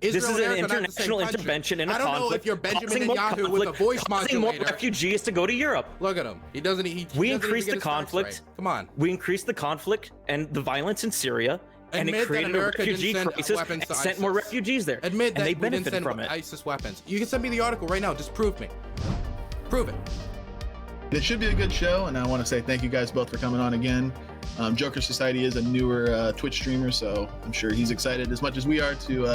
Israel This is and an Arab are not the same international country. intervention in a I don't conflict. know if you're Benjamin causing more Netanyahu with a voice causing more modulator. refugees to go to Europe. Look at him. He doesn't. We increased the conflict. Come on. We increased the conflict and the violence in Syria, and it Admit that created a America didn't refugee send crisis weapons and to sent more ISIS. refugees there. Admit that and they we didn't benefited send from it. ISIS weapons. You can send me the article right now. Just prove me. Prove it. It should be a good show, and I want to say thank you guys both for coming on again. Joker Society is a newer Twitch streamer, so I'm sure he's excited as much as we are to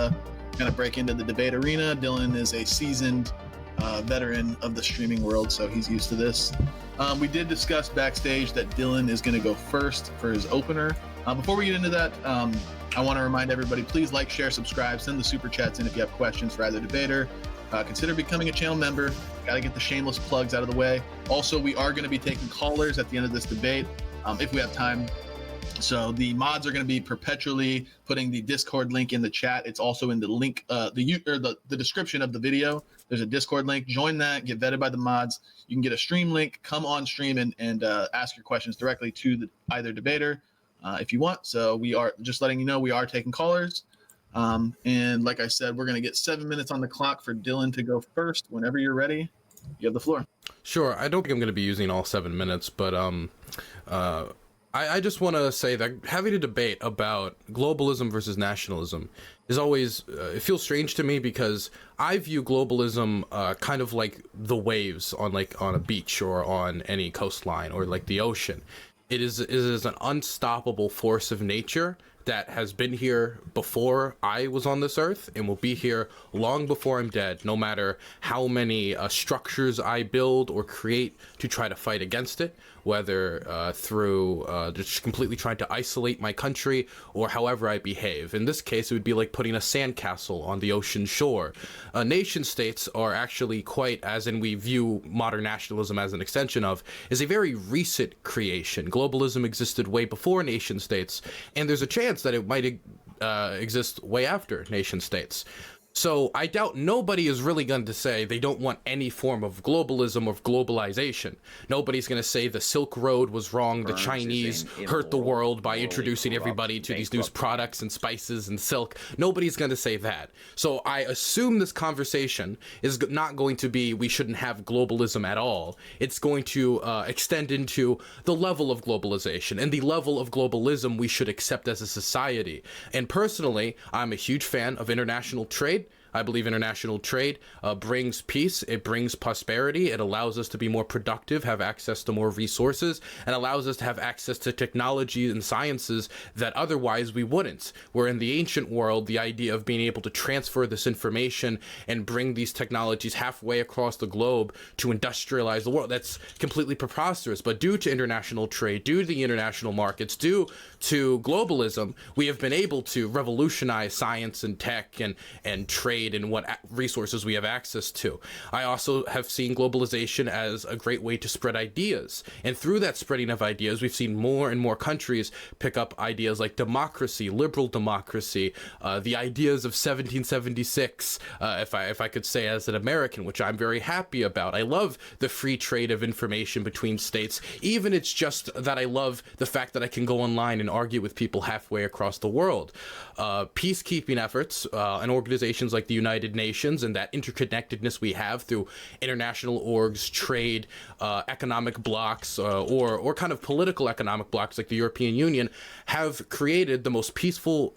kind of break into the debate arena. Dylan is a seasoned veteran of the streaming world, so he's used to this. We did discuss backstage that Dylan is going to go first for his opener. Before we get into that, I want to remind everybody, please like, share, subscribe, send the super chats in if you have questions for either debater. Consider becoming a channel member. Got to get the shameless plugs out of the way. Also, we are going to be taking callers at the end of this debate if we have time. So the mods are going to be perpetually putting the Discord link in the chat. It's also in the link, the description of the video. There's a Discord link. Join that. Get vetted by the mods. You can get a stream link. Come on stream and ask your questions directly to either debater if you want. So we are just letting you know we are taking callers. And like I said, we're going to get 7 minutes on the clock for Dylan to go first. Whenever you're ready, you have the floor. Sure. I don't think I'm going to be using all 7 minutes, but I just want to say that having a debate about globalism versus nationalism is always, it feels strange to me because I view globalism kind of like the waves on a beach or on any coastline or like the ocean. It is an unstoppable force of nature that has been here before I was on this earth and will be here long before I'm dead, no matter how many structures I build or create to try to fight against it, whether through just completely trying to isolate my country or however I behave. In this case, it would be like putting a sandcastle on the ocean shore. Nation states are actually quite, as in we view modern nationalism as an extension of, is a very recent creation. Globalism existed way before nation states, and there's a chance that it might exist way after nation states. So I doubt nobody is really going to say they don't want any form of globalism or globalization. Nobody's going to say the Silk Road was wrong, the Chinese hurt the world by introducing everybody to these new products and spices and silk. Nobody's going to say that. So I assume this conversation is not going to be we shouldn't have globalism at all. It's going to extend into the level of globalization and the level of globalism we should accept as a society. And personally, I'm a huge fan of international trade. I believe international trade brings peace, it brings prosperity, it allows us to be more productive, have access to more resources, and allows us to have access to technology and sciences that otherwise we wouldn't. Where in the ancient world, the idea of being able to transfer this information and bring these technologies halfway across the globe to industrialize the world, that's completely preposterous. But due to international trade, due to the international markets, due to globalism, we have been able to revolutionize science and tech and trade and what resources we have access to. I also have seen globalization as a great way to spread ideas. And through that spreading of ideas, we've seen more and more countries pick up ideas like democracy, liberal democracy, the ideas of 1776, if I could say as an American, which I'm very happy about. I love the free trade of information between states. Even it's just that I love the fact that I can go online and argue with people halfway across the world. Peacekeeping efforts and organizations like the United Nations and that interconnectedness we have through international orgs, trade, economic blocks, or kind of political economic blocks like the European Union have created the most peaceful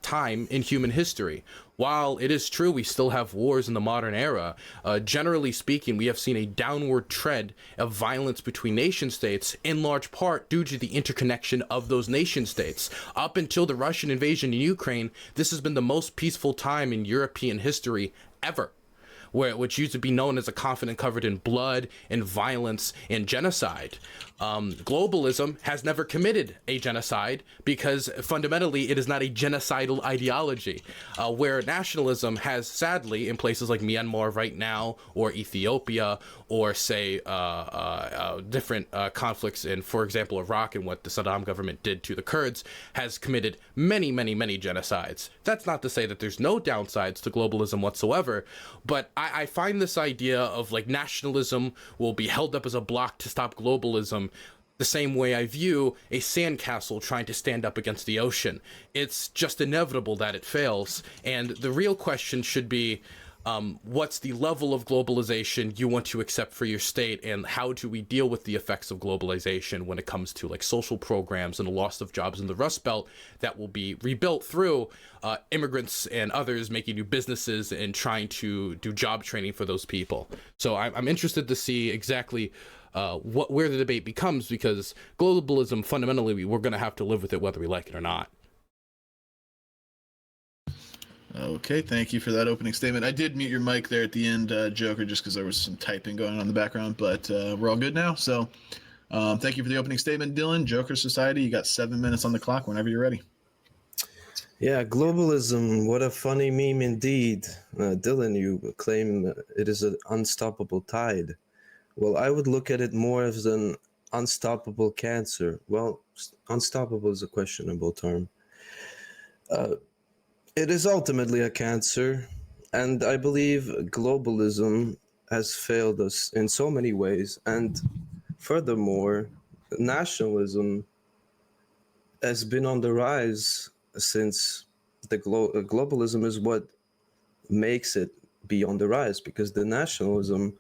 time in human history. While it is true we still have wars in the modern era, generally speaking, we have seen a downward trend of violence between nation states, in large part due to the interconnection of those nation states. Up until the Russian invasion in Ukraine, this has been the most peaceful time in European history ever, which used to be known as a continent covered in blood and violence and genocide. Globalism has never committed a genocide because fundamentally it is not a genocidal ideology, where nationalism has sadly in places like Myanmar right now or Ethiopia or say different conflicts in, for example, Iraq and what the Saddam government did to the Kurds has committed many genocides. That's not to say that there's no downsides to globalism whatsoever, but I find this idea of like nationalism will be held up as a block to stop globalism the same way I view a sandcastle trying to stand up against the ocean. It's just inevitable that it fails. And the real question should be, what's the level of globalization you want to accept for your state, and how do we deal with the effects of globalization when it comes to like social programs and the loss of jobs in the Rust Belt that will be rebuilt through immigrants and others making new businesses and trying to do job training for those people. So I'm interested to see exactly where the debate becomes, because globalism, fundamentally, we're going to have to live with it whether we like it or not. Okay, thank you for that opening statement. I did mute your mic there at the end, Joker, just because there was some typing going on in the background, but we're all good now. So thank you for the opening statement, Dylan. Joker Society, you got 7 minutes on the clock whenever you're ready. Yeah, globalism, what a funny meme indeed. Dylan, you claim it is an unstoppable tide. Well, I would look at it more as an unstoppable cancer. Well, unstoppable is a questionable term. It is ultimately a cancer, and I believe globalism has failed us in so many ways. And furthermore, nationalism has been on the rise since the globalism is what makes it be on the rise, because the nationalism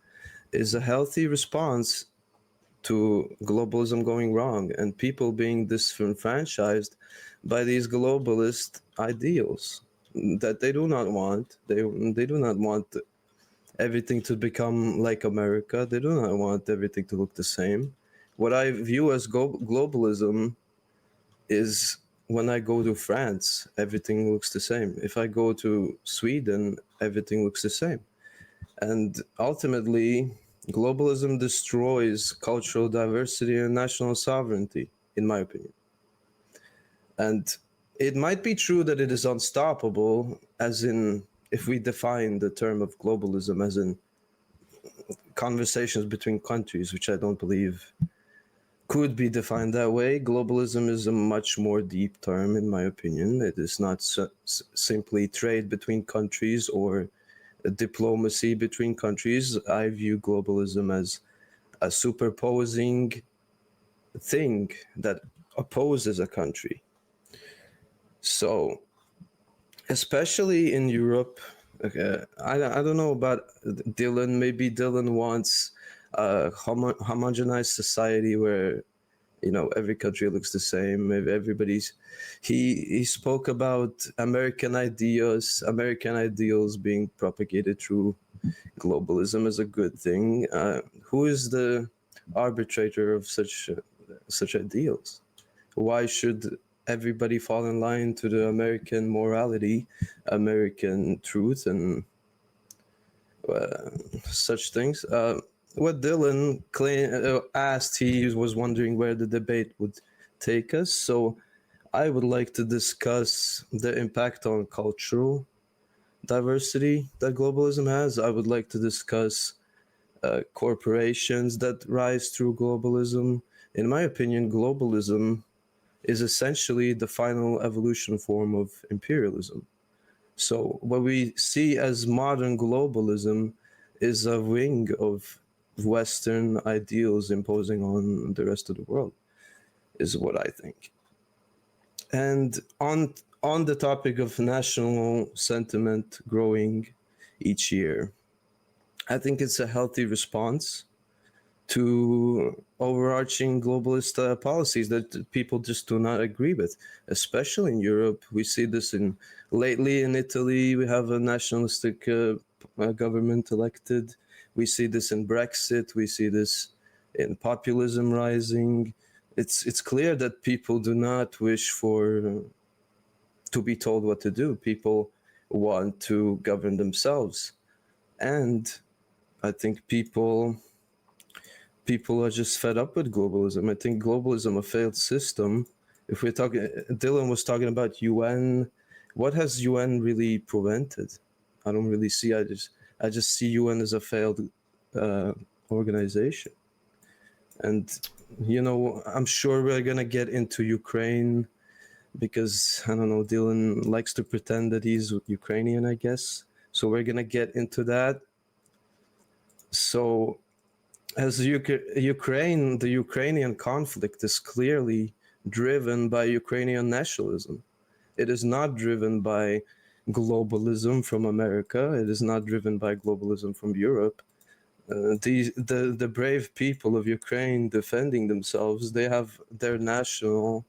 is a healthy response to globalism going wrong and people being disenfranchised by these globalist ideals that they do not want. They do not want everything to become like America. They do not want everything to look the same. What I view as globalism is when I go to France, everything looks the same. If I go to Sweden, everything looks the same. And ultimately, globalism destroys cultural diversity and national sovereignty, in my opinion. And it might be true that it is unstoppable, as in, if we define the term of globalism as in conversations between countries, which I don't believe could be defined that way. Globalism is a much more deep term, in my opinion. It is not simply trade between countries or diplomacy between countries. I view globalism as a superposing thing that opposes a country. So, especially in Europe, I don't know about Dylan. Maybe Dylan wants a homogenized society where, you know, every country looks the same. Maybe everybody's. He spoke about American ideals being propagated through globalism as a good thing. Who is the arbitrator of such ideals? Why should everybody fall in line to the American morality, American truth, and such things? What Dylan asked, he was wondering where the debate would take us. So I would like to discuss the impact on cultural diversity that globalism has. I would like to discuss corporations that rise through globalism. In my opinion, globalism is essentially the final evolution form of imperialism. So what we see as modern globalism is a wing of Western ideals imposing on the rest of the world, is what I think. And on the topic of national sentiment growing each year, I think it's a healthy response to overarching globalist policies that people just do not agree with, especially in Europe. We see this lately in Italy. We have a nationalistic government elected. We see this in Brexit. We see this in populism rising. It's clear that people do not wish to be told what to do. People want to govern themselves, and I think people are just fed up with globalism. I think globalism, a failed system. If we're talking, Dylan was talking about UN. What has UN really prevented? I don't really see. I just see UN as a failed organization. And, you know, I'm sure we're gonna get into Ukraine because, I don't know, Dylan likes to pretend that he's Ukrainian, I guess. So we're gonna get into that. So as Ukraine, the Ukrainian conflict is clearly driven by Ukrainian nationalism. It is not driven by globalism from America. It is not driven by globalism from Europe. The brave people of Ukraine defending themselves, they have their national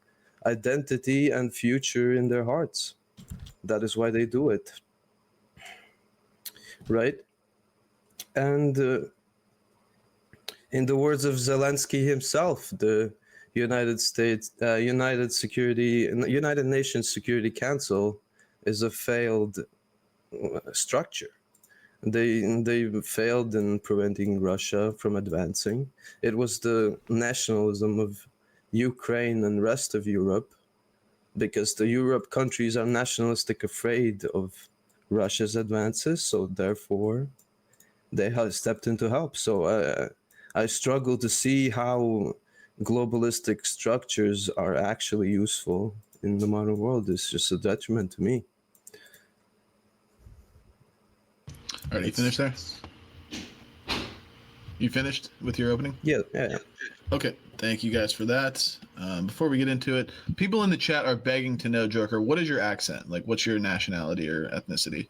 identity and future in their hearts. That is why they do it, right? And in the words of Zelensky himself, the United Nations Security Council is a failed structure. They failed in preventing Russia from advancing. It was the nationalism of Ukraine and rest of Europe, because the Europe countries are nationalistic, afraid of Russia's advances, so therefore they have stepped in to help. So I struggle to see how globalistic structures are actually useful in the modern world. It's just a detriment to me. All right, you finished there? You finished with your opening? Yeah. Okay, thank you guys for that. Before we get into it, people in the chat are begging to know, Joker, what is your accent? Like, what's your nationality or ethnicity?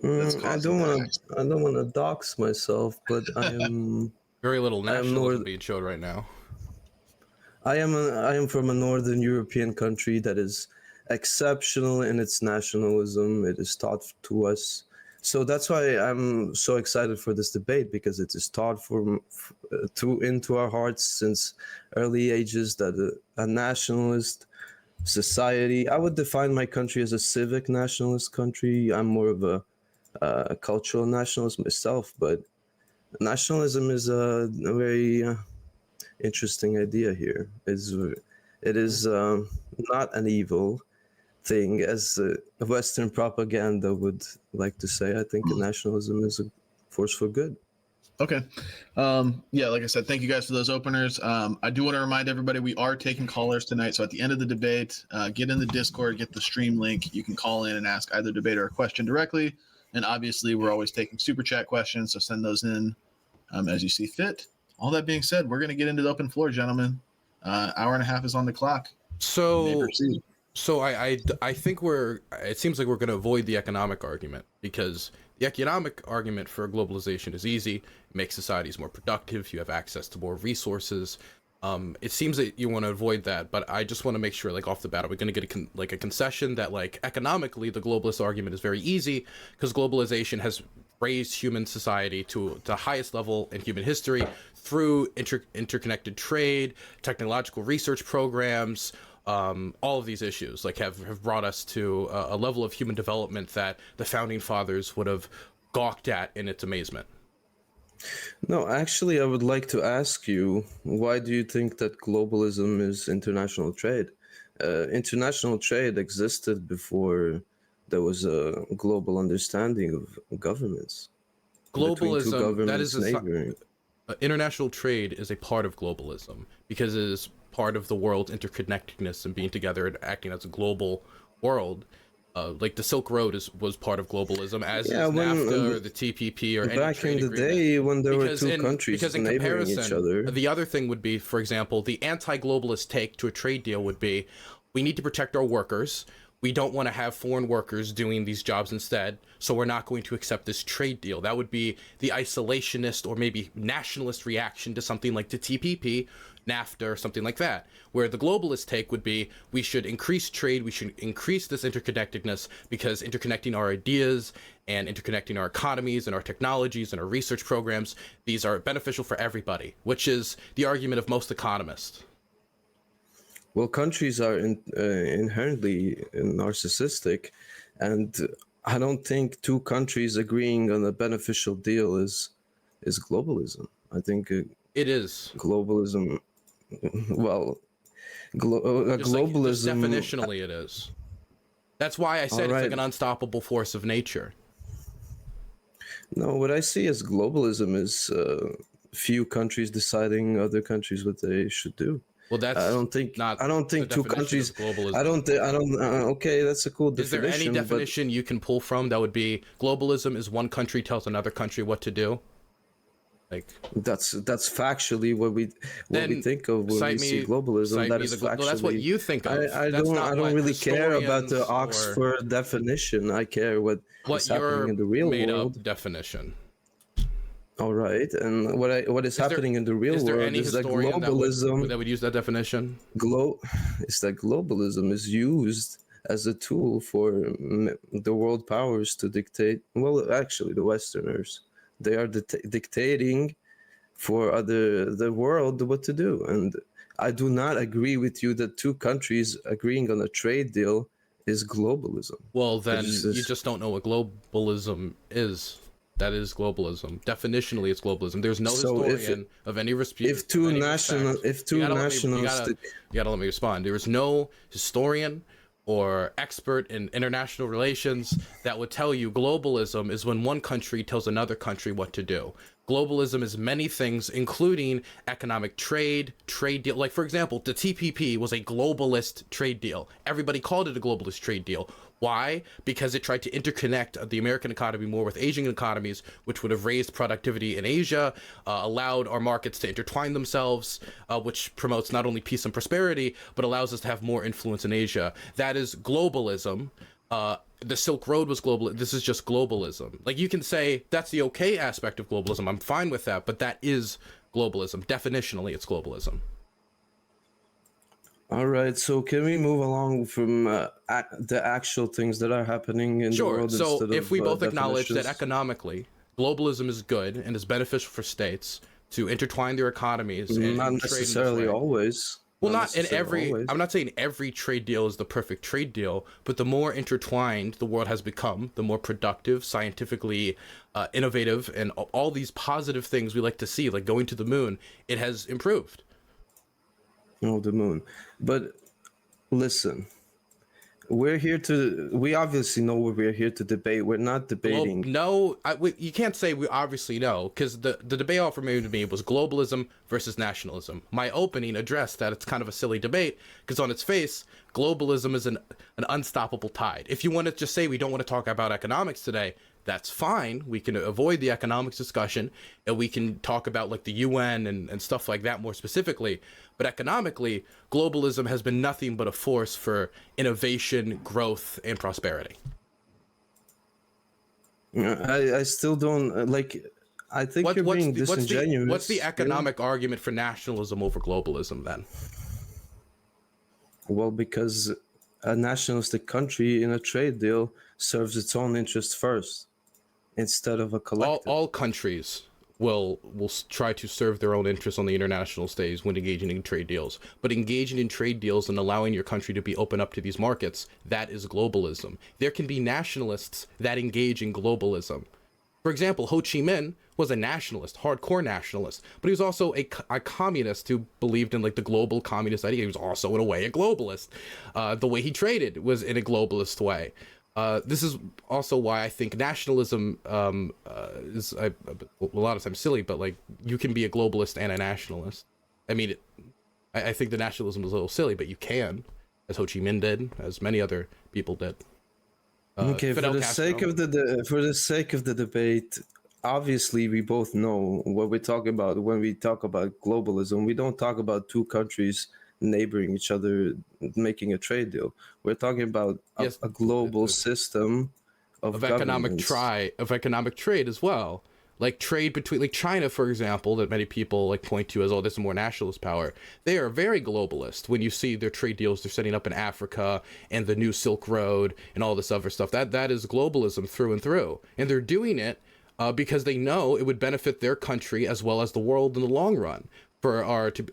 I don't want to dox myself, but I am Very little nationalism being showed right now. I am from a northern European country that is exceptional in its nationalism. It is taught to us. So that's why I'm so excited for this debate, because it is taught into our hearts since early ages that a nationalist society, I would define my country as a civic nationalist country. I'm more of a cultural nationalist myself, but nationalism is a very interesting idea here. It is not an evil thing, as Western propaganda would like to say. I think nationalism is a force for good. Okay. Yeah, like I said, thank you guys for those openers. I do want to remind everybody we are taking callers tonight. So at the end of the debate, get in the Discord, get the stream link. You can call in and ask either debater a question directly. And obviously, we're always taking super chat questions, so send those in as you see fit. All that being said, we're going to get into the open floor, gentlemen. Hour and a half is on the clock. So I think it seems like we're going to avoid the economic argument, because the economic argument for globalization is easy. It makes societies more productive. You have access to more resources. It seems that you want to avoid that, but I just want to make sure, like, off the bat, are we going to get a concession that, like, economically the globalist argument is very easy because globalization has raised human society to the highest level in human history through interconnected trade, technological research programs. All of these issues have brought us to a level of human development that the founding fathers would have gawked at in its amazement. No, actually, I would like to ask you, why do you think that globalism is international trade? International trade existed before there was a global understanding of governments. Globalism, that is international trade is a part of globalism, because it is part of the world's interconnectedness and being together and acting as a global world. Like the Silk Road was part of globalism, as is NAFTA or the TPP or any back trade in the agreement. day when there were two countries because in neighboring each other. The other thing would be, for example, the anti-globalist take to a trade deal would be, we need to protect our workers. We don't want to have foreign workers doing these jobs instead, so we're not going to accept this trade deal. That would be the isolationist or maybe nationalist reaction to something like the TPP, NAFTA, or something like that, where the globalist take would be, we should increase trade, we should increase this interconnectedness, because interconnecting our ideas and interconnecting our economies and our technologies and our research programs, these are beneficial for everybody, which is the argument of most economists. Well, countries are inherently narcissistic, and I don't think two countries agreeing on a beneficial deal is globalism. I think it is globalism. Well, globalism. Definitionally, it is. That's why I said it's like an unstoppable force of nature. No, what I see as globalism is few countries deciding other countries what they should do. Well, that's I don't think two countries. Okay, that's a cool definition. Is there any definition you can pull from that would be globalism is one country tells another country what to do? Like, That's factually what we then think of when we cite see me, globalism. cite That me is the. Well, that's what factually. you think of. I That's not I don't what really care about the historians or Oxford definition. I care what is happening your in the real made up world. definition. All right, and what is happening in the real Is there world any is that historian globalism that would use that definition? is that globalism is used as a tool for the world powers to dictate. Well, actually, the Westerners, they are dictating for the world what to do, and I do not agree with you that two countries agreeing on a trade deal is globalism. Well, then It's you just don't know what globalism is. That is globalism. Definitionally, it's globalism. There's no So historian of any respect. if two nationalistic You gotta let me respond. There is no historian or expert in international relations that would tell you globalism is when one country tells another country what to do. Globalism is many things, including economic trade deal. Like, for example, the TPP was a globalist trade deal. Everybody called it a globalist trade deal. Why? Because it tried to interconnect the American economy more with Asian economies, which would have raised productivity in Asia, allowed our markets to intertwine themselves, which promotes not only peace and prosperity, but allows us to have more influence in Asia. That is globalism. The Silk Road was global. This is just globalism. Like, you can say that's the okay aspect of globalism. I'm fine with that, but that is globalism. Definitionally, it's globalism. All right, so can we move along from the actual things that are happening in the Sure. world? So instead if of, we both acknowledge that definitions? economically, globalism is good and is beneficial for states to intertwine their economies and Not trade in this necessarily way. always. Well, not in necessarily every. always. I'm not saying every trade deal is the perfect trade deal, but the more intertwined the world has become, the more productive, scientifically innovative, and all these positive things we like to see, like going to the moon, it has improved. Oh, the moon. But listen, we obviously know what we're here to debate. We're not debating. No, you can't say we obviously know, because the debate offered to me was globalism versus nationalism. My opening addressed that it's kind of a silly debate, because on its face, globalism is an unstoppable tide. If you want to just say we don't want to talk about economics today, that's fine. We can avoid the economics discussion, and we can talk about like the UN and stuff like that more specifically. But economically, globalism has been nothing but a force for innovation, growth, and prosperity. I still don't like. I think you're being disingenuous. What's the economic argument for nationalism over globalism then? Well, because a nationalistic country in a trade deal serves its own interests first, instead of a collective. All countries will try to serve their own interests on the international stage when engaging in trade deals. But engaging in trade deals and allowing your country to be open up to these markets, that is globalism. There can be nationalists that engage in globalism. For example, Ho Chi Minh was a nationalist, hardcore nationalist, but he was also a communist who believed in like the global communist idea. He was also in a way a globalist. The way he traded was in a globalist way. This is also why I think nationalism is a lot of times silly, but like you can be a globalist and a nationalist. I mean, I think the nationalism is a little silly, but you can, as Ho Chi Minh did, as many other people did. Okay, for Fidel the Castro. sake of the debate, obviously we both know what we're talking about when we talk about globalism. We don't talk about two countries neighboring each other making a trade deal. We're talking about a global system of economic trade as well. Like trade between, like China, for example, that many people like point to as, oh, this is more nationalist power. They are very globalist. When you see their trade deals they're setting up in Africa and the new Silk Road and all this other stuff, that is globalism through and through. And they're doing it because they know it would benefit their country as well as the world in the long run. For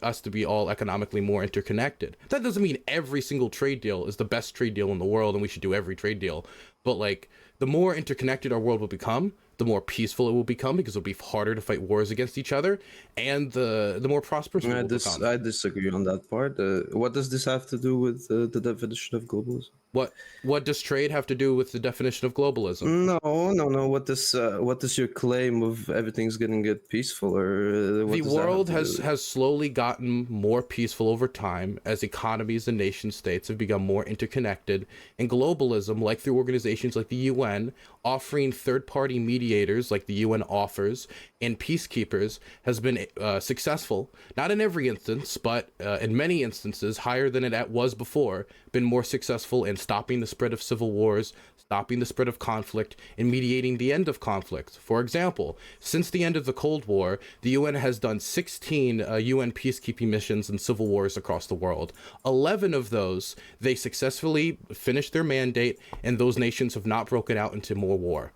us to be all economically more interconnected. That doesn't mean every single trade deal is the best trade deal in the world and we should do every trade deal. But like the more interconnected our world will become, the more peaceful it will become, because it'll be harder to fight wars against each other, and the more prosperous we will become. I disagree on that part. What does this have to do with the definition of globalism? What does trade have to do with the definition of globalism? No. What does your claim of everything's gonna get peaceful, or what The does that have world to do? has slowly gotten more peaceful over time as economies and nation states have become more interconnected, and globalism, like through organizations like the UN, offering third-party mediators like the UN offers and peacekeepers, has been successful. Not in every instance, but in many instances, higher than it was before, been more successful in stopping the spread of civil wars, stopping the spread of conflict, and mediating the end of conflict. For example, since the end of the Cold War, the UN has done 16 UN peacekeeping missions and civil wars across the world. 11 of those, they successfully finished their mandate, and those nations have not broken out into more war.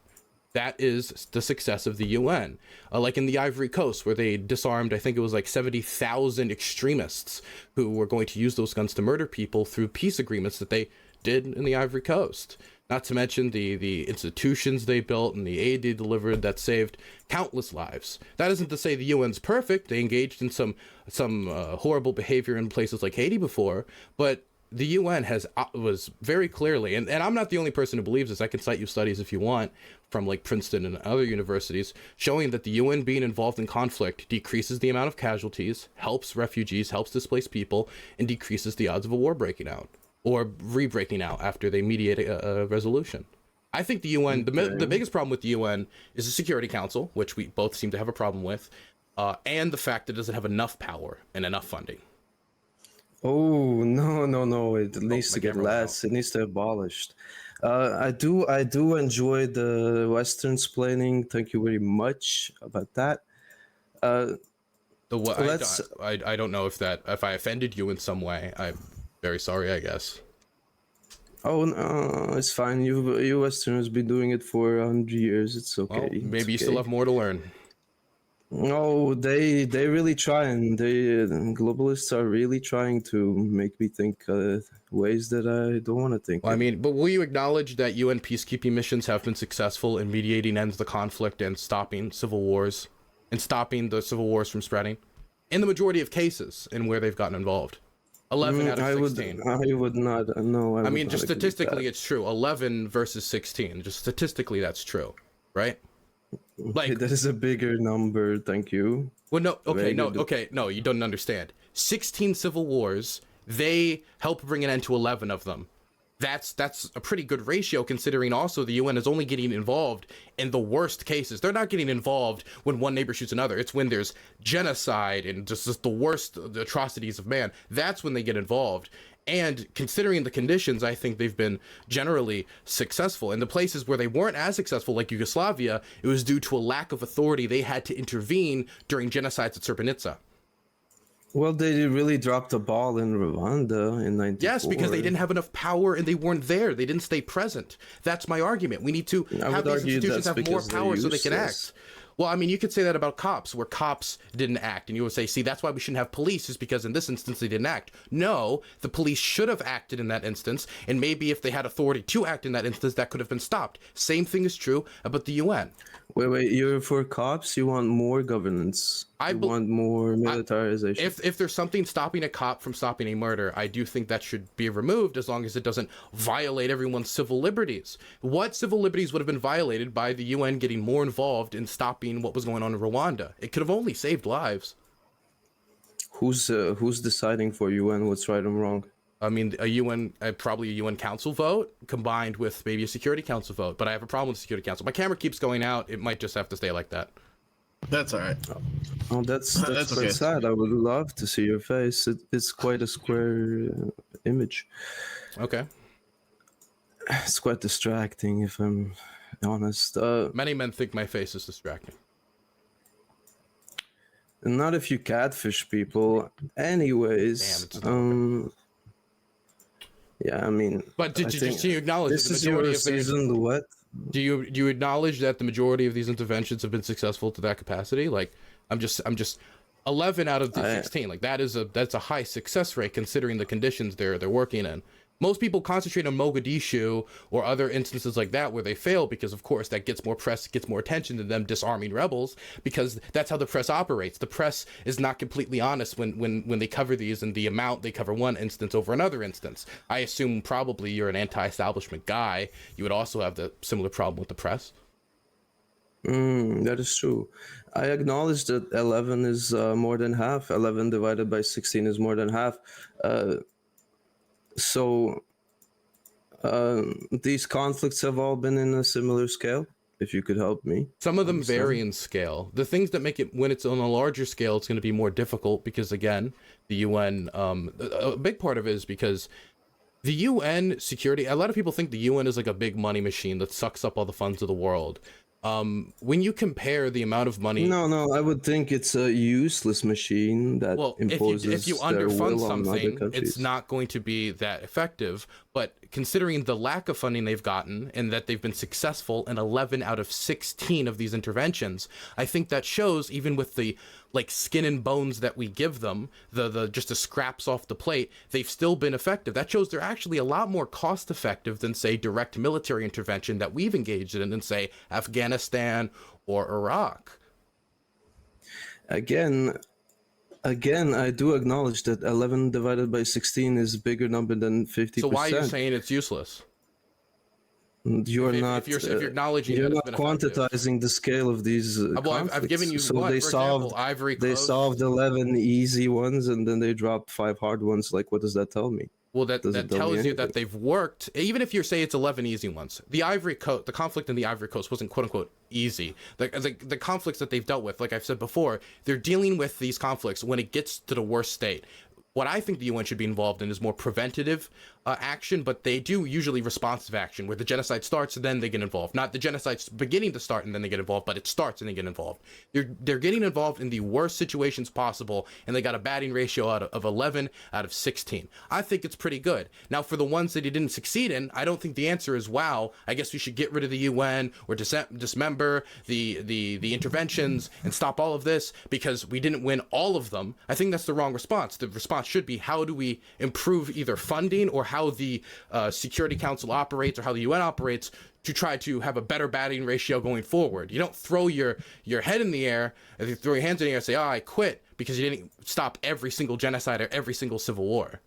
That is the success of the UN. Like in the Ivory Coast, where they disarmed, I think it was like 70,000 extremists who were going to use those guns to murder people through peace agreements that they did in the Ivory Coast. Not to mention the institutions they built and the aid they delivered that saved countless lives. That isn't to say the UN's perfect. They engaged in some horrible behavior in places like Haiti before, but the UN was very clearly, and I'm not the only person who believes this. I can cite you studies if you want from like Princeton and other universities showing that the UN being involved in conflict decreases the amount of casualties, helps refugees, helps displaced people, and decreases the odds of a war breaking out or re-breaking out after they mediate a resolution. I think the UN, the biggest problem with the UN is the Security Council, which we both seem to have a problem with, and the fact that it doesn't have enough power and enough funding. Oh no! It needs to get less. It needs to be abolished. I do enjoy the Western splaining. Thank you very much about that. I don't know if I offended you in some way. I'm very sorry, I guess. Oh no, it's fine. You Westerners been doing it for 100 years. It's okay. Well, maybe you still have more to learn. No, they really trying. Globalists are really trying to make me think ways that I don't want to think. Well, I mean, but will you acknowledge that UN peacekeeping missions have been successful in mediating ends of the conflict and stopping civil wars, and stopping the civil wars from spreading, in the majority of cases, and where they've gotten involved? 11 out of 16. I would not. No, I mean, just statistically, it's true. 11 versus 16. Just statistically, that's true, right? Like that is a bigger number. Thank you. Well, no, no, you don't understand. 16 civil wars. They helped bring an end to 11 of them. That's a pretty good ratio, considering also the UN is only getting involved in the worst cases. They're not getting involved when one neighbor shoots another. It's when there's genocide and just the worst atrocities of man. That's when they get involved. And considering the conditions, I think they've been generally successful. In the places where they weren't as successful, like Yugoslavia, it was due to a lack of authority. They had to intervene during genocides at Srebrenica. Well, they really dropped the ball in Rwanda in 1994. Yes, because they didn't have enough power and they weren't there. They didn't stay present. That's my argument. We need to have these institutions have more power so they can act. Well, I mean, you could say that about cops, where cops didn't act, and you would say, see, that's why we shouldn't have police, is because in this instance they didn't act. No, the police should have acted in that instance, and maybe if they had authority to act in that instance, that could have been stopped. Same thing is true about the UN. Wait, you're for cops? You want more governance? You want more militarization? If there's something stopping a cop from stopping a murder, I do think that should be removed as long as it doesn't violate everyone's civil liberties. What civil liberties would have been violated by the UN getting more involved in stopping what was going on in Rwanda? It could have only saved lives. Who's deciding for UN what's right and wrong? I mean, probably a UN Council vote combined with maybe a Security Council vote. But I have a problem with the Security Council. My camera keeps going out. It might just have to stay like that. That's all right. Oh, that's quite okay. Sad. I would love to see your face. It's quite a square image. Okay. It's quite distracting, if I'm honest. Many men think my face is distracting. Not if you catfish people. Anyways, yeah, I mean. But do you acknowledge this is your season? What? Do you acknowledge that the majority of these interventions have been successful to that capacity? Like, I'm just 11 out of the 16. Like that's a high success rate considering the conditions they're working in. Most people concentrate on Mogadishu or other instances like that where they fail because, of course, that gets more press, gets more attention than them disarming rebels, because that's how the press operates. The press is not completely honest when they cover these and the amount they cover one instance over another instance. I assume probably you're an anti-establishment guy. You would also have the similar problem with the press. That is true. I acknowledge that 11 is more than half. 11 divided by 16 is more than half. So these conflicts have all been in a similar scale, if you could help me. Some of them vary in scale. The things that make it, when it's on a larger scale, it's going to be more difficult because, again, the UN, a big part of it is because the UN security, a lot of people think the UN is like a big money machine that sucks up all the funds of the world. When you compare the amount of money, no, I would think it's a useless machine that imposes if you their underfund will on other something, countries. it's not going to be that effective. But considering the lack of funding they've gotten and that they've been successful in 11 out of 16 of these interventions, I think that shows, even with the like skin and bones that we give them, the just the scraps off the plate, they've still been effective. That shows they're actually a lot more cost effective than, say, direct military intervention that we've engaged in say, Afghanistan or Iraq. Again, I do acknowledge that 11 divided by 16 is a bigger number than 50%. So why are you saying it's useless? You're not. If you're acknowledging you're that not quantitizing the scale of these. Well, I've given you one. They for solved. example, Ivory Coast. They solved 11 easy ones, and then they dropped 5 hard ones. Like, what does that tell me? Well, that tell me tells you anything? that they've worked. Even if you say it's 11 easy ones, the conflict in the Ivory Coast wasn't quote unquote easy. The conflicts that they've dealt with, like I've said before, they're dealing with these conflicts when it gets to the worst state. What I think the UN should be involved in is more preventative action, but they do usually responsive action, where the genocide starts and then they get involved. Not the genocide's beginning to start and then they get involved, but it starts and they get involved. They're getting involved in the worst situations possible, and they got a batting ratio of 11 out of 16. I think it's pretty good. Now, for the ones that he didn't succeed in, I don't think the answer is, wow, I guess we should get rid of the UN or dismember the interventions and stop all of this because we didn't win all of them. I think that's the wrong response. The response should be, how do we improve either funding or how the Security Council operates or how the UN operates to try to have a better batting ratio going forward. You don't throw your head in the air, if you throw your hands in the air and say, oh, I quit, because you didn't stop every single genocide or every single civil war.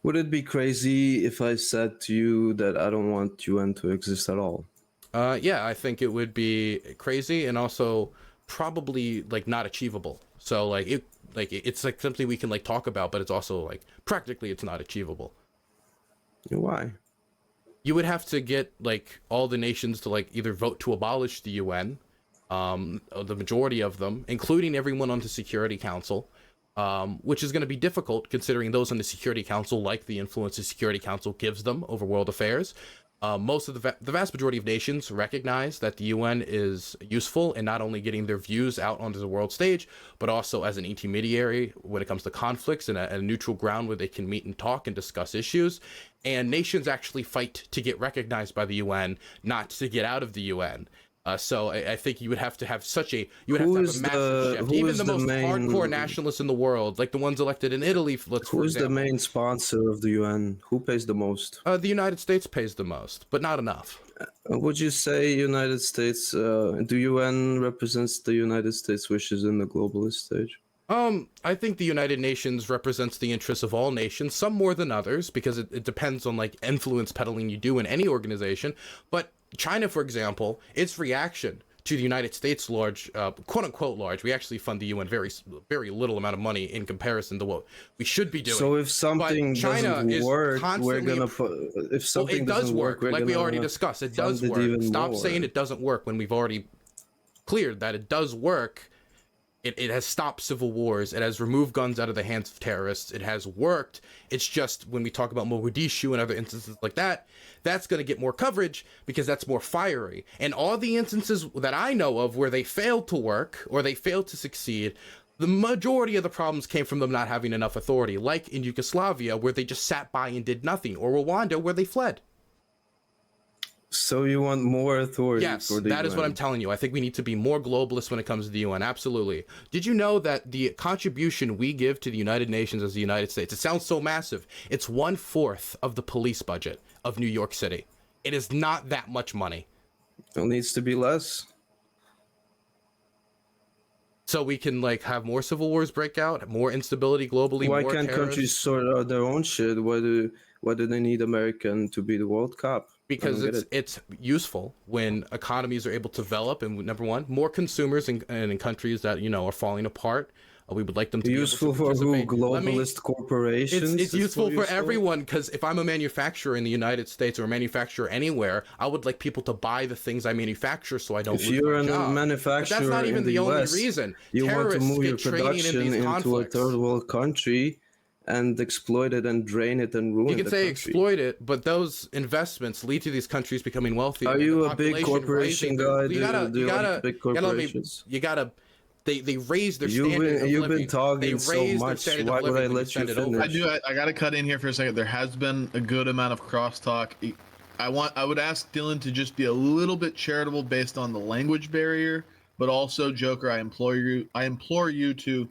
Would it be crazy if I said to you that I don't want UN to exist at all? Yeah, I think it would be crazy and also probably like not achievable. So it's like something we can like talk about, but it's also like practically it's not achievable. Why? You would have to get like all the nations to like either vote to abolish the UN, the majority of them, including everyone on the Security Council, which is going to be difficult considering those on the Security Council like the influence the Security Council gives them over world affairs. Most of the vast majority of nations recognize that the UN is useful in not only getting their views out onto the world stage, but also as an intermediary when it comes to conflicts and a neutral ground where they can meet and talk and discuss issues. And nations actually fight to get recognized by the UN, not to get out of the UN. So I think you would have to have a massive shift. Even the most hardcore nationalists in the world, like the ones elected in Italy, Who's the main sponsor of the UN? Who pays the most? The United States pays the most, but not enough. Would you say United States, the UN represents the United States wishes in the globalist stage? I think the United Nations represents the interests of all nations, some more than others, because it depends on like influence peddling you do in any organization. But China, for example, its reaction to the United States large, quote unquote large, we actually fund the UN very, very little amount of money in comparison to what we should be doing. So if something doesn't work, we're gonna if something it does doesn't work, like we already discussed, it does work. Stop saying it doesn't work when we've already cleared that it does work. It has stopped civil wars. It has removed guns out of the hands of terrorists. It has worked. It's just when we talk about Mogadishu and other instances like that, that's going to get more coverage because that's more fiery. And all the instances that I know of where they failed to work or they failed to succeed, the majority of the problems came from them not having enough authority, like in Yugoslavia, where they just sat by and did nothing, or Rwanda, where they fled. So you want more authority Yes, for the that is what UN. I'm telling you. I think we need to be more globalist when it comes to the UN. Absolutely. Did you know that the contribution we give to the United Nations as the United States, it sounds so massive, it's 1/4 of the police budget of New York City. It is not that much money. It needs to be less. So we can like have more civil wars break out, more instability globally, Why more can't countries terrorists? sort out their own shit? Why do they need American to be the World Cup? Because I don't get it's useful when economies are able to develop, and number one, more consumers in countries that are falling apart. We would like them to be useful able to for who? participate. Globalist corporations? It's useful for everyone, because if I'm a manufacturer in the United States or a manufacturer anywhere, I would like people to buy the things I manufacture so I don't If lose you're my a job. But manufacturer that's not even in the only US, reason. you want to Terrorists move your get training in production these into conflicts. a third world country and exploit it and drain it and ruin You can the say country. exploit it, but those investments lead to these countries becoming wealthier. Are and you the a big population corporation rising. guy? You gotta, Do you like big corporations? They raise their You've standard of been living. talking They so raise their much. standard Why of would living I when you let you send it over. finish? I gotta cut in here for a second. There has been a good amount of crosstalk. I would ask Dylan to just be a little bit charitable based on the language barrier, but also Joker, I implore you to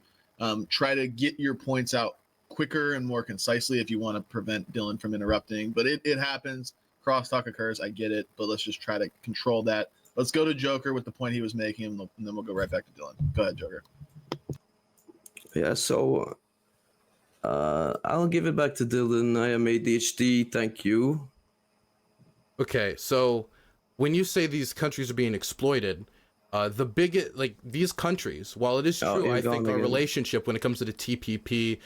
try to get your points out quicker and more concisely if you want to prevent Dylan from interrupting. But it happens. Crosstalk occurs. I get it, but let's just try to control that. Let's go to Joker with the point he was making, and then we'll go right back to Dylan. Go ahead, Joker. Yeah, so I'll give it back to Dylan. I am ADHD. Thank you. Okay, so when you say these countries are being exploited, the biggest, like these countries, while it is true, you're I think gone our again. relationship when it comes to the TPP,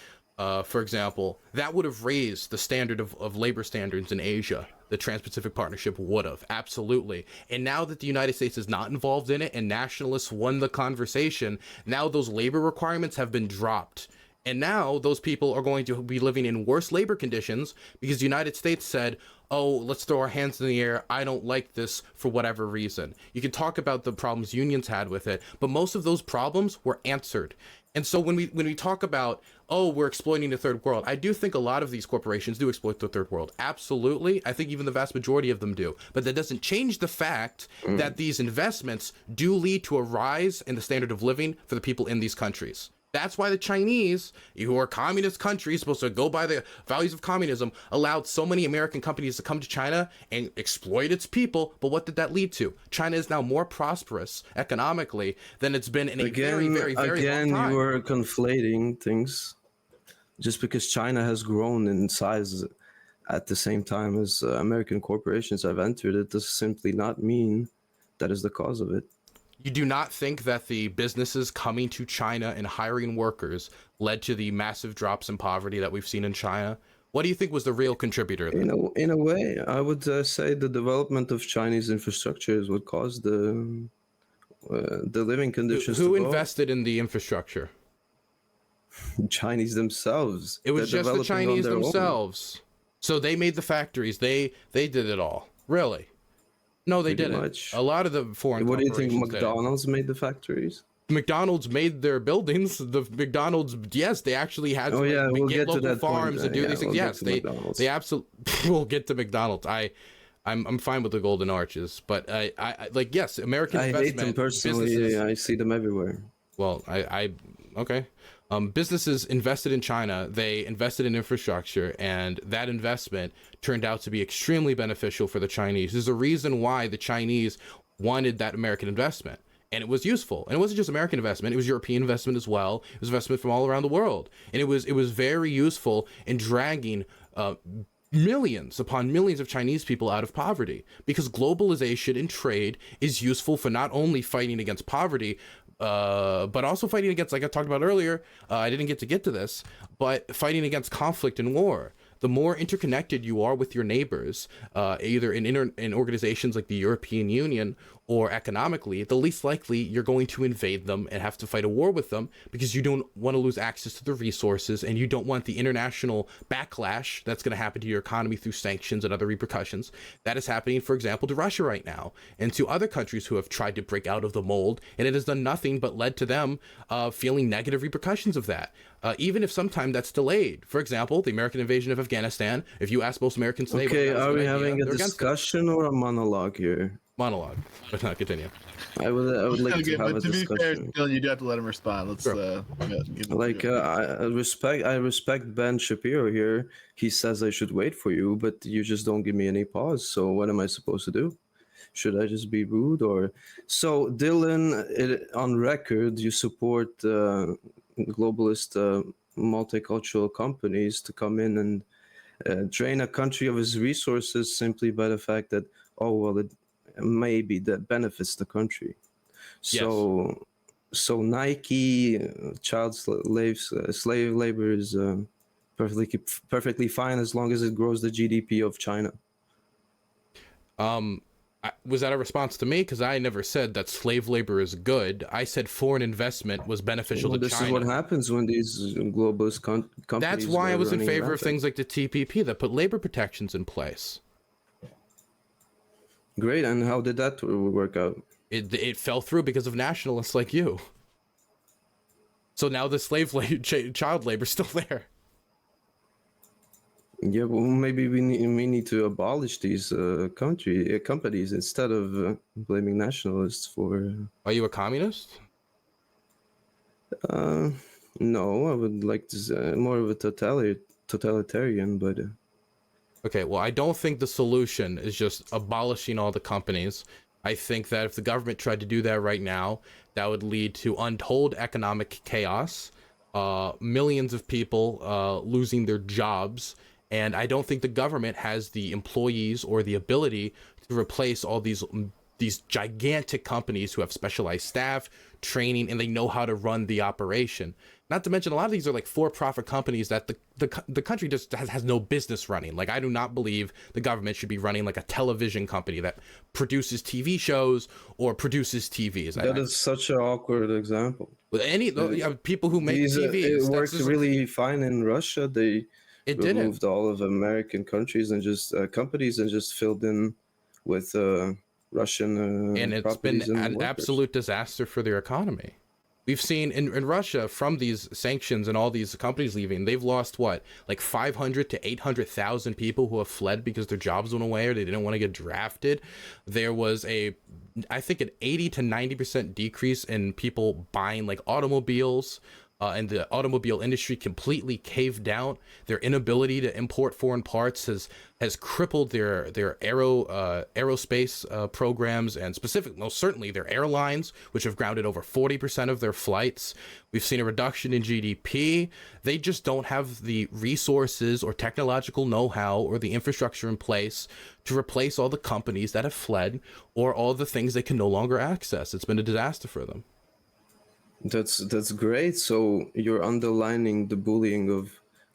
for example, that would have raised the standard of labor standards in Asia. The Trans-Pacific Partnership would have, absolutely. And now that the United States is not involved in it and nationalists won the conversation, now those labor requirements have been dropped. And now those people are going to be living in worse labor conditions because the United States said, oh, let's throw our hands in the air. I don't like this for whatever reason. You can talk about the problems unions had with it, but most of those problems were answered. And so when we talk about, oh, we're exploiting the third world, I do think a lot of these corporations do exploit the third world. Absolutely. I think even the vast majority of them do. But that doesn't change the fact that these investments do lead to a rise in the standard of living for the people in these countries. That's why the Chinese, who are communist countries supposed to go by the values of communism, allowed so many American companies to come to China and exploit its people. But what did that lead to? China is now more prosperous economically than it's been in a very, very, very long time. You are conflating things. Just because China has grown in size at the same time as American corporations have entered it does simply not mean that is the cause of it. You do not think that the businesses coming to China and hiring workers led to the massive drops in poverty that we've seen in China? What do you think was the real contributor? In a way, I would say the development of Chinese infrastructure is what caused the living conditions. Who invested in the infrastructure? Chinese themselves. It was just the Chinese themselves. So they made the factories. They did it all. Really? No, they didn't. Much. A lot of the foreign What do you think? corporations McDonald's made the factories? McDonald's made their buildings. The McDonald's, yes, they actually had to we'll get get to local that farms point. and do these things. We'll Yes, they absolutely. We'll get to McDonald's. I'm fine with the Golden Arches, but I like, yes, American investment. I hate them personally. I see them everywhere. Well, okay. Businesses invested in China, they invested in infrastructure, and that investment turned out to be extremely beneficial for the Chinese. There's a reason why the Chinese wanted that American investment, and it was useful. And it wasn't just American investment, it was European investment as well. It was investment from all around the world. And it was very useful in dragging millions upon millions of Chinese people out of poverty, because globalization and trade is useful for not only fighting against poverty, but also fighting against, like I talked about earlier, I didn't get to this, but fighting against conflict and war. The more interconnected you are with your neighbors, either in organizations like the European Union or economically, the least likely you're going to invade them and have to fight a war with them, because you don't want to lose access to the resources, and you don't want the international backlash that's going to happen to your economy through sanctions and other repercussions that is happening, for example, to Russia right now, and to other countries who have tried to break out of the mold, and it has done nothing but led to them feeling negative repercussions of that. Even if sometime that's delayed. For example, the American invasion of Afghanistan, if you ask most Americans today, Okay, are we idea, having a they're against it. discussion or a monologue here? Monologue, but not continue. I would like Okay, to have but a to be fair, discussion. Dylan, you do have to let him respond. Let's Sure. Like I respect Ben Shapiro here. He says I should wait for you, but you just don't give me any pause. So what am I supposed to do? Should I just be rude or? So Dylan, on record, you support globalist multicultural companies to come in and drain a country of its resources simply by the fact that, oh well, it maybe that benefits the country. So so Nike, child slaves, slave labor is perfectly fine as long as it grows the GDP of China. Was that a response to me? Because I never said that slave labor is good. I said foreign investment was beneficial to This China. is what happens when these globalist companies. That's why I was in running favor of rampant. things like the TPP that put labor protections in place. Great, and how did that work out? It fell through because of nationalists like you. So now the child labor is still there. Yeah, well, maybe we need to abolish these companies instead of blaming nationalists for. Are you a communist? No, I would like to say more of a totalitarian, but. Okay, well, I don't think the solution is just abolishing all the companies. I think that if the government tried to do that right now, that would lead to untold economic chaos, millions of people losing their jobs, and I don't think the government has the employees or the ability to replace all these gigantic companies who have specialized staff, training, and they know how to run the operation. Not to mention, a lot of these are like for-profit companies that the country just has no business running. Like, I do not believe the government should be running like a television company that produces TV shows or produces TVs. That is such an awkward example. People who make TVs. It worked really fine in Russia. They removed all of American countries and just companies and just filled in with Russian and it's been an absolute disaster for their economy. We've seen in Russia, from these sanctions and all these companies leaving, they've lost what, like 500 to 800,000 people who have fled because their jobs went away or they didn't want to get drafted. There was I think an 80 to 90% decrease in people buying like automobiles. And the automobile industry completely caved down. Their inability to import foreign parts has crippled their aerospace programs, and most certainly their airlines, which have grounded over 40% of their flights. We've seen a reduction in GDP. They just don't have the resources or technological know-how or the infrastructure in place to replace all the companies that have fled or all the things they can no longer access. It's been a disaster for them. That's great. So you're underlining the bullying of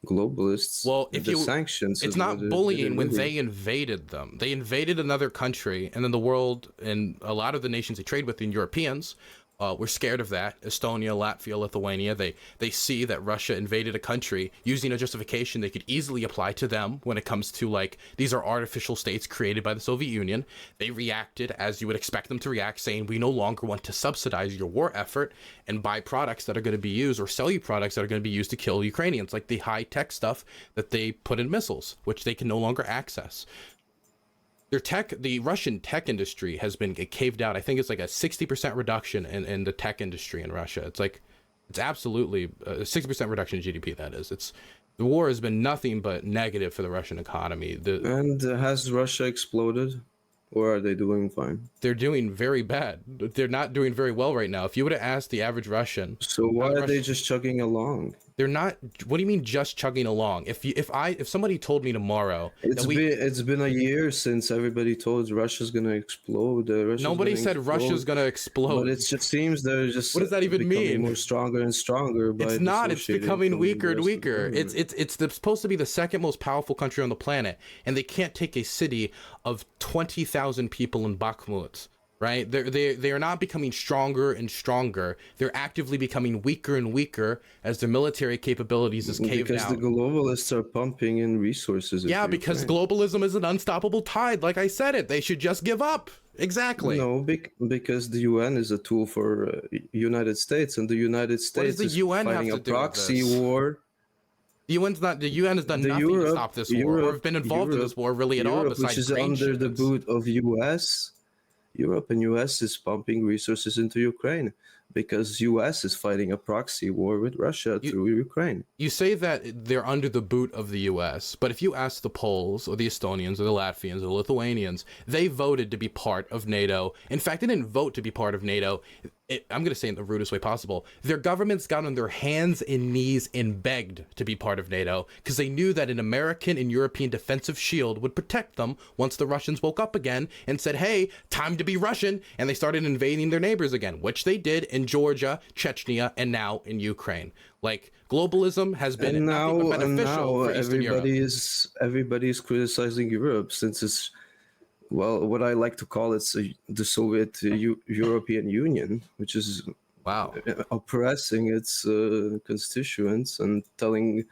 globalists. Well, sanctions, it's not bullying when they invaded them. They invaded another country, and then the world and a lot of the nations they trade with, in Europeans, were scared of that. Estonia, Latvia, Lithuania, they see that Russia invaded a country using a justification they could easily apply to them when it comes to, like, these are artificial states created by the Soviet Union. They reacted as you would expect them to react, saying, we no longer want to subsidize your war effort and buy products that are going to be used, or sell you products that are going to be used to kill Ukrainians, like the high-tech stuff that they put in missiles, which they can no longer access. The Russian tech industry has been caved out. I think it's like a 60% reduction in the tech industry in Russia. It's absolutely a 60% reduction in GDP. That is, the war has been nothing but negative for the Russian economy. And has Russia exploded, or are they doing fine? They're doing very bad. They're not doing very well right now. If you would have asked the average Russian, so why are they just chugging along? They're not. What do you mean just chugging along? If somebody told me tomorrow, it's been a year since everybody told Russia's gonna explode. Nobody said Russia's gonna explode. But it just seems they're just. What does that even mean? More stronger and stronger. It's not. It's becoming weaker and weaker. It's supposed to be the second most powerful country on the planet, and they can't take a city of 20,000 people in Bakhmut. right? They are not becoming stronger and stronger. They're actively becoming weaker and weaker as their military capabilities is caved Because the down. globalists are pumping in resources. Yeah, into because Ukraine. globalism is an unstoppable tide. Like I said it, they should just give up. Exactly. No, because the UN is a tool for United States, and the United States the is UN have fighting to a do with proxy this? war. The UN has done The nothing to Europe- stop this war, or have been involved in this war really at all, Europe, besides which is grain under the shipments. boot of US. Europe and US is pumping resources into Ukraine because US is fighting a proxy war with Russia through Ukraine. You say that they're under the boot of the US, but if you ask the Poles or the Estonians or the Latvians or the Lithuanians, they voted to be part of NATO. In fact, they didn't vote to be part of NATO. I'm going to say it in the rudest way possible. Their governments got on their hands and knees and begged to be part of NATO because they knew that an American and European defensive shield would protect them once the Russians woke up again and said, hey, time to be Russian. And they started invading their neighbors again, which they did in Georgia, Chechnya, and now in Ukraine. Like, globalism has been And nothing but now, beneficial for Eastern Europe. everybody is criticizing Europe since it's, well, what I like to call the Soviet European Union, which is Wow. oppressing its constituents and telling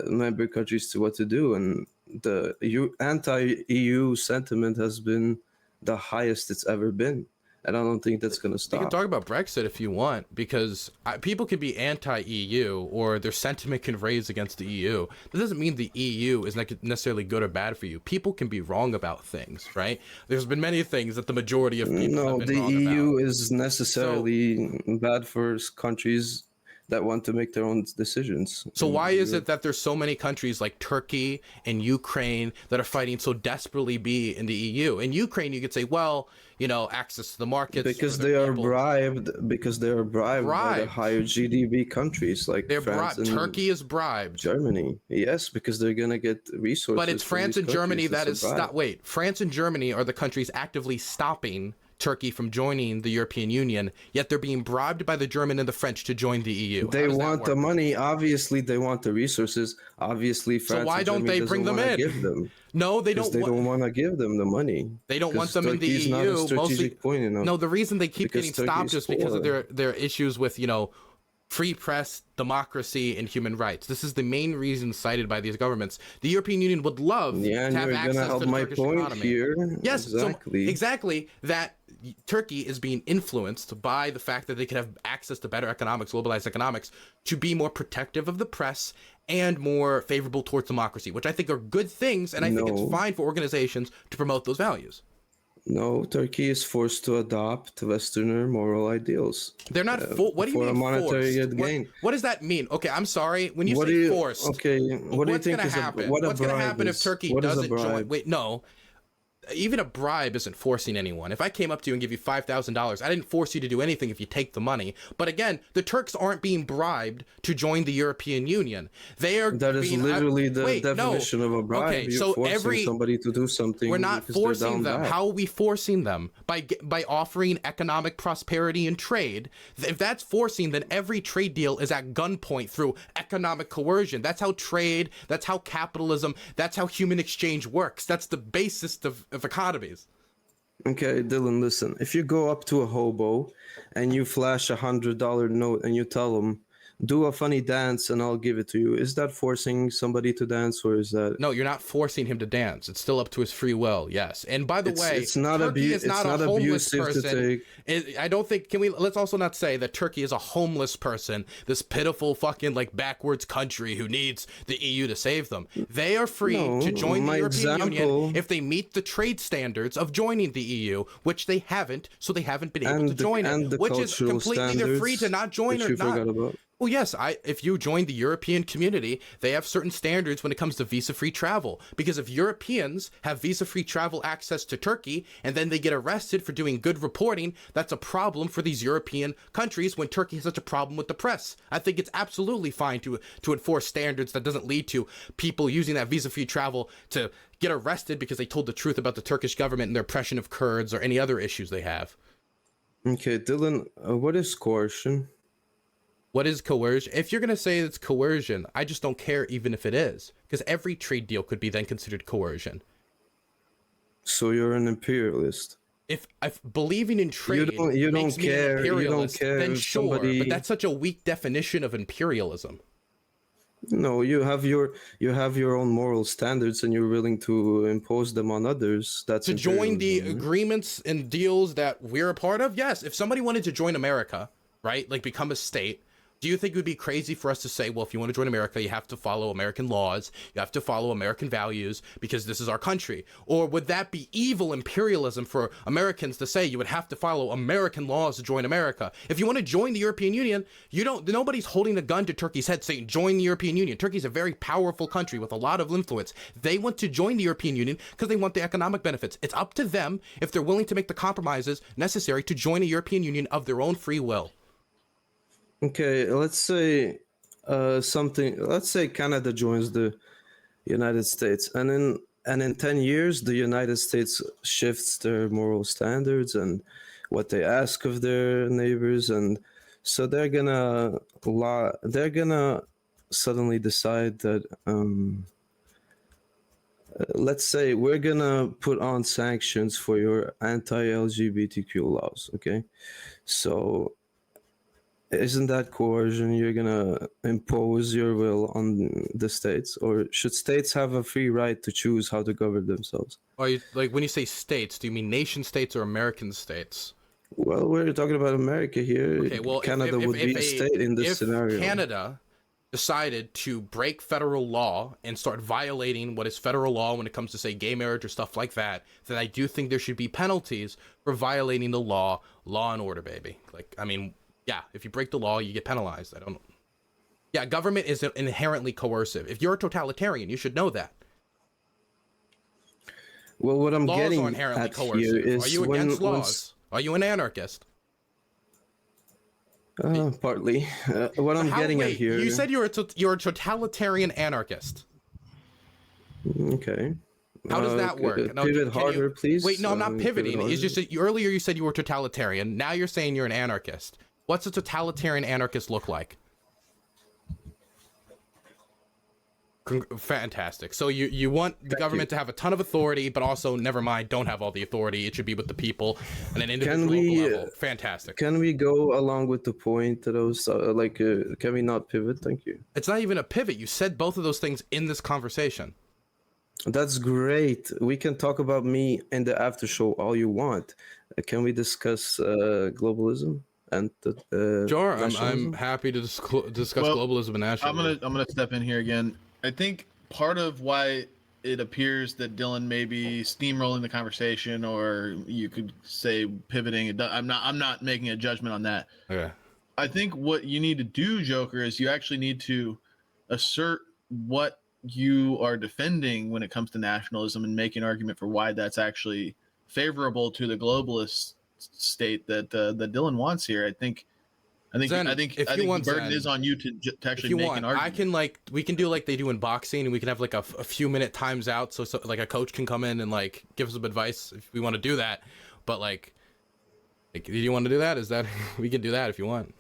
member countries to what to do. And the anti-EU sentiment has been the highest it's ever been. And I don't think that's going to You stop. can talk about Brexit if you want, because people can be anti-EU or their sentiment can raise against the EU. That doesn't mean the EU is not necessarily good or bad for you. People can be wrong about things, right? There's been many things that the majority of people No, have been the wrong EU about. is necessarily bad for countries that want to make their own decisions. So why is it that there's so many countries like Turkey and Ukraine that are fighting so desperately be in the EU? In Ukraine, you could say, well, you know, access to the markets. Because for they their are people. bribed. Because they are bribed by the Bribed. higher GDP countries like They're France bribed. and Turkey is bribed. Germany. Yes, because they're gonna get resources. But it's from France these and Germany countries. that It's is a bribe. wait. France and Germany are the countries actively stopping Turkey from joining the European Union, yet they're being bribed by the German and the French to join the EU. They want the money. Obviously, they want the resources. Obviously, France why and don't Germany they bring doesn't them wanna in? Give them. No, they Because don't. they don't want to give them the money. They don't want them in the Turkey's EU. not a strategic Mostly, point enough. no. The reason they keep Because getting Turkey stopped is is because of poor. their issues with, you know, free press, democracy, and human rights. This is the main reason cited by these governments. The European Union would love Yeah, and to have you're access gonna to help the my Turkish point economy. here. Yes, exactly. so exactly that Turkey is being influenced by the fact that they could have access to better economics, globalized economics, to be more protective of the press and more favorable towards democracy, which I think are good things, and I think it's No. fine for organizations to promote those values. No, Turkey is forced to adopt Westerner moral ideals. They're not what do you for a mean monetary forced? gain. What does that mean? Okay, I'm sorry. When you What say do you forced, okay? What do you what's think gonna is happen? what a What's gonna bribe happen if is? Turkey What is a doesn't join? bribe? Wait, no. Even a bribe isn't forcing anyone. If I came up to you and give you $5,000, I didn't force you to do anything if you take the money. But again, the Turks aren't being bribed to join the European Union. They are. That is being, literally the wait, no. definition of a bribe. Okay, You're so forcing somebody to do something. we're not because they're forcing down them. bad. How are we forcing them? By offering economic prosperity and trade. If that's forcing, then every trade deal is at gunpoint through economic coercion. That's how trade, that's how capitalism, that's how human exchange works. That's the basis of economies. Okay, Dylan, listen. If you go up to a hobo and you flash $100 note and you tell him, do a funny dance and I'll give it to you, is that forcing somebody to dance, or is that... No, you're not forcing him to dance. It's still up to his free will. Yes. And by the way, it's not Turkey is not a homeless abusive to person. take. I don't think, let's also not say that Turkey is a homeless person, this pitiful fucking like backwards country who needs the EU to save them. They are free to join the European Union if they meet the trade standards of joining the EU, which they haven't, so they haven't been able to join it, which is completely, they're free to not join or not. Well, yes, if you join the European community, they have certain standards when it comes to visa-free travel. Because if Europeans have visa-free travel access to Turkey and then they get arrested for doing good reporting, that's a problem for these European countries when Turkey has such a problem with the press. I think it's absolutely fine to enforce standards that doesn't lead to people using that visa-free travel to get arrested because they told the truth about the Turkish government and their oppression of Kurds or any other issues they have. Okay, Dylan, what is coercion? What is coercion? If you're going to say it's coercion, I just don't care even if it is, because every trade deal could be then considered coercion. So you're an imperialist. if believing in trade you don't makes me an care. You don't imperialist, care then if sure, somebody. but that's such a weak definition of imperialism. No, you have your own moral standards, and you're willing to impose them on others. That's To join the imperialism, right? agreements and deals that we're a part of, yes. If somebody wanted to join America, right, like become a state, do you think it would be crazy for us to say, well, if you want to join America, you have to follow American laws, you have to follow American values because this is our country? Or would that be evil imperialism for Americans to say you would have to follow American laws to join America? If you want to join the European Union, nobody's holding a gun to Turkey's head saying join the European Union. Turkey's a very powerful country with a lot of influence. They want to join the European Union because they want the economic benefits. It's up to them if they're willing to make the compromises necessary to join a European Union of their own free will. Okay, let's say Let's say Canada joins the United States, and in 10 years, the United States shifts their moral standards and what they ask of their neighbors, and so they're gonna suddenly decide that let's say we're gonna put on sanctions for your anti-LGBTQ laws. Okay, so isn't that coercion? You're gonna impose your will on the states, or should states have a free right to choose how to govern themselves? Are you, like, when you say states, do you mean nation states or American states? Well, we're talking about America here. Okay, well, Canada would be a state in this scenario. If Canada decided to break federal law and start violating what is federal law when it comes to, say, gay marriage or stuff like that, then I do think there should be penalties for violating the law. Law and order, baby. Like, I mean, yeah, if you break the law, you get penalized. Yeah, government is inherently coercive. If you're a totalitarian, you should know that. Well, what I'm Laws getting are inherently at coercive. here is Are you against laws? Are you an anarchist? Partly. What I'm getting at here. You said you're a totalitarian anarchist. Okay. How does that work? No, pivot harder, please. Wait, no, I'm not pivoting. It's just that earlier you said you were totalitarian. Now you're saying you're an anarchist. What's a totalitarian anarchist look like? Fantastic. So you want the government to have a ton of authority, but also, never mind, don't have all the authority. It should be with the people and an individual level. Fantastic. Can we go along with the point that I was can we not pivot? Thank you. It's not even a pivot. You said both of those things in this conversation. That's great. We can talk about me in the after show all you want. Can we discuss globalism? And sure, I'm happy to discuss globalism and nationalism. I'm gonna step in here again. I think part of why it appears that Dylan may be steamrolling the conversation, or you could say pivoting. I'm not making a judgment on that. Okay. I think what you need to do, Joker, is you actually need to assert what you are defending when it comes to nationalism and make an argument for why that's actually favorable to the globalist state that Dylan wants here. I think the burden is on you to actually make an argument. We can do like they do in boxing, and we can have like a few minute times out, so like a coach can come in and like give some advice if we want to do that. But like do you want to do that? Is that we can do that if you want.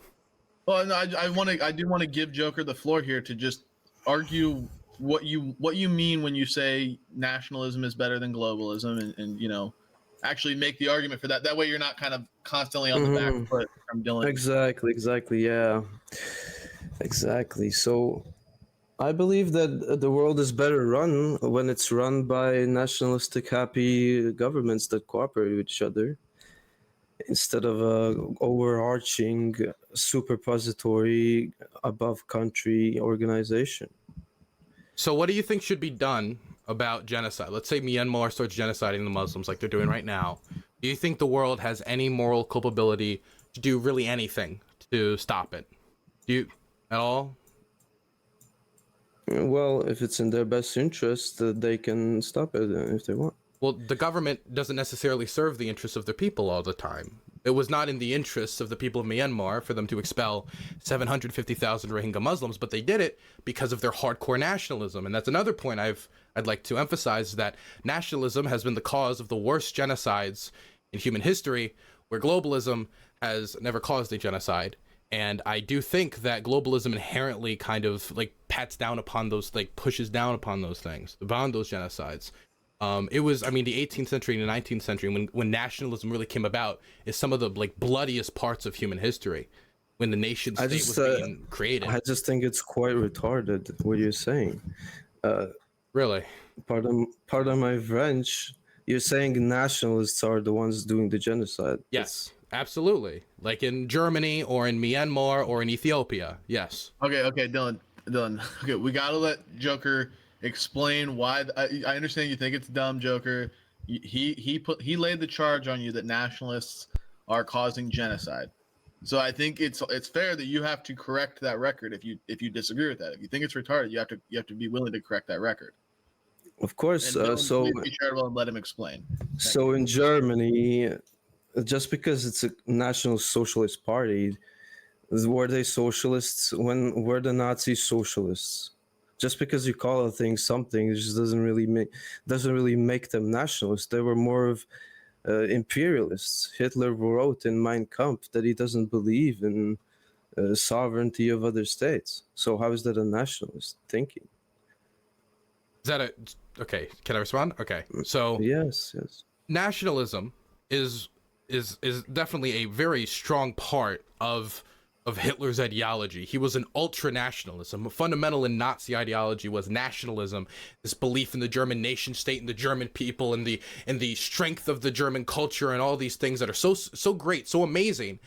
Well, no, I do want to give Joker the floor here to just argue what you mean when you say nationalism is better than globalism, and actually make the argument for that. That way you're not kind of constantly on the back foot from Dylan. Exactly. Yeah. Exactly. So I believe that the world is better run when it's run by nationalistic, happy governments that cooperate with each other, instead of a overarching superpository above country organization. So what do you think should be done about genocide? Let's say Myanmar starts genociding the Muslims like they're doing right now. Do you think the world has any moral culpability to do really anything to stop it? Do you at all? Well, if it's in their best interest, they can stop it if they want. Well, the government doesn't necessarily serve the interests of their people all the time. It was not in the interests of the people of Myanmar for them to expel 750,000 Rohingya Muslims, but they did it because of their hardcore nationalism. And that's another point I'd like to emphasize, that nationalism has been the cause of the worst genocides in human history, where globalism has never caused a genocide. And I do think that globalism inherently kind of like pats down upon those, like pushes down upon those things, upon those genocides. It was, I mean, the 18th century and the 19th century when nationalism really came about is some of the like bloodiest parts of human history when the nation state was being created. I just think it's quite retarded what you're saying. Really? Pardon my French. You're saying nationalists are the ones doing the genocide. Yes, absolutely. Like in Germany or in Myanmar or in Ethiopia. Yes. Okay, Dylan. Okay, we gotta let Joker explain why. I understand you think it's dumb, Joker. He laid the charge on you that nationalists are causing genocide. So I think it's fair that you have to correct that record if you disagree with that. If you think it's retarded, you have to be willing to correct that record. Of course. And So be charitable and let him explain. so in Germany, just because it's a National Socialist Party, were they socialists? When were the Nazis socialists? Just because you call a thing something, it just doesn't really make them nationalists. They were more of imperialists. Hitler wrote in Mein Kampf that he doesn't believe in sovereignty of other states. So how is that a nationalist thinking? Is that okay? Can I respond? Okay. So Yes. nationalism is definitely a very strong part of Hitler's ideology. He was an ultra-nationalism. Fundamental in Nazi ideology was nationalism, this belief in the German nation state and the German people and the strength of the German culture and all these things that are so great, so amazing.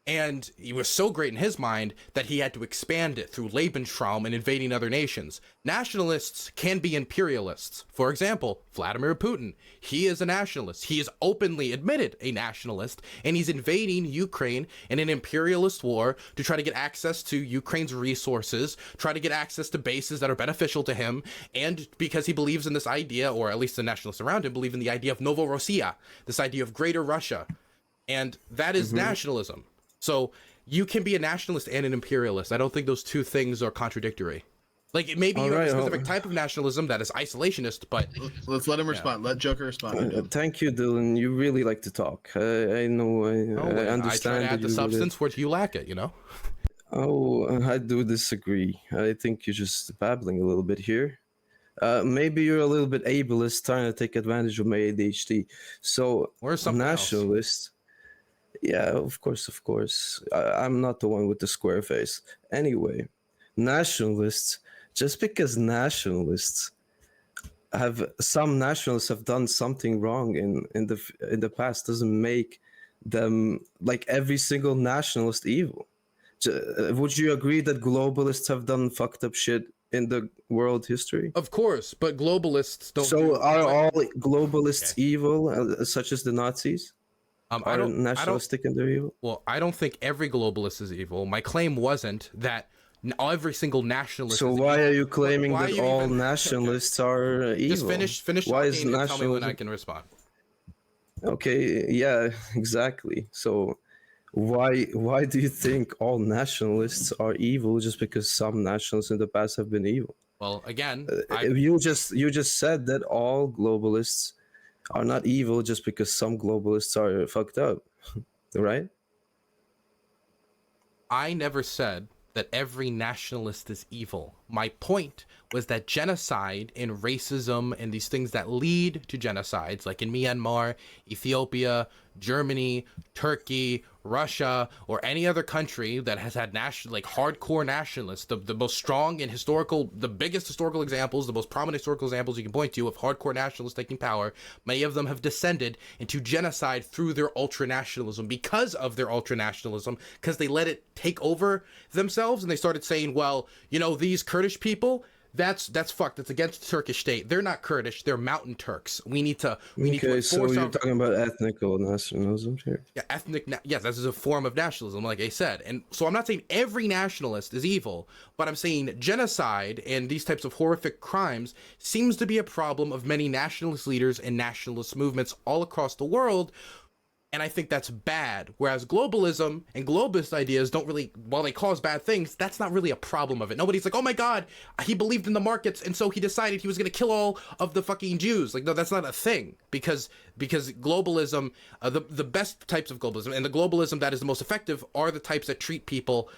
And he was so great in his mind that he had to expand it through Lebensraum and invading other nations. Nationalists can be imperialists. For example, Vladimir Putin. He is a nationalist. He is openly admitted a nationalist, and he's invading Ukraine in an imperialist war to try to get access to Ukraine's resources, try to get access to bases that are beneficial to him, and because he believes in this idea, or at least the nationalists around him believe in the idea of Novorossiya, this idea of Greater Russia. And that is nationalism. So you can be a nationalist and an imperialist. I don't think those two things are contradictory. Like maybe you have a specific type of nationalism that is isolationist, but Let's let him respond. Let Joker respond. Thank you, Dylan. You really like to talk. I know. I understand. I try to add the substance where you lack it. You know. Oh, I do disagree. I think you're just babbling a little bit here. Maybe you're a little bit ableist, trying to take advantage of my ADHD. So, Or something nationalist. Yeah, of course. I'm not the one with the square face. Anyway, nationalists. Just because some nationalists have done something wrong in the past doesn't make them, like, every single nationalist evil. Would you agree that globalists have done fucked up shit in the world history? Of course, but globalists don't. So are all globalists evil, such as the Nazis? I don't nationalistic in their evil? Well, I don't think every globalist is evil. My claim wasn't that every single nationalist. So is why evil. are you claiming Why that you all even- nationalists are evil? Just finish Why is talking and tell me when nationalism? I can respond. Okay, yeah, exactly. So why do you think all nationalists are evil just because some nationalists in the past have been evil? Well, again, You just said that all globalists are not evil just because some globalists are fucked up, right? I never said that every nationalist is evil. My point was that genocide and racism and these things that lead to genocides, like in Myanmar, Ethiopia, Germany, Turkey, Russia, or any other country that has had hardcore nationalists, the most strong and the biggest historical examples, the most prominent historical examples you can point to of hardcore nationalists taking power, many of them have descended into genocide through their ultra-nationalism, because of their ultra-nationalism, because they let it take over themselves, and they started saying, well, these Kurdish people, that's fucked. That's against the Turkish state. They're not Kurdish. They're Mountain Turks. We need to Okay, so enforce you're talking about ethnical nationalism here. Yeah, yes, this is a form of nationalism, like I said. And so I'm not saying every nationalist is evil, but I'm saying genocide and these types of horrific crimes seems to be a problem of many nationalist leaders and nationalist movements all across the world. And I think that's bad. Whereas globalism and globalist ideas don't really, while they cause bad things, that's not really a problem of it. Nobody's like, oh my God, he believed in the markets, and so he decided he was going to kill all of the fucking Jews. Like, no, that's not a thing. Because globalism, the best types of globalism, and the globalism that is the most effective, are the types that treat people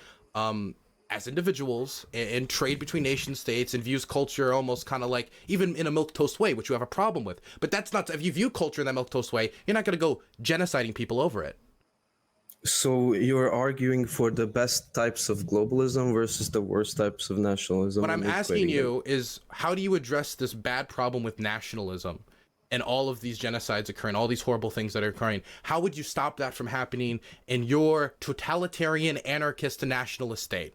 as individuals and trade between nation states and views culture almost kind of like even in a milquetoast way, which you have a problem with. But that's not, if you view culture in that milquetoast way, you're not going to go genociding people over it. So you're arguing for the best types of globalism versus the worst types of nationalism. What I'm asking you is, how do you address this bad problem with nationalism and all of these genocides occurring, all these horrible things that are occurring? How would you stop that from happening in your totalitarian, anarchist, and nationalist state?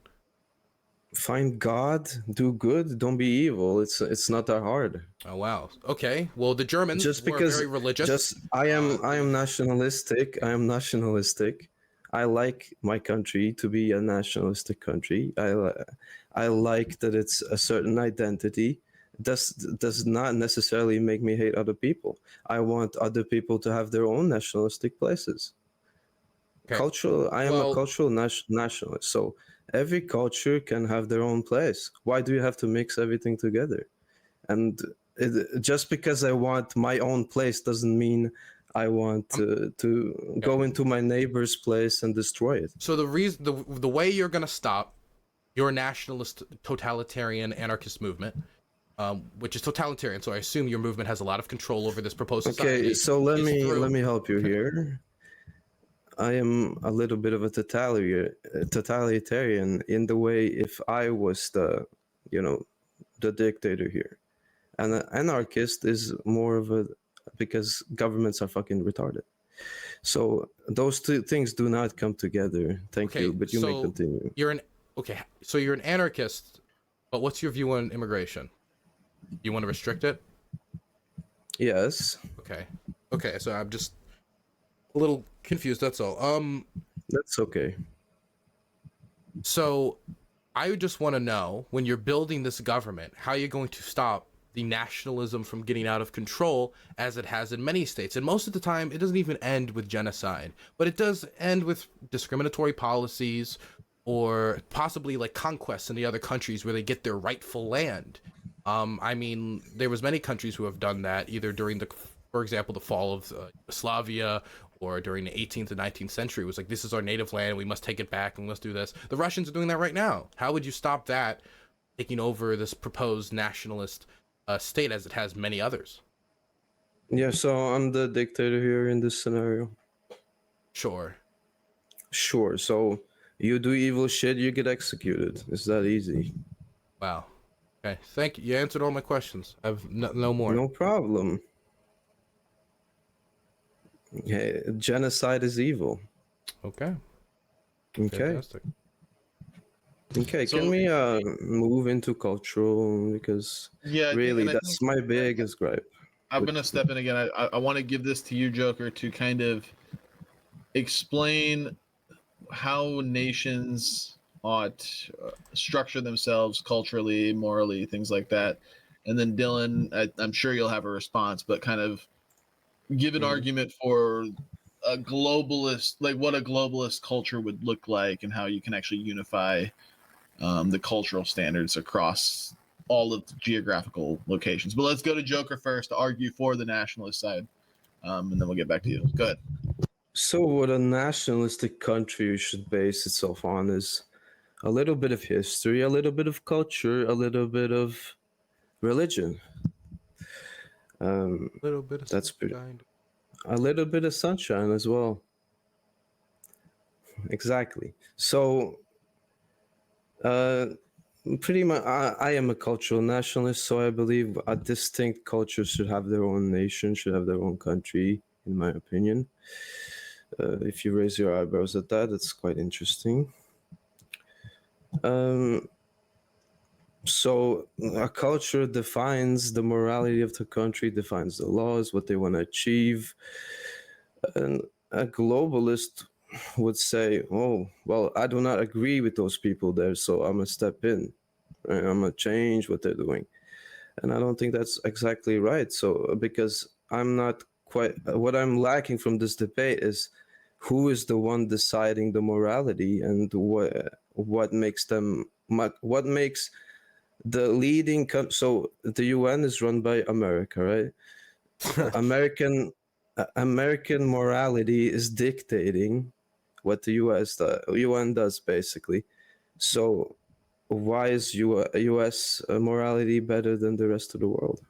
Find God, do good, don't be evil. It's not that hard. Oh wow. Okay. Well, the Germans Just were because very religious. I am nationalistic. I am nationalistic. I like my country to be a nationalistic country. I like that it's a certain identity. Does not necessarily make me hate other people. I want other people to have their own nationalistic places. Okay. Cultural. I am a cultural nationalist. So every culture can have their own place. Why do you have to mix everything together? And just because I want my own place doesn't mean I want to go into my neighbor's place and destroy it. So the reason, the way you're going to stop your nationalist, totalitarian, anarchist movement, which is totalitarian, so I assume your movement has a lot of control over this proposed society. Okay, so let me help you here. I am a little bit of a totalitarian in the way if I was the dictator here. And an anarchist is more of a, because governments are fucking retarded. So those two things do not come together. Thank you, but you may continue. So you're an anarchist, but what's your view on immigration? You want to restrict it? Yes. Okay, so I'm just a little confused, that's all. That's okay. So I just want to know, when you're building this government, how you're going to stop the nationalism from getting out of control as it has in many states. And most of the time, it doesn't even end with genocide, but it does end with discriminatory policies or possibly like conquests in the other countries where they get their rightful land. I mean, there was many countries who have done that, either during for example, the fall of Yugoslavia, or during the 18th and 19th century. It was like, this is our native land, we must take it back, and we must do this. The Russians are doing that right now. How would you stop that taking over this proposed nationalist state as it has many others? Yeah, so I'm the dictator here in this scenario. Sure. So you do evil shit, you get executed. It's that easy. Wow. Okay, thank you. You answered all my questions. I have no more. No problem. Hey, genocide is evil. Okay. Fantastic. Okay, So, can we move into cultural, because really that's my biggest gripe. I'm gonna step in again. I want to give this to you, Joker, to kind of explain how nations ought structure themselves culturally, morally, things like that. And then Dylan, I'm sure you'll have a response, but kind of give an argument for a globalist, like what a globalist culture would look like and how you can actually unify the cultural standards across all of the geographical locations. But let's go to Joker first to argue for the nationalist side, and then we'll get back to you. Go ahead. So what a nationalistic country should base itself on is a little bit of history, a little bit of culture, a little bit of religion. Little bit of that's pretty. sunshine. A little bit of sunshine as well. Exactly. So, pretty much, I am a cultural nationalist, so I believe a distinct culture should have their own nation, should have their own country, in my opinion. If you raise your eyebrows at that, it's quite interesting. So a culture defines the morality of the country, defines the laws, what they want to achieve. And a globalist would say, oh, well, I do not agree with those people there, so I'm going to step in. Right? I'm going to change what they're doing. And I don't think that's exactly right. So because I'm not quite, what I'm lacking from this debate is who is the one deciding the morality and what makes the leading so the UN is run by America, right? American morality is dictating what the UN does, basically. So why is U.S. Morality better than the rest of the world?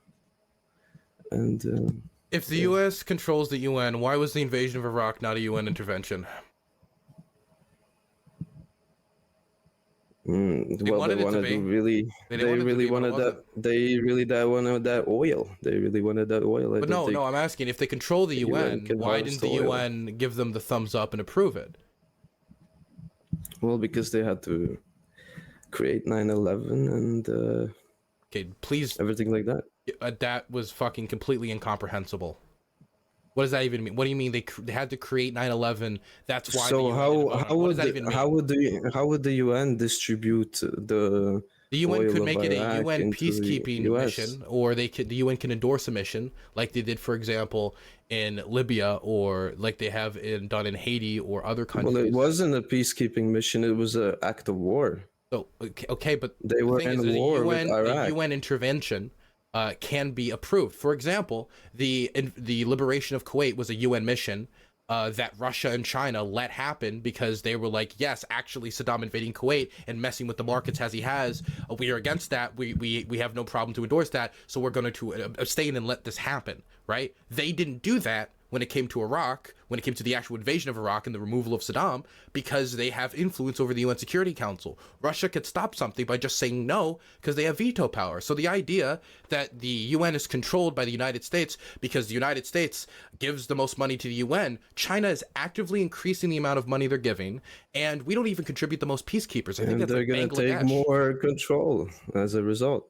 And If the U.S. controls the UN, why was the invasion of Iraq not a UN intervention? well, wanted they it to wanted be. to really, They they didn't want it to really be, but it wanted that. wasn't. They really wanted that oil. They really wanted that oil. I But don't no, think I'm asking, if they control the UN, can why harvest didn't the oil. UN give them the thumbs up and approve it? Well, because they had to create 9/11 and Okay, please, everything like that. that was fucking completely incomprehensible. What does that even mean? What do you mean they had to create 9/11? That's why. So the UN how what would does that even mean? how would the UN distribute the UN oil could of make it a Iraq UN into the peacekeeping US? mission, or the UN can endorse a mission, like they did, for example, in Libya, or like they have done in Haiti or other countries. Well, it wasn't a peacekeeping mission. It was an act of war. So okay, but They the were thing in is, that war with a Iraq. UN intervention can be approved. For example, the liberation of Kuwait was a UN mission that Russia and China let happen because they were like, yes, actually Saddam invading Kuwait and messing with the markets as he has, we are against that. We have no problem to endorse that, so we're going to abstain and let this happen, right? They didn't do that when it came to Iraq, when it came to the actual invasion of Iraq and the removal of Saddam, because they have influence over the UN Security Council. Russia could stop something by just saying no, because they have veto power. So the idea that the UN is controlled by the United States because the United States gives the most money to the UN, China is actively increasing the amount of money they're giving, and we don't even contribute the most peacekeepers. I think And that's they're like going to take Bangladesh. more control as a result.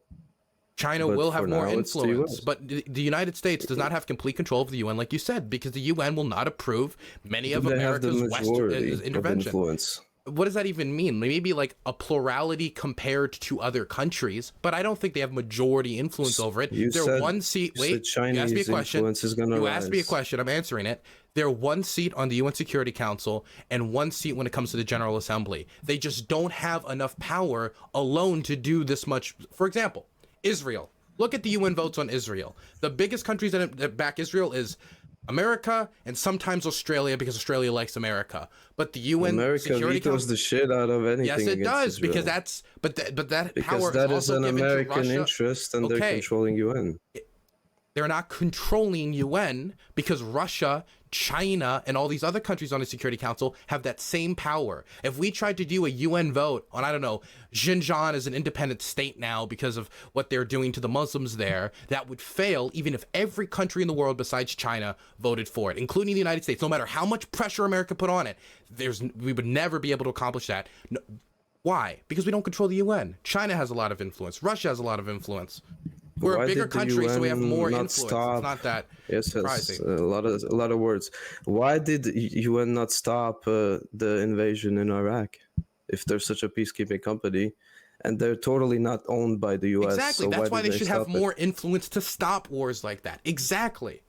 China But will have for more now, it's the influence, US. but the United States does not have complete control of the UN, like you said, because the UN will not approve many of They have the America's majority of intervention. influence. What does that even mean? Maybe like a plurality compared to other countries, but I don't think they have majority influence over it. You They're said- one seat. you Wait, said you asked me a Chinese question. influence is gonna You asked me a rise. question. I'm answering it. They're one seat on the UN Security Council and one seat when it comes to the General Assembly. They just don't have enough power alone to do this much. For example, Israel. Look at the UN votes on Israel. The biggest countries that back Israel is America and sometimes Australia, because Australia likes America. But the UN America Security vetoes Council, the shit out of anything. yes, it against does, Israel. because that's but that because power that is is also an given American to Russia. interest, and they're Okay. controlling UN. They're not controlling UN because Russia, China, and all these other countries on the Security Council have that same power. If we tried to do a UN vote on, I don't know, Xinjiang as an independent state now because of what they're doing to the Muslims there, that would fail even if every country in the world besides China voted for it, including the United States. No matter how much pressure America put on it, we would never be able to accomplish that. No, why? Because we don't control the UN. China has a lot of influence. Russia has a lot of influence. We're Why a bigger did the country, so we have UN more not influence. stop- It's not that Yes, surprising. a lot of words. Why did UN not stop the invasion in Iraq? If they're such a peacekeeping company, and they're totally not owned by the US, Exactly. so That's why did they should have stop it? more influence to stop wars like that. Exactly.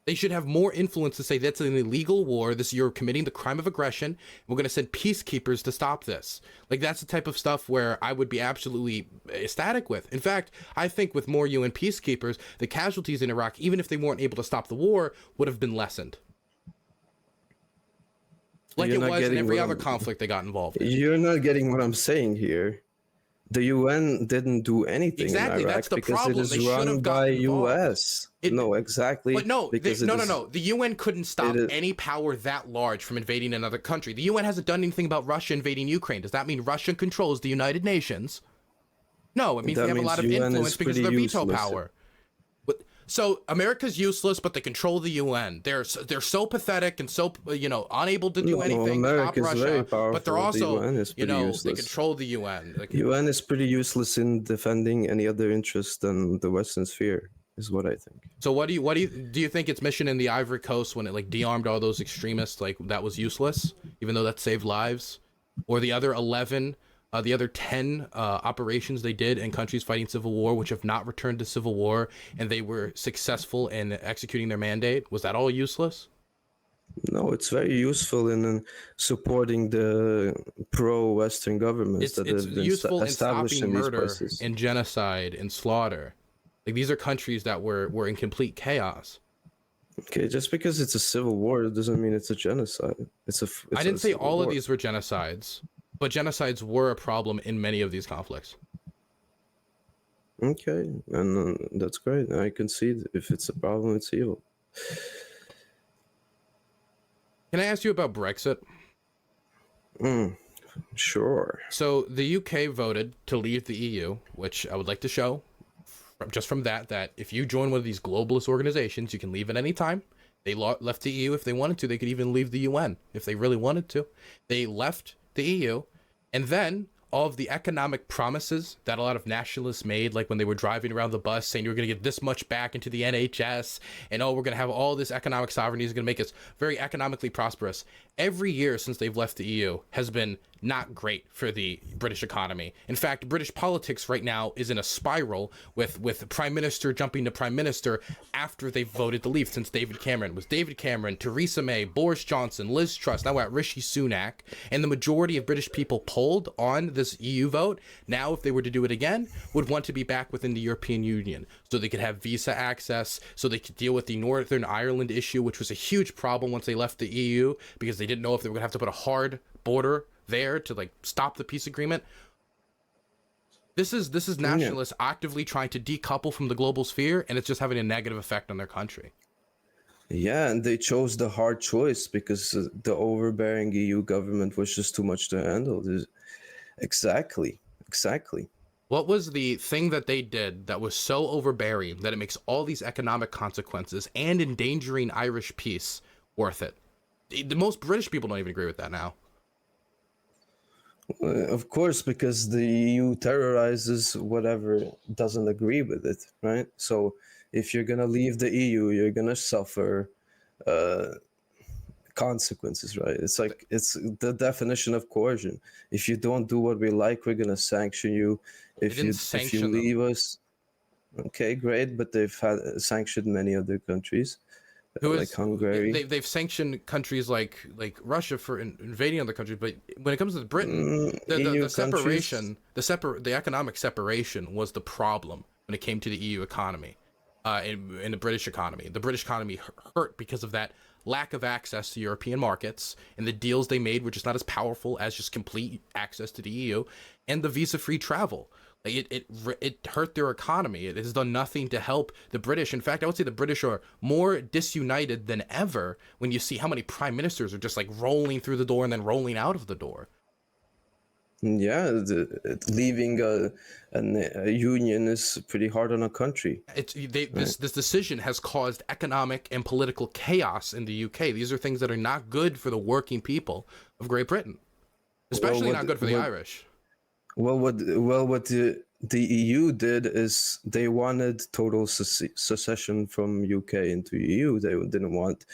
They should have more influence to say that's an illegal war. You're committing the crime of aggression. We're going to send peacekeepers to stop this. Like, that's the type of stuff where I would be absolutely ecstatic with. In fact, I think with more UN peacekeepers, the casualties in Iraq, even if they weren't able to stop the war, would have been lessened. Like You're it not was in getting every what other I'm- conflict they got involved in. You're not getting what I'm saying here. The UN didn't do anything Exactly, in Iraq that's the because problem. it is They should have run by gotten involved. US. It- No, exactly. But no, because no. The UN couldn't stop it is- any power that large from invading another country. The UN hasn't done anything about Russia invading Ukraine. Does that mean Russia controls the United Nations? No, it means That they have a lot of means UN is influence because of their pretty veto useless. power. So America's useless, but they control the UN. They're so pathetic and so unable to do No, anything to stop America's very Russia. But they're powerful. The also UN is they pretty useless. control the UN. Like, UN is pretty useless in defending any other interest than the Western sphere, is what I think. so what do you think its mission in the Ivory Coast when it like de-armed all those extremists, like that was useless, even though that saved lives, or the other 10 operations they did in countries fighting civil war, which have not returned to civil war, and they were successful in executing their mandate? Was that all useless? No, it's very useful in supporting the pro-Western governments It's that have been useful in established stopping in these murder places. and genocide and slaughter. Like, these are countries that were in complete chaos. Okay, just because it's a civil war doesn't mean it's a genocide. I I didn't say all of these were genocides. but genocides were a problem in many of these conflicts. Okay, and that's great. I concede. If it's a problem, it's evil. Can I ask you about Brexit? Sure. So the UK voted to leave the EU, which I would like to show just from that if you join one of these globalist organizations, you can leave at any time. They left the EU if they wanted to. They could even leave the UN if they really wanted to. They left the EU, and then all of the economic promises that a lot of nationalists made, like when they were driving around the bus saying you're going to get this much back into the NHS, and we're going to have all this economic sovereignty is going to make us very economically prosperous. Every year since they've left the EU has been not great for the British economy. In fact, British politics right now is in a spiral with prime minister jumping to prime minister after they voted to leave, since David Cameron. It was David Cameron, Theresa May, Boris Johnson, Liz Truss, now we're at Rishi Sunak, and the majority of British people polled on this EU vote, now if they were to do it again, would want to be back within the European Union so they could have visa access, so they could deal with the Northern Ireland issue, which was a huge problem once they left the EU because they didn't know if they were going to have to put a hard border there to like stop the peace agreement. This is nationalists actively trying to decouple from the global sphere, and it's just having a negative effect on their country. Yeah, and they chose the hard choice because the overbearing EU government was just too much to handle. Exactly. What was the thing that they did that was so overbearing that it makes all these economic consequences and endangering Irish peace worth it? The most British people don't even agree with that now. Of course, because the EU terrorizes whatever doesn't agree with it, right? So if you're gonna leave the EU, you're gonna suffer consequences, right? It's like it's the definition of coercion. If you don't do what we like, we're gonna sanction you. If you leave us, okay, great. But they've sanctioned many other countries. Like Hungary. They've sanctioned countries like Russia for invading other countries, but when it comes to Britain, the separation, the economic separation was the problem when it came to the EU economy, in the British economy. The British economy hurt because of that lack of access to European markets, and the deals they made were just not as powerful as just complete access to the EU and the visa-free travel. It hurt their economy. It has done nothing to help the British. In fact, I would say the British are more disunited than ever when you see how many prime ministers are just like rolling through the door and then rolling out of the door. Yeah, leaving a union is pretty hard on a country. This decision has caused economic and political chaos in the UK. These are things that are not good for the working people of Great Britain, especially not good for the Irish. What the EU did is they wanted total secession from UK into EU. They didn't want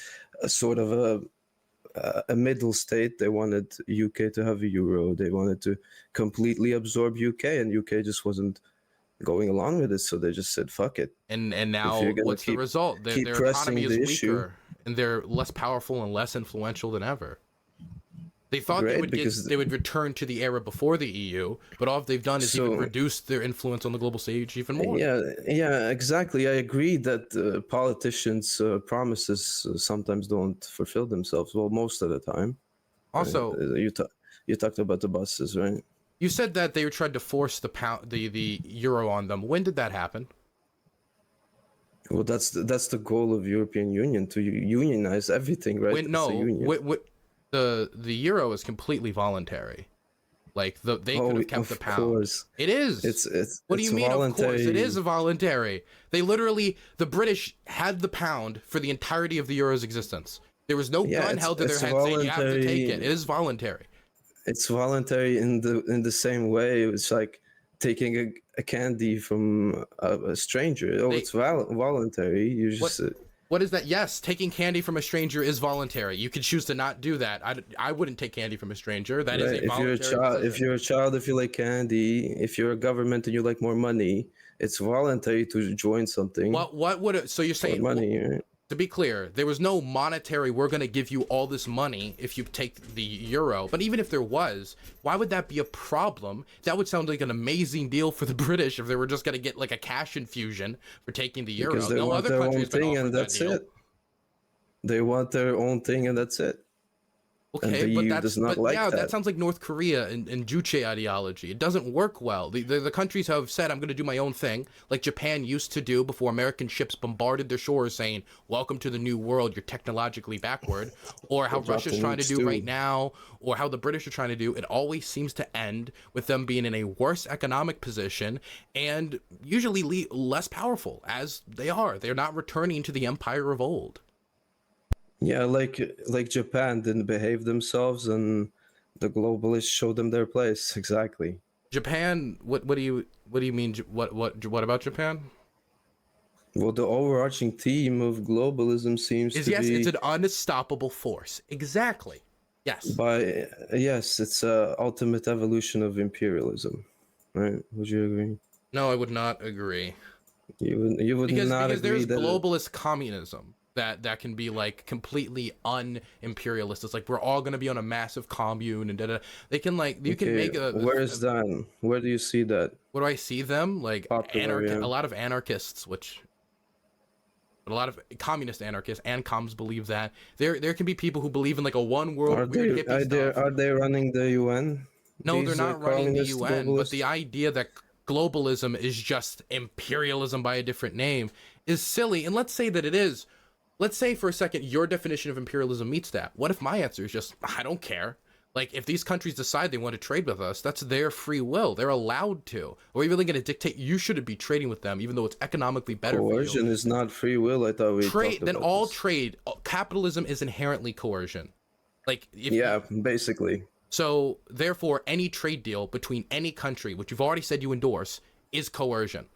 a sort of a middle state. They wanted UK to have a euro. They wanted to completely absorb UK, and UK just wasn't going along with it. So they just said, "Fuck it." And now what's the result? Their economy is weaker, and they're less powerful and less influential than ever. They thought they would return to the era before the EU, but all they've done is even reduce their influence on the global stage even more. Yeah, exactly. I agree that politicians' promises sometimes don't fulfill themselves. Well, most of the time. Also, you talked about the buses, right? You said that they tried to force the euro on them. When did that happen? Well, that's the goal of European Union, to unionize everything, right? The euro is completely voluntary. Like they could have kept the pound. Course. It is. What do you mean? Voluntary. Of course, it is voluntary. The British had the pound for the entirety of the euro's existence. There was no gun held to their head saying you have to take it. It is voluntary. It's voluntary in the same way. It's like taking a candy from a stranger. It's voluntary. You just. What is that? Yes, taking candy from a stranger is voluntary. You can choose to not do that. I wouldn't take candy from a stranger. That is a voluntary decision. If you're a child, if you like candy, if you're a government and you like more money, it's voluntary to join something. What would it? So you're saying money? Right? To be clear, there was no monetary, we're going to give you all this money if you take the euro. But even if there was, why would that be a problem? That would sound like an amazing deal for the British if they were just going to get like a cash infusion for taking the euro. Because they want their own thing and that's it. They want their own thing and that's it. And Okay, the but EU does not but like yeah, that that. sounds like North Korea and Juche ideology. It doesn't work well. The countries have said, I'm going to do my own thing, like Japan used to do before American ships bombarded their shores saying, welcome to the new world, you're technologically backward, or how They dropped Russia's the trying to nukes do too. right now, or how the British are trying to do. It always seems to end with them being in a worse economic position and usually less powerful, as they are. They're not returning to the empire of old. Yeah, like Japan didn't behave themselves, and the globalists showed them their place. Exactly. Japan, what do you mean? What about Japan? Well, the overarching theme of globalism seems Is to yes, it's be an unstoppable force. Exactly. Yes. by yes, it's a ultimate evolution of imperialism, right? Would you agree? No, I would not agree. You would not Because agree there's that globalist communism that can be like completely un-imperialist. It's like we're all gonna be on a massive commune and da. They can like you can make where is that? Where do you see that? what do I see them like Popular, yeah. a lot of anarchists, which but a lot of communist anarchists and comms believe that there can be people who believe in like a one world Are weird they hippie stuff. are they running the UN? No, they're These not running the communist UN, but the globalists? idea that globalism is just imperialism by a different name is silly. And let's say that it is. Let's say for a second your definition of imperialism meets that. What if my answer is just, I don't care? Like, if these countries decide they want to trade with us, that's their free will. They're allowed to. Are we really going to dictate you shouldn't be trading with them, even though it's economically better for you? Coercion is not free will. I thought we Trade, talked then about all this. trade, capitalism is inherently coercion. Like, if Yeah, basically. So, therefore, any trade deal between any country, which you've already said you endorse, is coercion.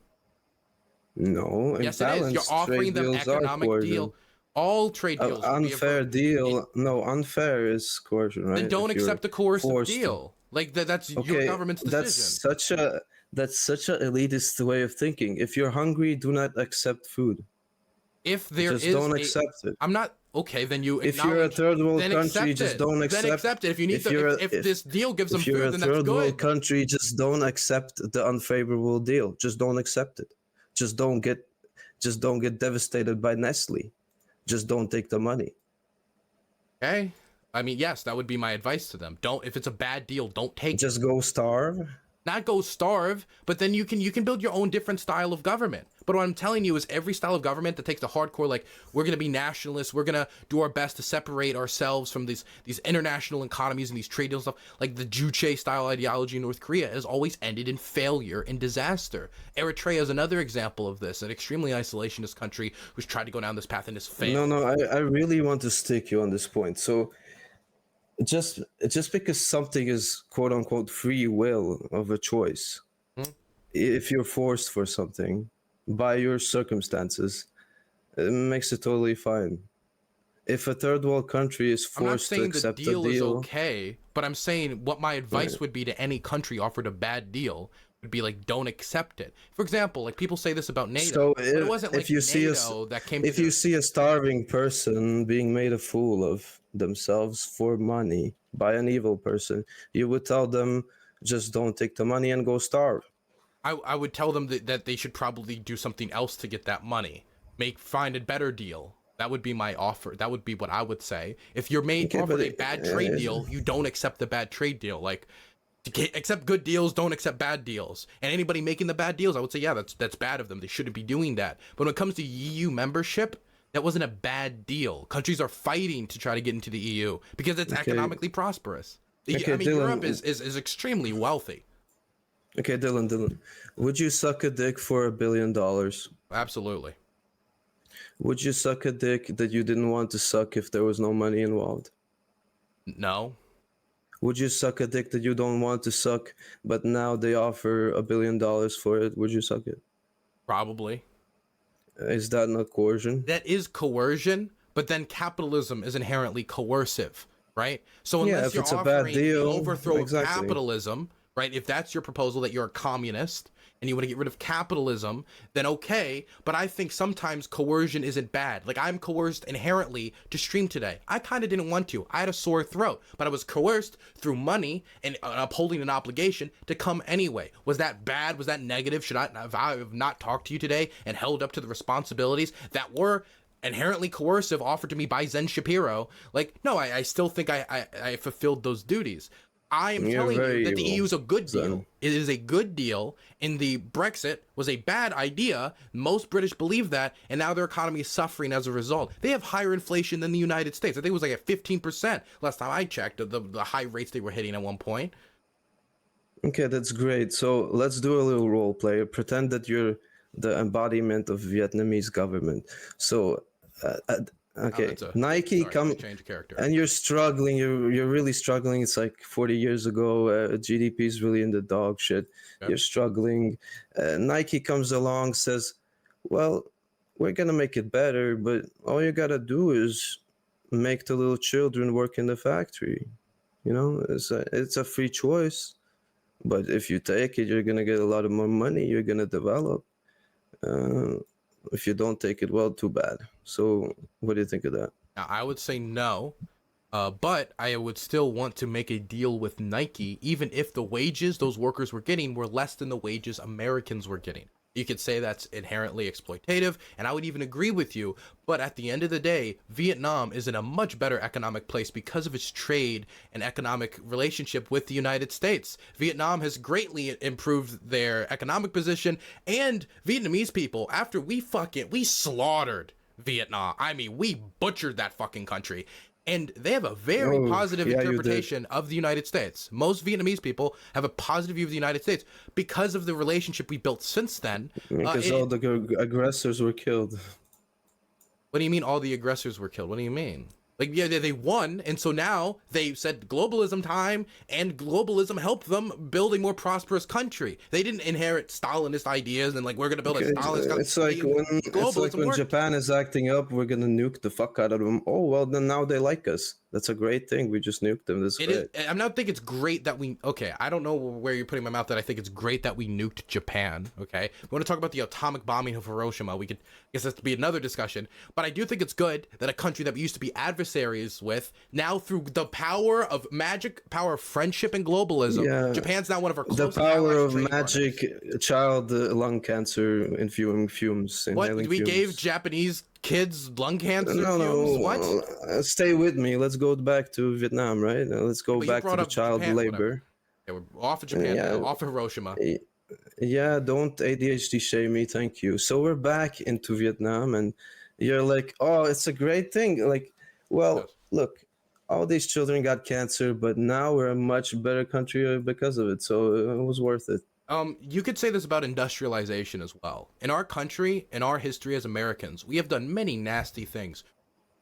No, Yes, it is. You're imbalanced offering trade them deals are economic coercion. deal. All trade deals. would be Unfair averted. deal. No, unfair is coercion, right? Then don't If you're accept a coercive forced- deal. Like that's your Okay, government's decision. that's such a elitist way of thinking. If you're hungry, do not accept food. If there Just is don't a- accept it. I'm not okay. Then you. If you're a acknowledge- third world then country, accept just it. don't accept. Then accept it. If you need if this deal gives them If you're food, a then that's third world good. country, just don't accept the unfavorable deal. Just don't accept it. Just don't get devastated by Nestle. Just don't take the money. Okay. I mean, yes, that would be my advice to them. Don't. If it's a bad deal, don't take it. Just go starve. Not go starve, but then you can build your own different style of government. But what I'm telling you is every style of government that takes the hardcore, like, we're gonna be nationalists, we're gonna do our best to separate ourselves from these international economies and these trade deals and stuff, like the Juche style ideology in North Korea has always ended in failure and disaster. Eritrea is another example of this, an extremely isolationist country who's tried to go down this path and has failed. No, I really want to stick you on this point. So just because something is quote unquote free will of a choice, if you're forced for something by your circumstances, it makes it totally fine. If a third world country is I'm not forced to saying the accept deal a is deal, okay, but I'm saying what my advice Right. would be to any country offered a bad deal would be like, don't accept it. For example, like people say this about NATO, So but it wasn't like if you see NATO that came. if you see a starving person being made a fool of themselves for money by an evil person, you would tell them, just don't take the money and go starve. I would tell them that they should probably do something else to get that money. Find a better deal. That would be my offer. That would be what I would say. If you're Okay, offered but a bad trade deal, you don't accept the bad trade deal. Like, accept good deals, don't accept bad deals. And anybody making the bad deals, I would say, yeah, that's bad of them. They shouldn't be doing that. But when it comes to EU membership, that wasn't a bad deal. Countries are fighting to try to get into the EU because it's economically prosperous. Okay, I mean, Dylan, Europe is extremely wealthy. Okay, Dylan, would you suck a dick for $1 billion? Absolutely. Would you suck a dick that you didn't want to suck if there was no money involved? No. Would you suck a dick that you don't want to suck, but now they offer $1 billion for it? Would you suck it? Probably. Is that not coercion? That is coercion, but then capitalism is inherently coercive, right? So Yeah, unless if you're it's a bad offering the deal, overthrow exactly. of capitalism, right? If that's your proposal that you're a communist and you want to get rid of capitalism, then okay. But I think sometimes coercion isn't bad. Like, I'm coerced inherently to stream today. I kind of didn't want to. I had a sore throat, but I was coerced through money and upholding an obligation to come anyway. Was that bad? Was that negative? Should I have not talked to you today and held up to the responsibilities that were inherently coercive offered to me by Zen Shapiro, like, no, I still think I fulfilled those duties. I am You're telling you very that the EU is a good Zen. deal. It is a good deal, and the Brexit was a bad idea. Most British believe that, and now their economy is suffering as a result. They have higher inflation than the United States. I think it was like at 15% last time I checked, the high rates they were hitting at one point. Okay, that's great. So let's do a little role play. Pretend that you're the embodiment of Vietnamese government. So, okay, That's a, Nike sorry, come change of character. and you're struggling. You're really struggling. It's like 40 years ago. GDP is really in the dog shit. Yep. You're struggling. Nike comes along, says, "Well, we're gonna make it better, but all you gotta do is make the little children work in the factory. You know, it's a free choice." But if you take it, you're gonna get a lot of more money. You're gonna develop. If you don't take it, well, too bad. So, what do you think of that? Now, I would say no, but I would still want to make a deal with Nike, even if the wages those workers were getting were less than the wages Americans were getting. You could say that's inherently exploitative, and I would even agree with you. But at the end of the day, Vietnam is in a much better economic place because of its trade and economic relationship with the United States. Vietnam has greatly improved their economic position, and Vietnamese people, after we slaughtered Vietnam. I mean, we butchered that fucking country. And they have a very positive interpretation of the United States. Most Vietnamese people have a positive view of the United States because of the relationship we built since then. Because all the aggressors were killed. What do you mean all the aggressors were killed? What do you mean? Like, yeah, they won, and so now they said globalism time, and globalism helped them build a more prosperous country. They didn't inherit Stalinist ideas and like, we're gonna build a Stalinist country. It's like when Japan is acting up, we're gonna nuke the fuck out of them. Oh well, then now they like us. That's a great thing. We just nuked them. That's great. I'm not thinking it's great that we. Okay, I don't know where you're putting my mouth. That I think it's great that we nuked Japan. Okay, we want to talk about the atomic bombing of Hiroshima. We could, I guess that's to be another discussion. But I do think it's good that a country that we used to be adversaries with, now through the power of power of friendship and globalism, Japan's now one of our closest the power allies, of magic, child lung cancer and fumes. What we gave Japanese kids lung cancer? No. What? Stay with me. Let's go back to Vietnam, right? Let's go back to the child Japan, labor. Yeah, we're off of Japan now, off of Hiroshima. Yeah, don't ADHD shame me, thank you. So we're back into Vietnam, and you're like, oh, it's a great thing. Like, well, Yes. look, all these children got cancer, but now we're a much better country because of it. So it was worth it. You could say this about industrialization as well. In our country, in our history as Americans, we have done many nasty things.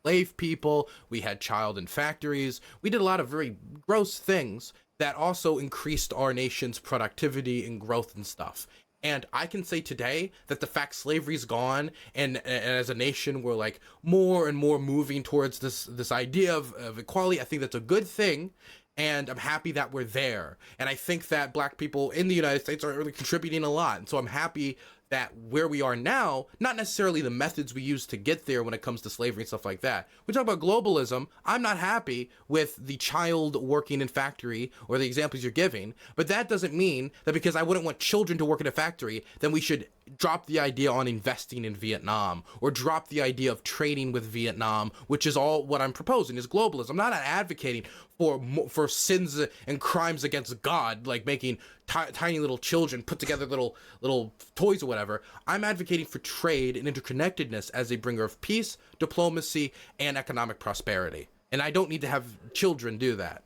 Slave people, we had child in factories, we did a lot of very gross things that also increased our nation's productivity and growth and stuff. And I can say today that the fact slavery's gone, and as a nation we're like more and more moving towards this idea of equality. I think that's a good thing. And I'm happy that we're there. And I think that black people in the United States are really contributing a lot. And so I'm happy that where we are now, not necessarily the methods we use to get there when it comes to slavery and stuff like that. We talk about globalism. I'm not happy with the child working in factory or the examples you're giving, but that doesn't mean that because I wouldn't want children to work in a factory, then we should drop the idea on investing in Vietnam or drop the idea of trading with Vietnam, which is all what I'm proposing is globalism. I'm not advocating for sins and crimes against God, like making tiny little children put together little toys or whatever. I'm advocating for trade and interconnectedness as a bringer of peace, diplomacy, and economic prosperity. And I don't need to have children do that.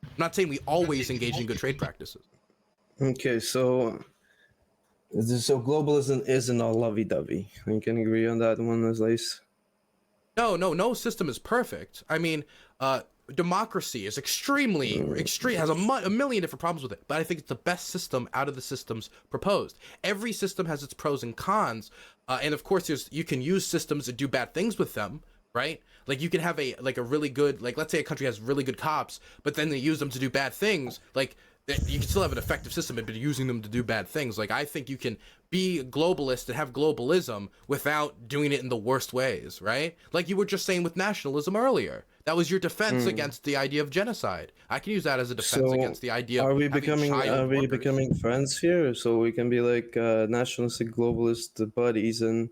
I'm not saying we always engage in good trade practices. Okay, so globalism isn't all lovey-dovey. You can agree on that one, at least. No system is perfect. I mean, democracy is extreme, has a million different problems with it, but I think it's the best system out of the systems proposed. Every system has its pros and cons, and of course you can use systems and do bad things with them, right? Like you can have a really good, like let's say a country has really good cops, but then they use them to do bad things. Like you can still have an effective system, but using them to do bad things. Like I think you can be globalist and have globalism without doing it in the worst ways, right? Like you were just saying with nationalism earlier. That was your defense against the idea of genocide. I can use that as a defense against the idea of becoming friends here? So we can be like nationalistic globalist buddies and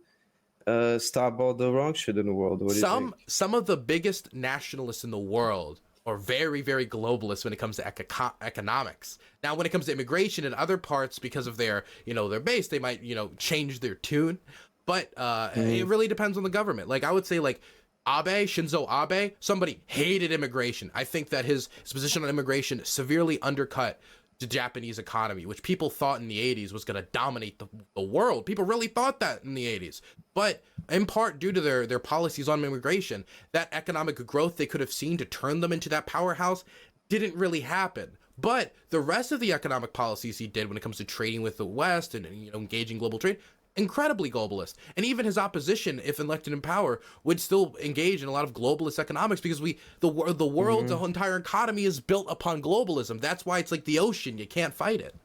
stop all the wrong shit in the world. What do you think? Some of the biggest nationalists in the world are very, very globalist when it comes to economics. Now, when it comes to immigration and other parts, because of their, their base, they might, change their tune. But it really depends on the government. Like, I would say, like, Shinzo Abe, somebody hated immigration. I think that his position on immigration severely undercut the Japanese economy, which people thought in the 80s was going to dominate the world. People really thought that in the 80s. But in part due to their policies on immigration, that economic growth they could have seen to turn them into that powerhouse didn't really happen. But the rest of the economic policies he did when it comes to trading with the West and engaging global trade, incredibly globalist. And even his opposition, if elected in power, would still engage in a lot of globalist economics, because the world's entire economy is built upon globalism. That's why it's like the ocean. You can't fight it.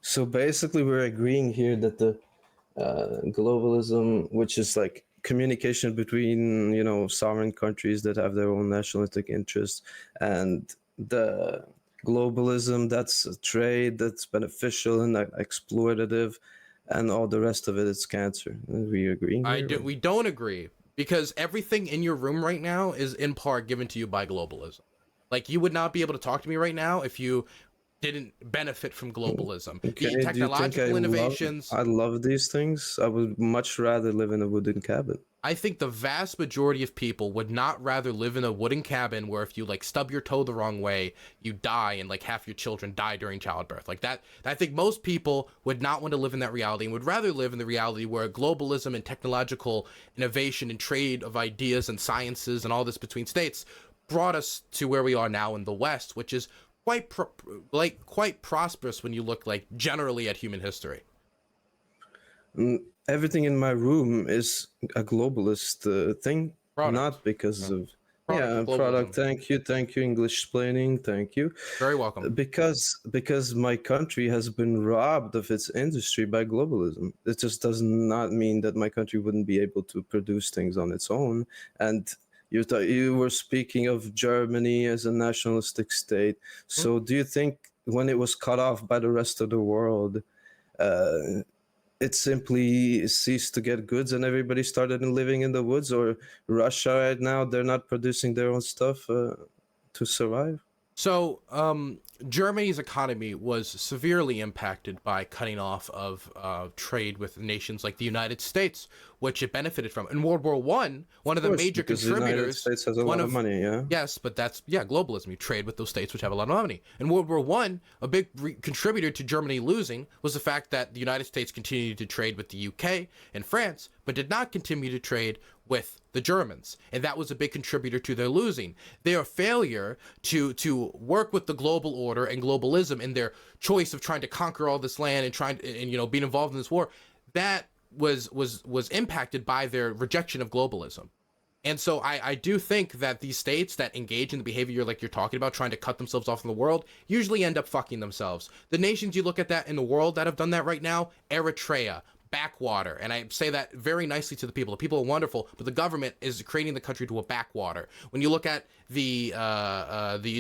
So basically, we're agreeing here that the globalism, which is like communication between sovereign countries that have their own nationalistic interests, and the globalism that's trade that's beneficial and exploitative, and all the rest of it, it's cancer. We agree? We don't agree, because everything in your room right now is in part given to you by globalism. Like, you would not be able to talk to me right now if you didn't benefit from globalism. Okay, The technological innovations. I love these things. I would much rather live in a wooden cabin. I think the vast majority of people would not rather live in a wooden cabin where if you like stub your toe the wrong way, you die and like half your children die during childbirth. Like that, I think most people would not want to live in that reality and would rather live in the reality where globalism and technological innovation and trade of ideas and sciences and all this between states brought us to where we are now in the West, which is quite prosperous when you look like generally at human history. Everything in my room is a globalist thing, Product. not because of Product, product. Thank you, English explaining. Thank you. Very welcome. Because my country has been robbed of its industry by globalism. It just does not mean that my country wouldn't be able to produce things on its own. And you were speaking of Germany as a nationalistic state. So do you think when it was cut off by the rest of the world, it simply ceased to get goods and everybody started living in the woods? Or Russia right now, they're not producing their own stuff to survive? So Germany's economy was severely impacted by cutting off of trade with nations like the United States, which it benefited from. In World War I, one of the major contributors... The United States has a lot of money, yeah? Yes, but that's, globalism. You trade with those states which have a lot of money. In World War I, a big contributor to Germany losing was the fact that the United States continued to trade with the UK and France, but did not continue to trade with the Germans. And that was a big contributor to their losing. Their failure to work with the global order and globalism in their choice of trying to conquer all this land and being involved in this war, that was impacted by their rejection of globalism. And so I do think that these states that engage in the behavior like you're talking about, trying to cut themselves off from the world, usually end up fucking themselves. The nations you look at that in the world that have done that right now, Eritrea, backwater, and I say that very nicely to the people. The people are wonderful, but the government is creating the country to a backwater. When you look at the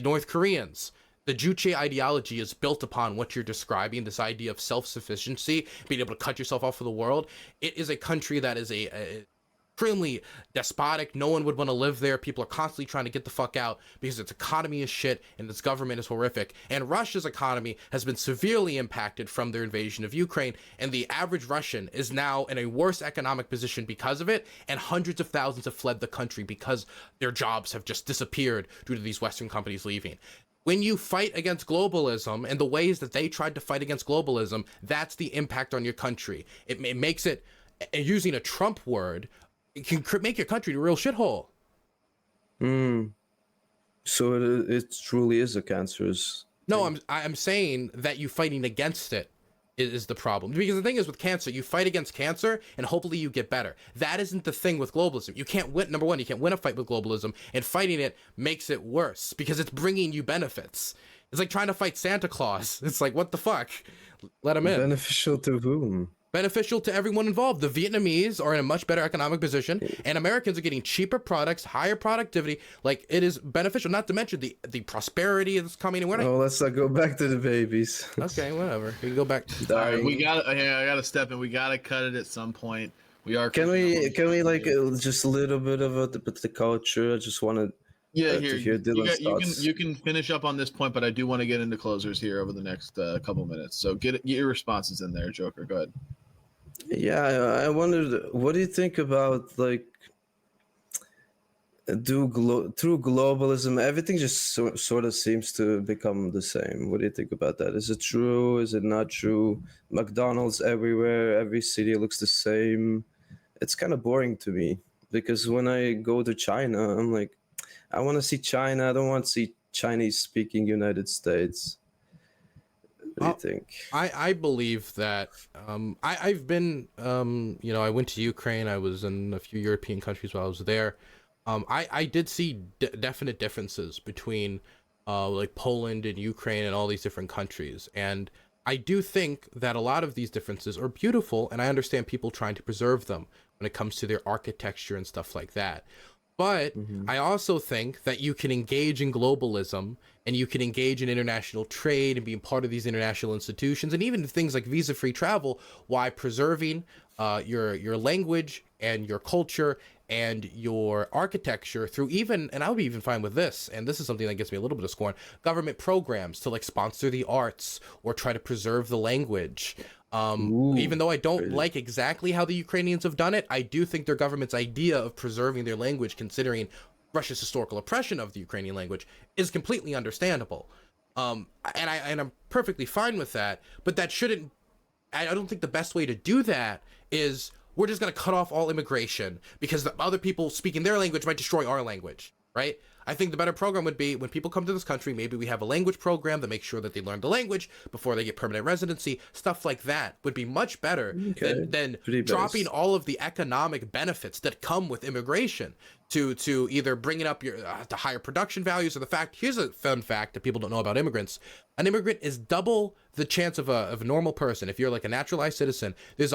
North Koreans, the Juche ideology is built upon what you're describing, this idea of self-sufficiency, being able to cut yourself off from the world. It is a country that is extremely despotic. No one would want to live there. People are constantly trying to get the fuck out because its economy is shit and its government is horrific. And Russia's economy has been severely impacted from their invasion of Ukraine, and the average Russian is now in a worse economic position because of it, and hundreds of thousands have fled the country because their jobs have just disappeared due to these Western companies leaving. When you fight against globalism and the ways that they tried to fight against globalism, that's the impact on your country. It makes it, using a Trump word, it can make your country a real shithole. So it truly is a cancerous... No, I'm saying that you fighting against it is the problem. Because the thing is with cancer, you fight against cancer and hopefully you get better. That isn't the thing with globalism. You can't win, number one, you can't win a fight with globalism, and fighting it makes it worse because it's bringing you benefits. It's like trying to fight Santa Claus. It's like, what the fuck? Let him in. Beneficial to whom? Beneficial to everyone involved. The Vietnamese are in a much better economic position, and Americans are getting cheaper products, higher productivity. Like, it is beneficial, not to mention the prosperity that's coming. And oh, let's not go back to the babies. Okay, whatever. We can go back. All right, I gotta step in. We gotta cut it at some point. We are. Can we like just a little bit of the culture? I just wanted here to hear Dylan's thoughts. you can finish up on this point, but I do want to get into closers here over the next couple minutes. So get your responses in there, Joker. Go ahead. Yeah, I wondered, what do you think about like through globalism, everything just sort of seems to become the same. What do you think about that? Is it true? Is it not true? McDonald's everywhere, every city looks the same. It's kind of boring to me because when I go to China, I'm like, I want to see China. I don't want to see Chinese speaking United States. What do you think? I believe that I've been I went to Ukraine. I was in a few European countries while I was there. I did see definite differences between like Poland and Ukraine and all these different countries, and I do think that a lot of these differences are beautiful, and I understand people trying to preserve them when it comes to their architecture and stuff like that. But I also think that you can engage in globalism and you can engage in international trade and being part of these international institutions and even things like visa-free travel while preserving your language and your culture and your architecture through even, and I would be even fine with this, and this is something that gets me a little bit of scorn, government programs to like sponsor the arts or try to preserve the language. Even though I don't like exactly how the Ukrainians have done it, I do think their government's idea of preserving their language, considering Russia's historical oppression of the Ukrainian language, is completely understandable. And I'm perfectly fine with that, but that shouldn't, I don't think the best way to do that is we're just going to cut off all immigration because the other people speaking their language might destroy our language, right? I think the better program would be when people come to this country, maybe we have a language program that makes sure that they learn the language before they get permanent residency. Stuff like that would be much better than dropping all of the economic benefits that come with immigration to either bringing up your the higher production values or the fact. Here's a fun fact that people don't know about immigrants. An immigrant is double the chance of a normal person. If you're like a naturalized citizen, there's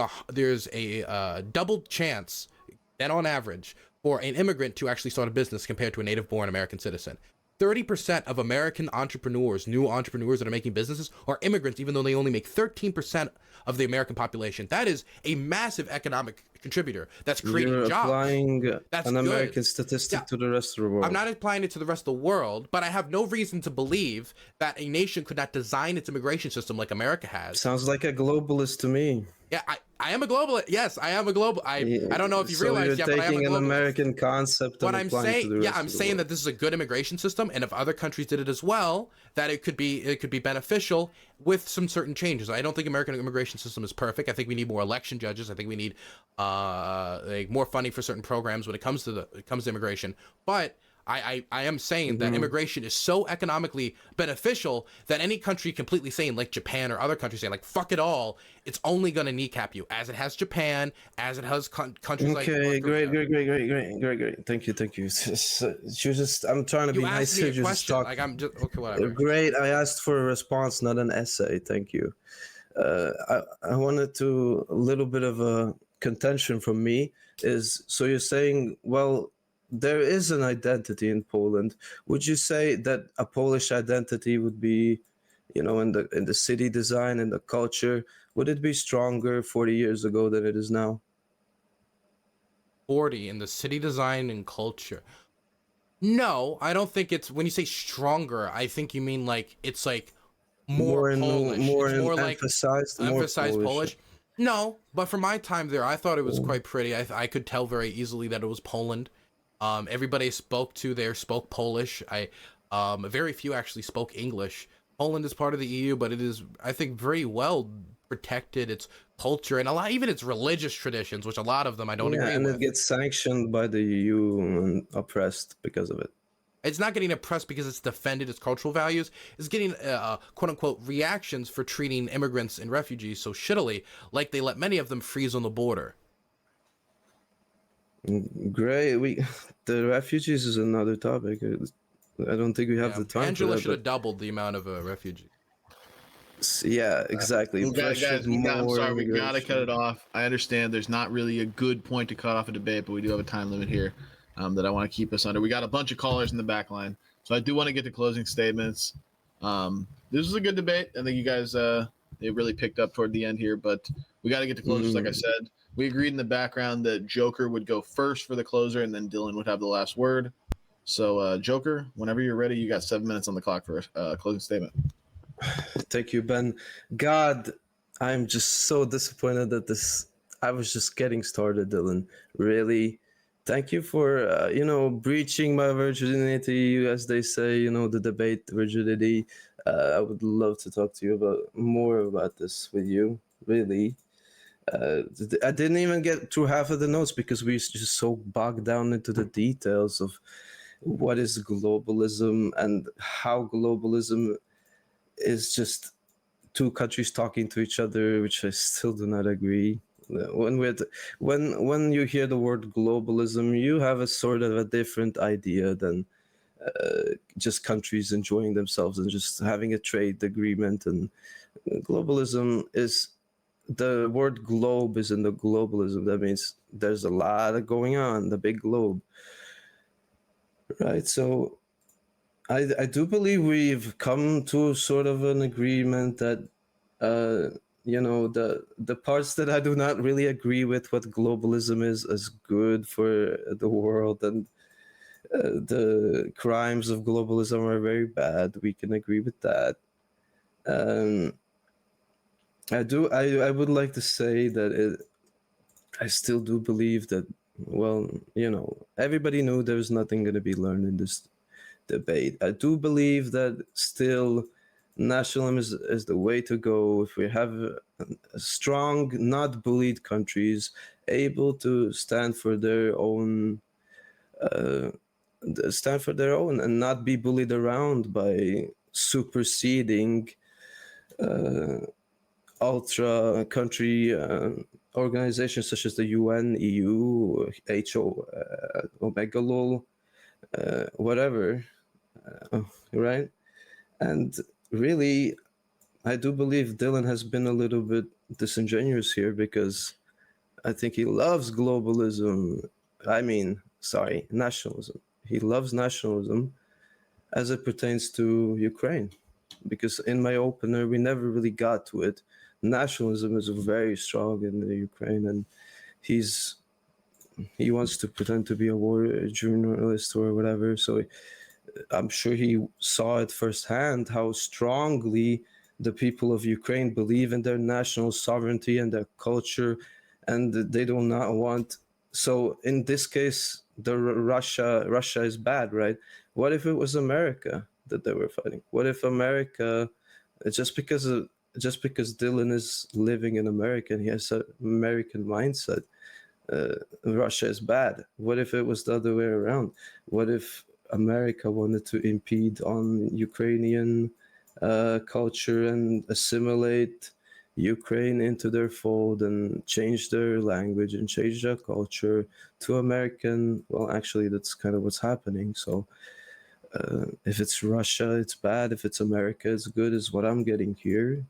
a double chance than on average for an immigrant to actually start a business compared to a native-born American citizen. 30% of American entrepreneurs, new entrepreneurs that are making businesses, are immigrants, even though they only make 13% of the American population. That is a massive economic contributor that's creating You're jobs. Applying That's an good. American statistic to the rest of the world. I'm not applying it to the rest of the world, but I have no reason to believe that a nation could not design its immigration system like America has. Sounds like a globalist to me. Yeah, I am a globalist. Yes, I am a global. I don't know if you realize yet, but I am a globalist. Taking an American concept. What I'm saying, I'm saying that this is a good immigration system, and if other countries did it as well, that it could be beneficial with some certain changes. I don't think American immigration system is perfect. I think we need more election judges. I think we need like more funding for certain programs when it comes to immigration. But I am saying that immigration is so economically beneficial that any country completely saying, like Japan or other countries saying, like, fuck it all, it's only going to kneecap you, as it has Japan, as it has countries like... Okay, great. Thank you. I'm trying to be nice here. Just talk. Like, I'm just... Okay, whatever. Great. I asked for a response, not an essay. Thank you. I wanted to... A little bit of a contention from me is, so you're saying, well, there is an identity in Poland. Would you say that a Polish identity would be, in the city design and the culture, would it be stronger 40 years ago than it is now? 40 in the city design and culture. No, I don't think it's, when you say stronger, I think you mean like it's like more Polish. More like emphasized Polish. No, but for my time there, I thought it was quite pretty. I could tell very easily that it was Poland. Everybody I spoke to there spoke Polish. Very few actually spoke English. Poland is part of the EU, but it is, I think, very well protected. Its culture and even its religious traditions, which a lot of them I don't agree with. And it gets sanctioned by the EU and oppressed because of it. It's not getting oppressed because it's defended its cultural values. It's getting quote unquote reactions for treating immigrants and refugees so shittily, like they let many of them freeze on the border. Great. The refugees is another topic. I don't think we have the time. Angela for that, should have doubled the amount of refugees. Yeah, exactly. Guys, I'm sorry, we gotta cut it off. I understand there's not really a good point to cut off a debate, but we do have a time limit here that I want to keep us under. We got a bunch of callers in the back line, so I do want to get to closing statements. This was a good debate. I think you guys it really picked up toward the end here, but we got to get to closers, like I said. We agreed in the background that Joker would go first for the closer, and then Dylan would have the last word. So, Joker, whenever you're ready, you got 7 minutes on the clock for a closing statement. Thank you, Ben. God, I'm just so disappointed that this. I was just getting started, Dylan. Really, thank you for breaching my virginity, as they say. The debate virginity. I would love to talk to you about more about this with you. Really. I didn't even get through half of the notes because we just so bogged down into the details of what is globalism and how globalism is just two countries talking to each other, which I still do not agree. When you hear the word globalism, you have a sort of a different idea than just countries enjoying themselves and just having a trade agreement. And globalism is, the word globe is in the globalism. That means there's a lot going on, the big globe, right? So I do believe we've come to sort of an agreement that the parts that I do not really agree with what globalism is good for the world, and the crimes of globalism are very bad. We can agree with that. I would like to say that I still do believe that, well, everybody knew there was nothing going to be learned in this debate. I do believe that still nationalism is the way to go. If we have a strong, not bullied countries able to stand for their own, and not be bullied around by superseding ultra country organizations such as the UN, EU, HO, Omega Lol, whatever, right? And really, I do believe Dylan has been a little bit disingenuous here, because I think he loves globalism. Nationalism. He loves nationalism as it pertains to Ukraine, because in my opener, we never really got to it. Nationalism is very strong in the Ukraine, and he wants to pretend to be a war journalist or whatever. So I'm sure he saw it firsthand how strongly the people of Ukraine believe in their national sovereignty and their culture, and they do not want. So in this case, Russia is bad, right? What if it was America that they were fighting? What if America, just because Dylan is living in America and he has an American mindset, Russia is bad? What if it was the other way around? What if America wanted to impede on Ukrainian culture and assimilate Ukraine into their fold and change their language and change their culture to American? Well, actually, that's kind of what's happening. So if it's Russia, it's bad. If it's America, it's good, is what I'm getting here.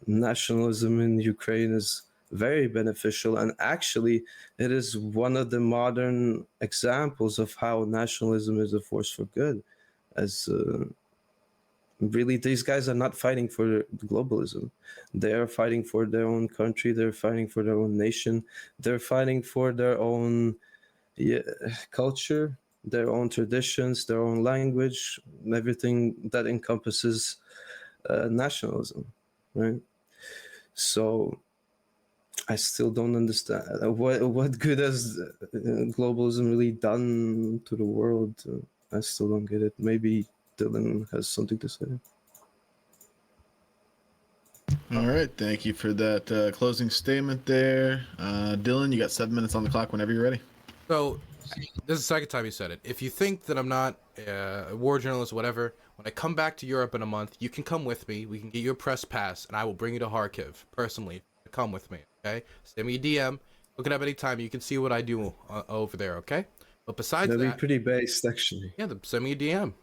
Nationalism in Ukraine is very beneficial, and actually it is one of the modern examples of how nationalism is a force for good, as really these guys are not fighting for globalism. They are fighting for their own country, they're fighting for their own nation, they're fighting for their own culture, their own traditions, their own language, everything that encompasses nationalism, right? So I still don't understand what good has globalism really done to the world. I still don't get it. Maybe Dylan has something to say. All right, thank you for that closing statement there. Dylan, you got 7 minutes on the clock whenever you're ready. So, this is the second time you said it. If you think that I'm not a war journalist, whatever, when I come back to Europe in a month, you can come with me. We can get you a press pass, and I will bring you to Kharkiv personally. Come with me, okay? Send me a DM. Look it up anytime. You can see what I do over there, okay? But besides That'd that, be pretty based, actually. yeah, send me a DM.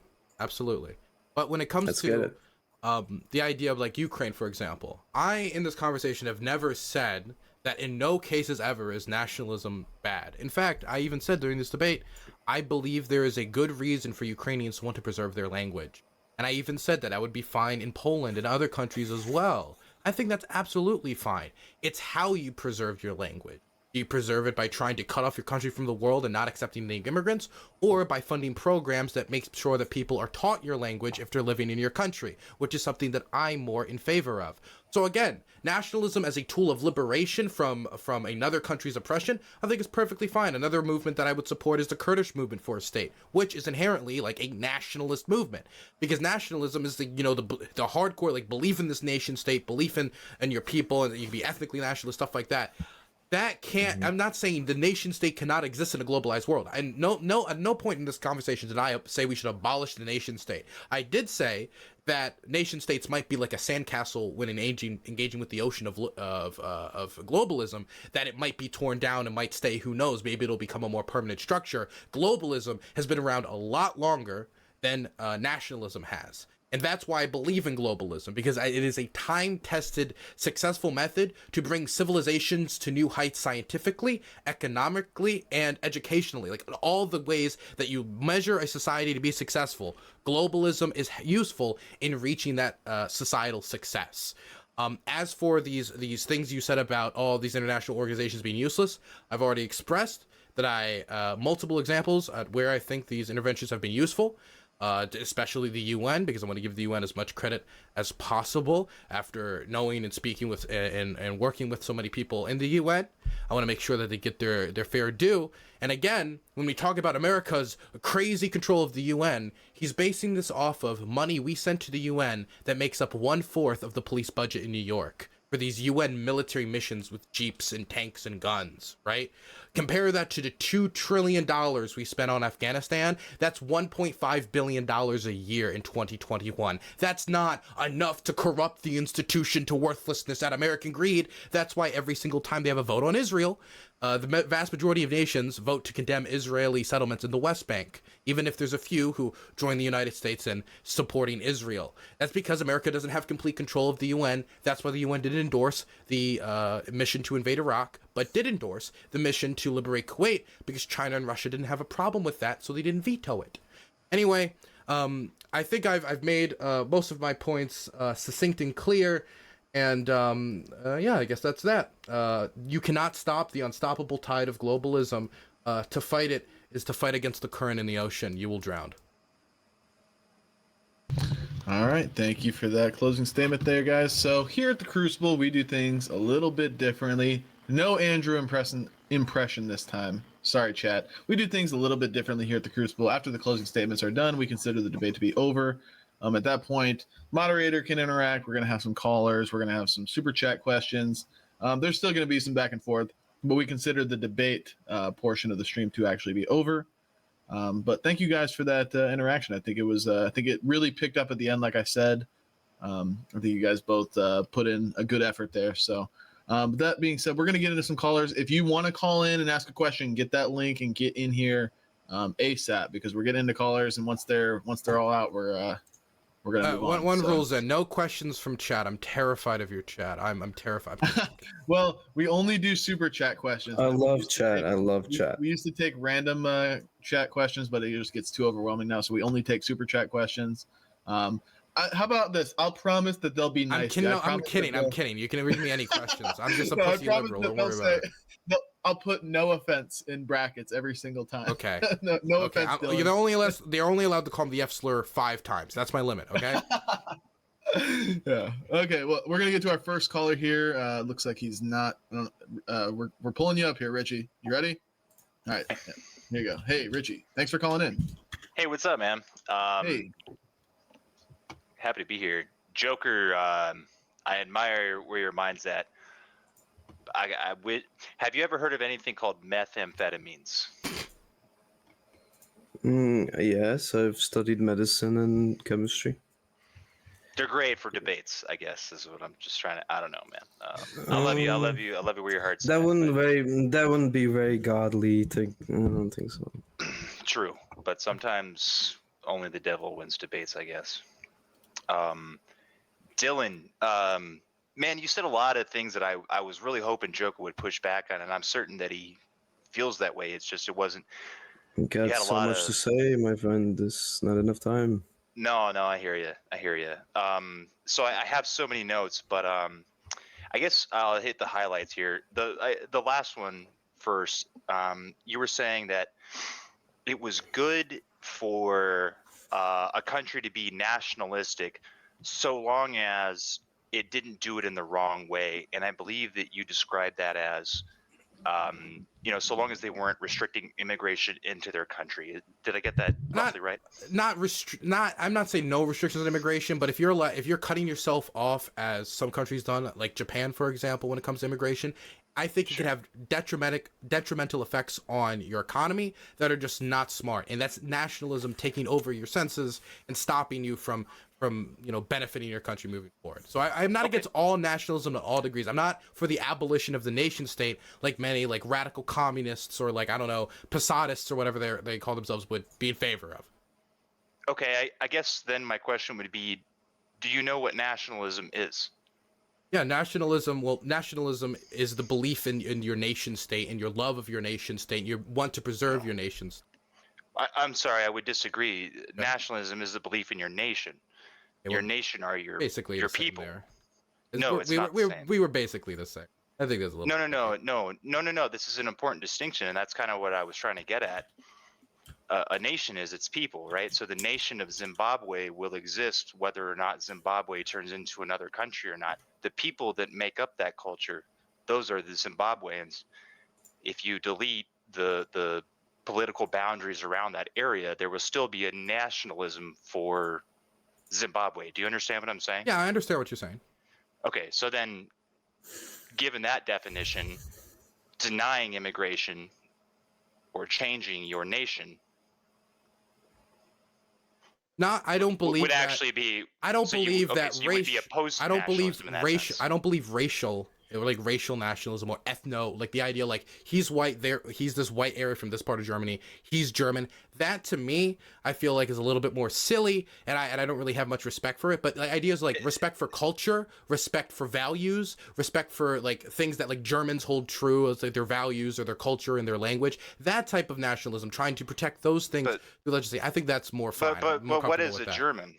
Absolutely. But when it comes to the idea of like Ukraine, for example, I, in this conversation, have never said that in no cases ever is nationalism bad. In fact, I even said during this debate, I believe there is a good reason for Ukrainians to want to preserve their language. And I even said that I would be fine in Poland and other countries as well. I think that's absolutely fine. It's how you preserve your language. Do you preserve it by trying to cut off your country from the world and not accepting the immigrants, or by funding programs that make sure that people are taught your language if they're living in your country, which is something that I'm more in favor of. So again, nationalism as a tool of liberation from another country's oppression, I think is perfectly fine. Another movement that I would support is the Kurdish movement for a state, which is inherently like a nationalist movement, because nationalism is the the hardcore like belief in this nation state, belief in your people, and that you can be ethnically nationalist, stuff like that. That can't. I'm not saying the nation state cannot exist in a globalized world. And no, at no point in this conversation did I say we should abolish the nation state. I did say that nation states might be like a sandcastle when engaging with the ocean of globalism. That it might be torn down and might stay. Who knows? Maybe it'll become a more permanent structure. Globalism has been around a lot longer than nationalism has. And that's why I believe in globalism, because it is a time-tested, successful method to bring civilizations to new heights scientifically, economically, and educationally. Like all the ways that you measure a society to be successful, globalism is useful in reaching that societal success. As for these things you said about all these international organizations being useless, I've already expressed that multiple examples at where I think these interventions have been useful. Especially the UN, because I want to give the UN as much credit as possible after knowing and speaking with and working with so many people in the UN. I want to make sure that they get their fair due. And again, when we talk about America's crazy control of the UN, he's basing this off of money we sent to the UN that makes up 1/4 of the police budget in New York for these UN military missions with jeeps and tanks and guns, right? Compare that to the $2 trillion we spent on Afghanistan. That's $1.5 billion a year in 2021. That's not enough to corrupt the institution to worthlessness at American greed. That's why every single time they have a vote on Israel, the vast majority of nations vote to condemn Israeli settlements in the West Bank, even if there's a few who join the United States in supporting Israel. That's because America doesn't have complete control of the UN. That's why the UN didn't endorse the mission to invade Iraq, but did endorse the mission to liberate Kuwait, because China and Russia didn't have a problem with that, so they didn't veto it. Anyway, I think I've made most of my points succinct and clear. And yeah, I guess that's that. You cannot stop the unstoppable tide of globalism. To fight it is to fight against the current in the ocean. You will drown. All right, thank you for that closing statement there, guys. So here at the Crucible, we do things a little bit differently. No Andrew impression this time. Sorry, chat. We do things a little bit differently here at the Crucible. After the closing statements are done, we consider the debate to be over. At that point, moderator can interact. We're going to have some callers. We're going to have some super chat questions. There's still going to be some back and forth, but we consider the debate portion of the stream to actually be over. But thank you guys for that interaction. I think it was. I think it really picked up at the end, like I said. I think you guys both put in a good effort there. So, but that being said, we're going to get into some callers. If you want to call in and ask a question, get that link and get in here ASAP, because we're getting into callers, and once they're all out, we're gonna move on. One rule's in: no questions from chat. I'm terrified of your chat. I'm terrified. Well, we only do super chat questions. I love chat. We used to take random chat questions, but it just gets too overwhelming now. So we only take super chat questions. How about this? I'll promise that they'll be nice. I'm kidding. You can read me any questions. I'm just a pussy liberal. Don't worry about it. I'll put no offense in brackets every single time. Okay. no offense. They're only allowed to call me the F slur 5 times. That's my limit. Okay. Yeah. Okay. Well, we're gonna get to our first caller here. Looks like he's not. We're pulling you up here, Richie. You ready? All right. Yeah. Here you go. Hey, Richie. Thanks for calling in. Hey, what's up, man? Hey. Happy to be here, Joker. I admire where your mind's at. Have you ever heard of anything called methamphetamines? Yes, I've studied medicine and chemistry. They're great for debates, I guess, is what I'm just trying to. I don't know, man. I love you. I love you. I love you where your heart's that at. That wouldn't be very godly. I don't think so. True, but sometimes only the devil wins debates, I guess. Dylan, man, you said a lot of things that I was really hoping Joker would push back on, and I'm certain that he feels that way. It's just it wasn't. Got so much to say, my friend. There's not enough time. No, I hear you. So I have so many notes, but I guess I'll hit the highlights here. The last one first. You were saying that it was good for a country to be nationalistic so long as it didn't do it in the wrong way. And I believe that you described that as, so long as they weren't restricting immigration into their country. Did I get that roughly right? I'm not saying no restrictions on immigration, but if you're cutting yourself off, as some countries done, like Japan, for example, when it comes to immigration, I think it could have detrimental effects on your economy that are just not smart. And that's nationalism taking over your senses and stopping you from benefiting your country moving forward. So I'm not against all nationalism to all degrees. I'm not for the abolition of the nation state like many like radical communists or like, I don't know, Possadists or whatever they call themselves would be in favor of. Okay, I guess then my question would be, do you know what nationalism is? Yeah, nationalism is the belief in your nation state and your love of your nation state. You want to preserve your nations. I'm sorry, I would disagree. Okay. Nationalism is the belief in your nation. Your nation are your people. No, it's not the same. We were basically the same. I think there's a little. No. This is an important distinction, and that's kind of what I was trying to get at. A nation is its people, right? So the nation of Zimbabwe will exist whether or not Zimbabwe turns into another country or not. The people that make up that culture, those are the Zimbabweans. If you delete the political boundaries around that area, there will still be a nationalism for Zimbabwe. Do you understand what I'm saying? Yeah, I understand what you're saying. Okay, so then, given that definition, denying immigration or changing your nation. No, I don't believe would that. Actually be. I don't believe that so you would be opposed to I don't believe racial. I don't believe racial. Like racial nationalism or ethno, like the idea like he's white, he's this white area from this part of Germany, he's German. That to me, I feel like is a little bit more silly, and I don't really have much respect for it. But like ideas like respect for culture, respect for values, respect for like things that like Germans hold true as like their values or their culture and their language. That type of nationalism, trying to protect those things through legislation, I think that's more fine. But what is a German?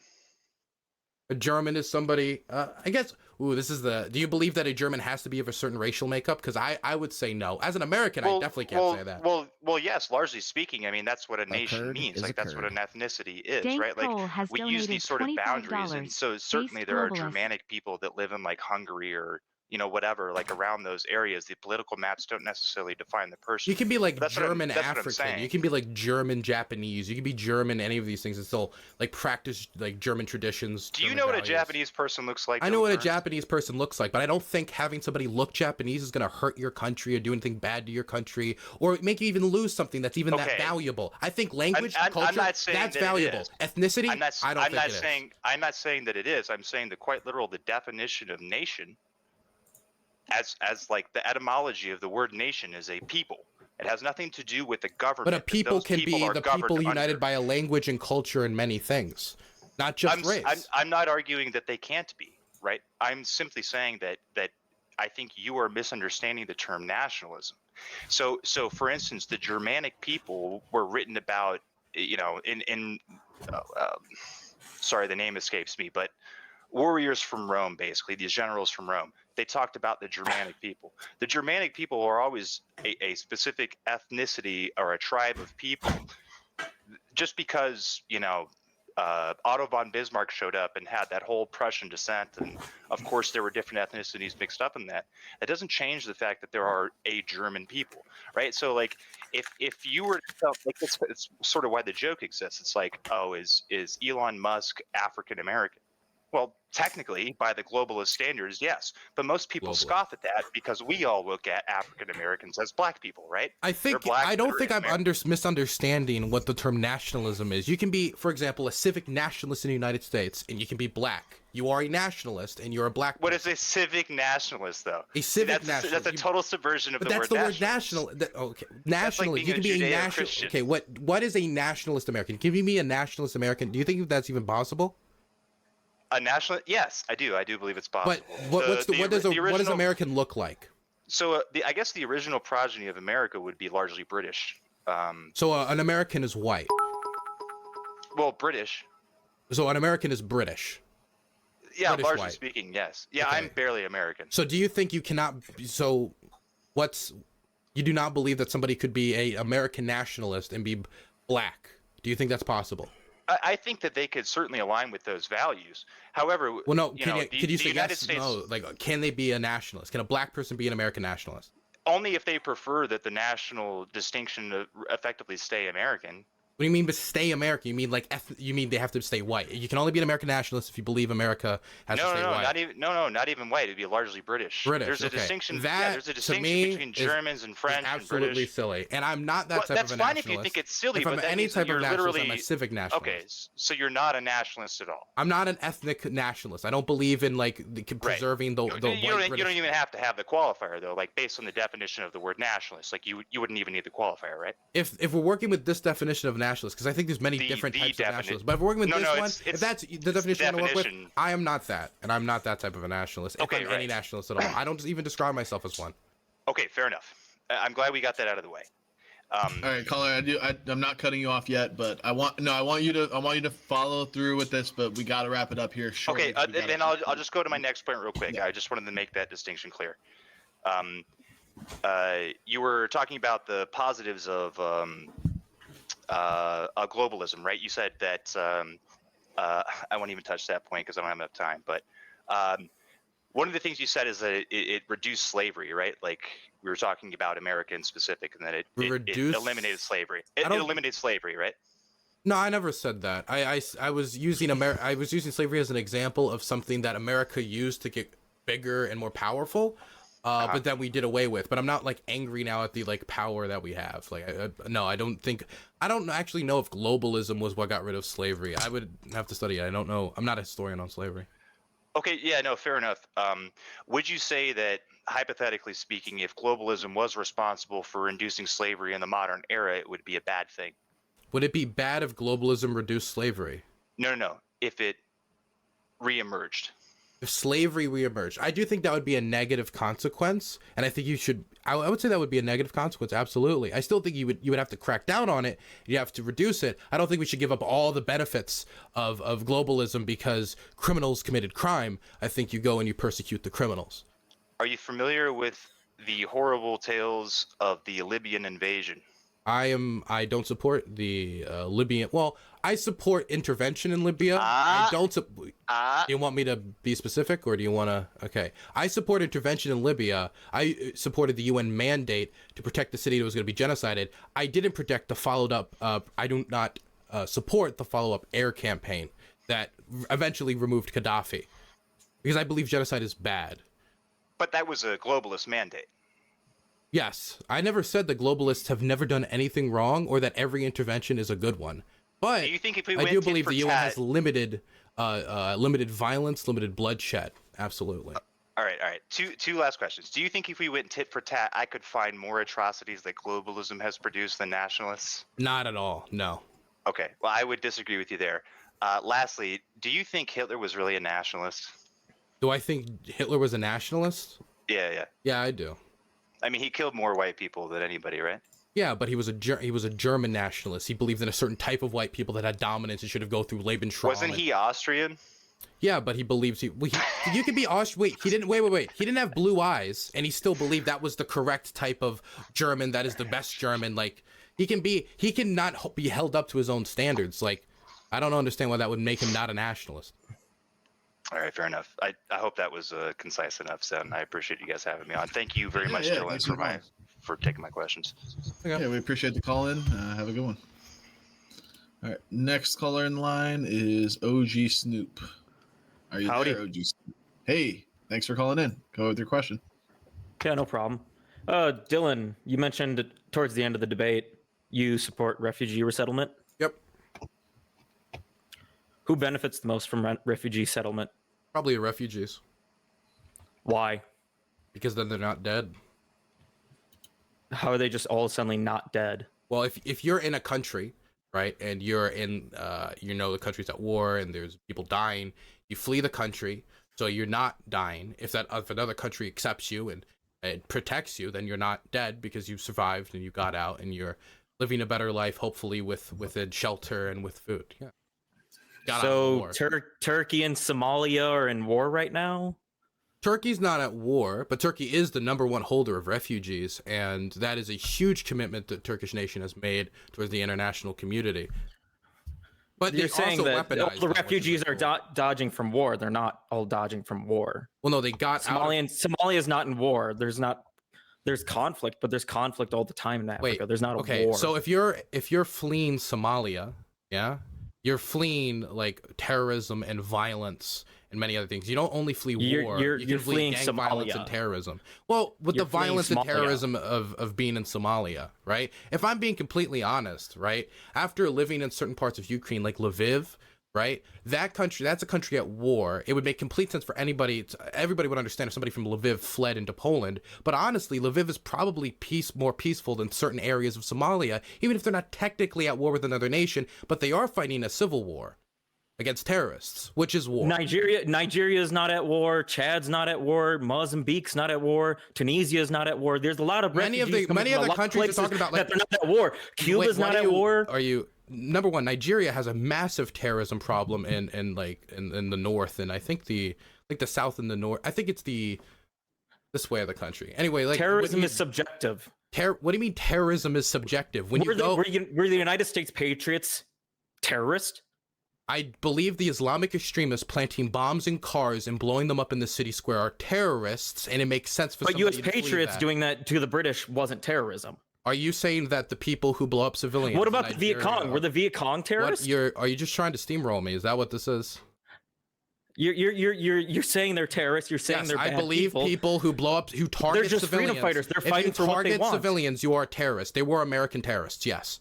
A German is somebody, I guess. Ooh, do you believe that a German has to be of a certain racial makeup? Because I would say no. As an American, I definitely can't say that. Well, yes, largely speaking. I mean, that's what a nation means. Like, that's what an ethnicity is, right? Like, we use these sort of boundaries. And so certainly there are Germanic people that live in, like, Hungary or, whatever, like, around those areas. The political maps don't necessarily define the person. You can be, like, German African. You can be, like, German Japanese. You can be German, any of these things, and still, like, practice, like, German traditions. Do you know what a Japanese person looks like? I know what a Japanese person looks like, but I don't think having somebody look Japanese is going to hurt your country or do anything bad to your country or make you even lose something that's even that valuable. I think language, culture, that's valuable. Ethnicity, I don't think it is. I'm not saying that it is. I'm saying that quite literal, the definition of nation as like the etymology of the word nation is a people. It has nothing to do with the government. But a people can be the people united by a language and culture and many things, not just race. I'm not arguing that they can't be, right? I'm simply saying that I think you are misunderstanding the term nationalism. So for instance, the Germanic people were written about, sorry, the name escapes me, but warriors from Rome, basically, these generals from Rome. They talked about the Germanic people. The Germanic people are always a specific ethnicity or a tribe of people. Just because, Otto von Bismarck showed up and had that whole Prussian descent, and of course there were different ethnicities mixed up in that. That doesn't change the fact that there are a German people, right? So, like, if you were to tell, like, it's sort of why the joke exists. It's like, oh, is Elon Musk African American? Well, technically, by the globalist standards, yes. But most people scoff at that because we all look at African Americans as black people, right? I don't think I'm misunderstanding what the term nationalism is. You can be, for example, a civic nationalist in the United States, and you can be black. You are a nationalist, and you're a black person. What is a civic nationalist, though? A civic nationalist. That's a total subversion of the word nationalist. But that's the word national. Okay, nationalist. You can be a nationalist. Okay, what is a nationalist American? Can you be a nationalist American? Do you think that's even possible? A national? Yes, I do. I do believe it's possible. But what does American look like? So I guess the original progeny of America would be largely British. So an American is white. Well, British. So an American is British. Yeah, British largely white. speaking, yes. Yeah, Okay. I'm barely American. So do you think you cannot? So, you do not believe that somebody could be a American nationalist and be black? Do you think that's possible? I think that they could certainly align with those values. However, Well, no. you Can know, you, the, could you the say United yes? States No. Like, can they be a nationalist? Can a black person be an American nationalist? only if they prefer that the national distinction effectively stay American. What do you mean by stay American? You mean like you mean they have to stay white? You can only be an American nationalist if you believe America has to stay white. Not even white. It'd be largely British. British. There's a okay. distinction. That, there's a to distinction me, between Germans and French and absolutely British. silly. And I'm not that Well, type that's of a fine nationalist. if you think it's silly, If but I'm that any means type you're of nationalist, literally I'm a civic nationalist. okay. So you're not a nationalist at all. I'm not an ethnic nationalist. I don't believe in like preserving the You white don't British. even have to have the qualifier though. Like based on the definition of the word nationalist, like you wouldn't even need the qualifier, right? If we're working with this definition of nationalist, because I think there's many different types of nationalists, but if we're working with this one, if that's the definition I'm gonna work with, I am not that, and I'm not that type of a nationalist. If I'm any nationalist at all, I don't even describe myself as one. Okay, fair enough. I'm glad we got that out of the way. All right, caller. I'm not cutting you off yet, but I want you to follow through with this, but we got to wrap it up here shortly. Okay, then I'll just go to my next point real quick. Yeah. I just wanted to make that distinction clear. You were talking about the positives of globalism, right? You said that I won't even touch that point because I don't have enough time. But one of the things you said is that it reduced slavery, right? Like we were talking about America in specific, and that it eliminated slavery. It eliminated slavery, right? No, I never said that. I was using I was using slavery as an example of something that America used to get bigger and more powerful. But that we did away with. But I'm not like angry now at the like power that we have. Like, no, I don't actually know if globalism was what got rid of slavery. I would have to study it. I don't know. I'm not a historian on slavery. Okay, yeah, no, fair enough. Would you say that, hypothetically speaking, if globalism was responsible for inducing slavery in the modern era, it would be a bad thing? Would it be bad if globalism reduced slavery? No. If it reemerged. If slavery reemerged, I do think that would be a negative consequence, and I think you should. I would say that would be a negative consequence. Absolutely, I still think you would have to crack down on it. You have to reduce it. I don't think we should give up all the benefits of globalism because criminals committed crime. I think you go and you persecute the criminals. Are you familiar with the horrible tales of the Libyan invasion? I don't support the Libyan. Well, I support intervention in Libya. I don't. Do you want me to be specific, or do you want to? Okay, I support intervention in Libya. I supported the UN mandate to protect the city that was going to be genocided. I didn't protect the followed up. I do not support the follow up air campaign that eventually removed Gaddafi, because I believe genocide is bad. But that was a globalist mandate. Yes, I never said that globalists have never done anything wrong or that every intervention is a good one. But do you think if we I went do believe the UN has limited violence, limited bloodshed. Absolutely. All right. Two last questions. Do you think if we went tit for tat, I could find more atrocities that globalism has produced than nationalists? Not at all. No. Okay. Well, I would disagree with you there. Lastly, do you think Hitler was really a nationalist? Do I think Hitler was a nationalist? Yeah. Yeah, I do. I mean, he killed more white people than anybody, right? Yeah, but he was a German nationalist. He believed in a certain type of white people that had dominance and should have go through Lebensraum. Wasn't he Austrian? Yeah, but he believes you can be Austrian. Wait, he didn't. Wait. He didn't have blue eyes, and he still believed that was the correct type of German. That is the best German. Like he cannot be held up to his own standards. Like I don't understand why that would make him not a nationalist. All right, fair enough. I hope that was concise enough, Sen. I appreciate you guys having me on. Thank you very much, Dylan, for taking my questions. Okay. Yeah, we appreciate the call in. Have a good one. All right, next caller in line is OG Snoop. Are you there, OG Snoop? Hey, thanks for calling in. Go with your question. Yeah, no problem. Dylan, you mentioned towards the end of the debate you support refugee resettlement. Yep. Who benefits the most from refugee settlement? Probably the refugees. Why? Because then they're not dead. How are they just all suddenly not dead? Well, if you're in a country, right, and you're in, the country's at war and there's people dying, you flee the country, so you're not dying. If another country accepts you and protects you, then you're not dead because you survived and you got out and you're living a better life, hopefully with shelter and with food. Yeah. got out of the war. Turkey and Somalia are in war right now. Turkey's not at war, but Turkey is the #1 holder of refugees, and that is a huge commitment that Turkish nation has made towards the international community. But You're saying also that all the refugees are dodging from war. They're not all dodging from war. Well, no, they got Somalia is not in war. There's conflict, but there's conflict all the time in Africa. There's not a war. So if you're fleeing Somalia, yeah, you're fleeing like terrorism and violence and many other things. You don't only flee war. You can flee fleeing gang violence and terrorism. Well, with the violence and terrorism of being in Somalia, right? If I'm being completely honest, right? After living in certain parts of Ukraine, like Lviv, right? That's a country at war. It would make complete sense for anybody. Everybody would understand if somebody from Lviv fled into Poland. But honestly, Lviv is probably more peaceful than certain areas of Somalia, even if they're not technically at war with another nation, but they are fighting a civil war against terrorists, which is war. Nigeria is not at war. Chad's not at war. Mozambique's not at war. Tunisia is not at war. There's a lot of many of the countries are talking about like that they're not at war. Cuba's not at war. Are you? Number one, Nigeria has a massive terrorism problem in the north, and I think the south and the north. I think it's this way of the country. Anyway, like terrorism is subjective. What do you mean terrorism is subjective? Were the United States patriots terrorists? I believe the Islamic extremists planting bombs in cars and blowing them up in the city square are terrorists, and it makes sense for. But U.S. patriots doing that to the British wasn't terrorism. Are you saying that the people who blow up civilians? What about the Viet Cong? Were the Viet Cong terrorists? Are you just trying to steamroll me? Is that what this is? You're saying they're terrorists. You're saying they're bad I believe people who blow up, who target civilians. They're just freedom fighters. They're fighting for what they want. Target civilians, you are terrorists. They were American terrorists. Yes.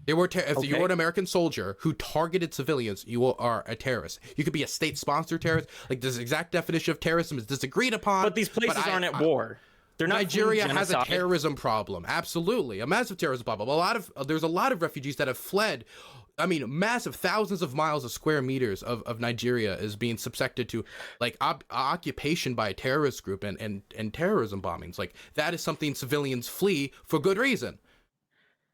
They were. If you were an American soldier who targeted civilians, you are a terrorist. You could be a state-sponsored terrorist. Like this exact definition of terrorism is disagreed upon. But these places aren't at war. They're not. Nigeria has a terrorism problem. Absolutely, a massive terrorism problem. There's a lot of refugees that have fled. I mean, massive thousands of miles of square meters of Nigeria is being subjected to like occupation by a terrorist group and terrorism bombings. Like that is something civilians flee for good reason.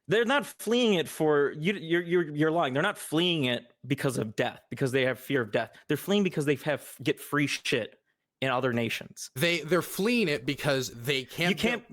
They're not fleeing it for you're lying. They're not fleeing it because of death, because they have fear of death. They're fleeing because they get free shit in other nations. They're fleeing it because they can't.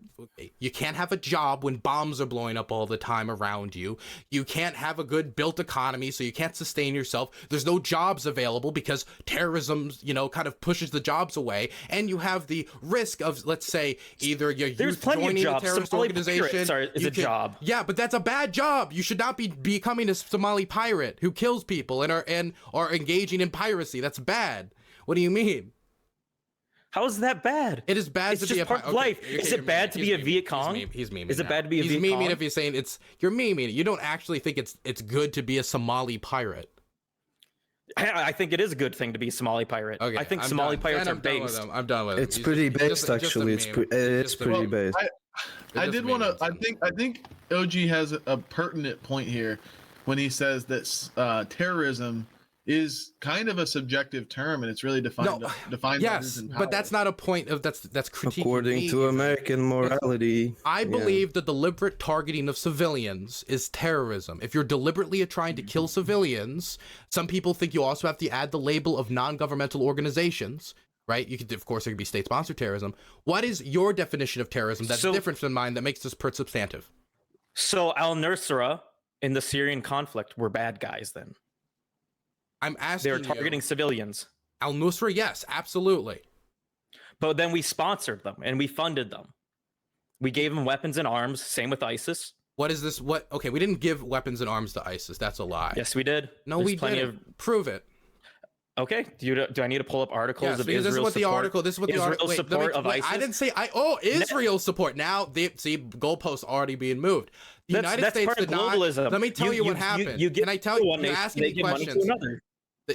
You can't have a job when bombs are blowing up all the time around you. You can't have a good built economy, so you can't sustain yourself. There's no jobs available because terrorism, kind of pushes the jobs away, and you have the risk of, let's say, either your youth joining a terrorist organization. It's a job. Yeah, but that's a bad job. You should not be becoming a Somali pirate who kills people and are engaging in piracy. That's bad. What do you mean? How is that bad? It is bad to be a part of life. Is it bad to be a Viet Cong? He's memeing. Is it bad to be a Viet Cong? He's memeing if he's saying you're memeing it. You don't actually think it's good to be a Somali pirate. I think it is a good thing to be a Somali pirate. Okay, I think Somali pirates are based. I'm done with it. It's pretty based, actually. It's pretty based. I did want to. I think OG has a pertinent point here when he says that terrorism is kind of a subjective term, and it's really defined. Yes, but that's not a point of that's critiquing. According to American morality, I believe the deliberate targeting of civilians is terrorism. If you're deliberately trying to kill civilians, some people think you also have to add the label of non-governmental organizations. Right? You could, of course, it could be state-sponsored terrorism. What is your definition of terrorism that's different from mine that makes this substantive? So al-Nusra in the Syrian conflict were bad guys then. I'm asking they were targeting civilians. Al-Nusra, yes, absolutely. But then we sponsored them and we funded them. We gave them weapons and arms. Same with ISIS. What is this? Okay, we didn't give weapons and arms to ISIS. That's a lie. Yes, we did. No, we didn't. Prove it. Okay. Do I need to pull up articles of Israel This is what the article. of ISIS. I didn't say. Israel support. Now see goalposts already being moved. The United States part of globalism. Let me tell you what happened. Can I tell you? You're asking me questions.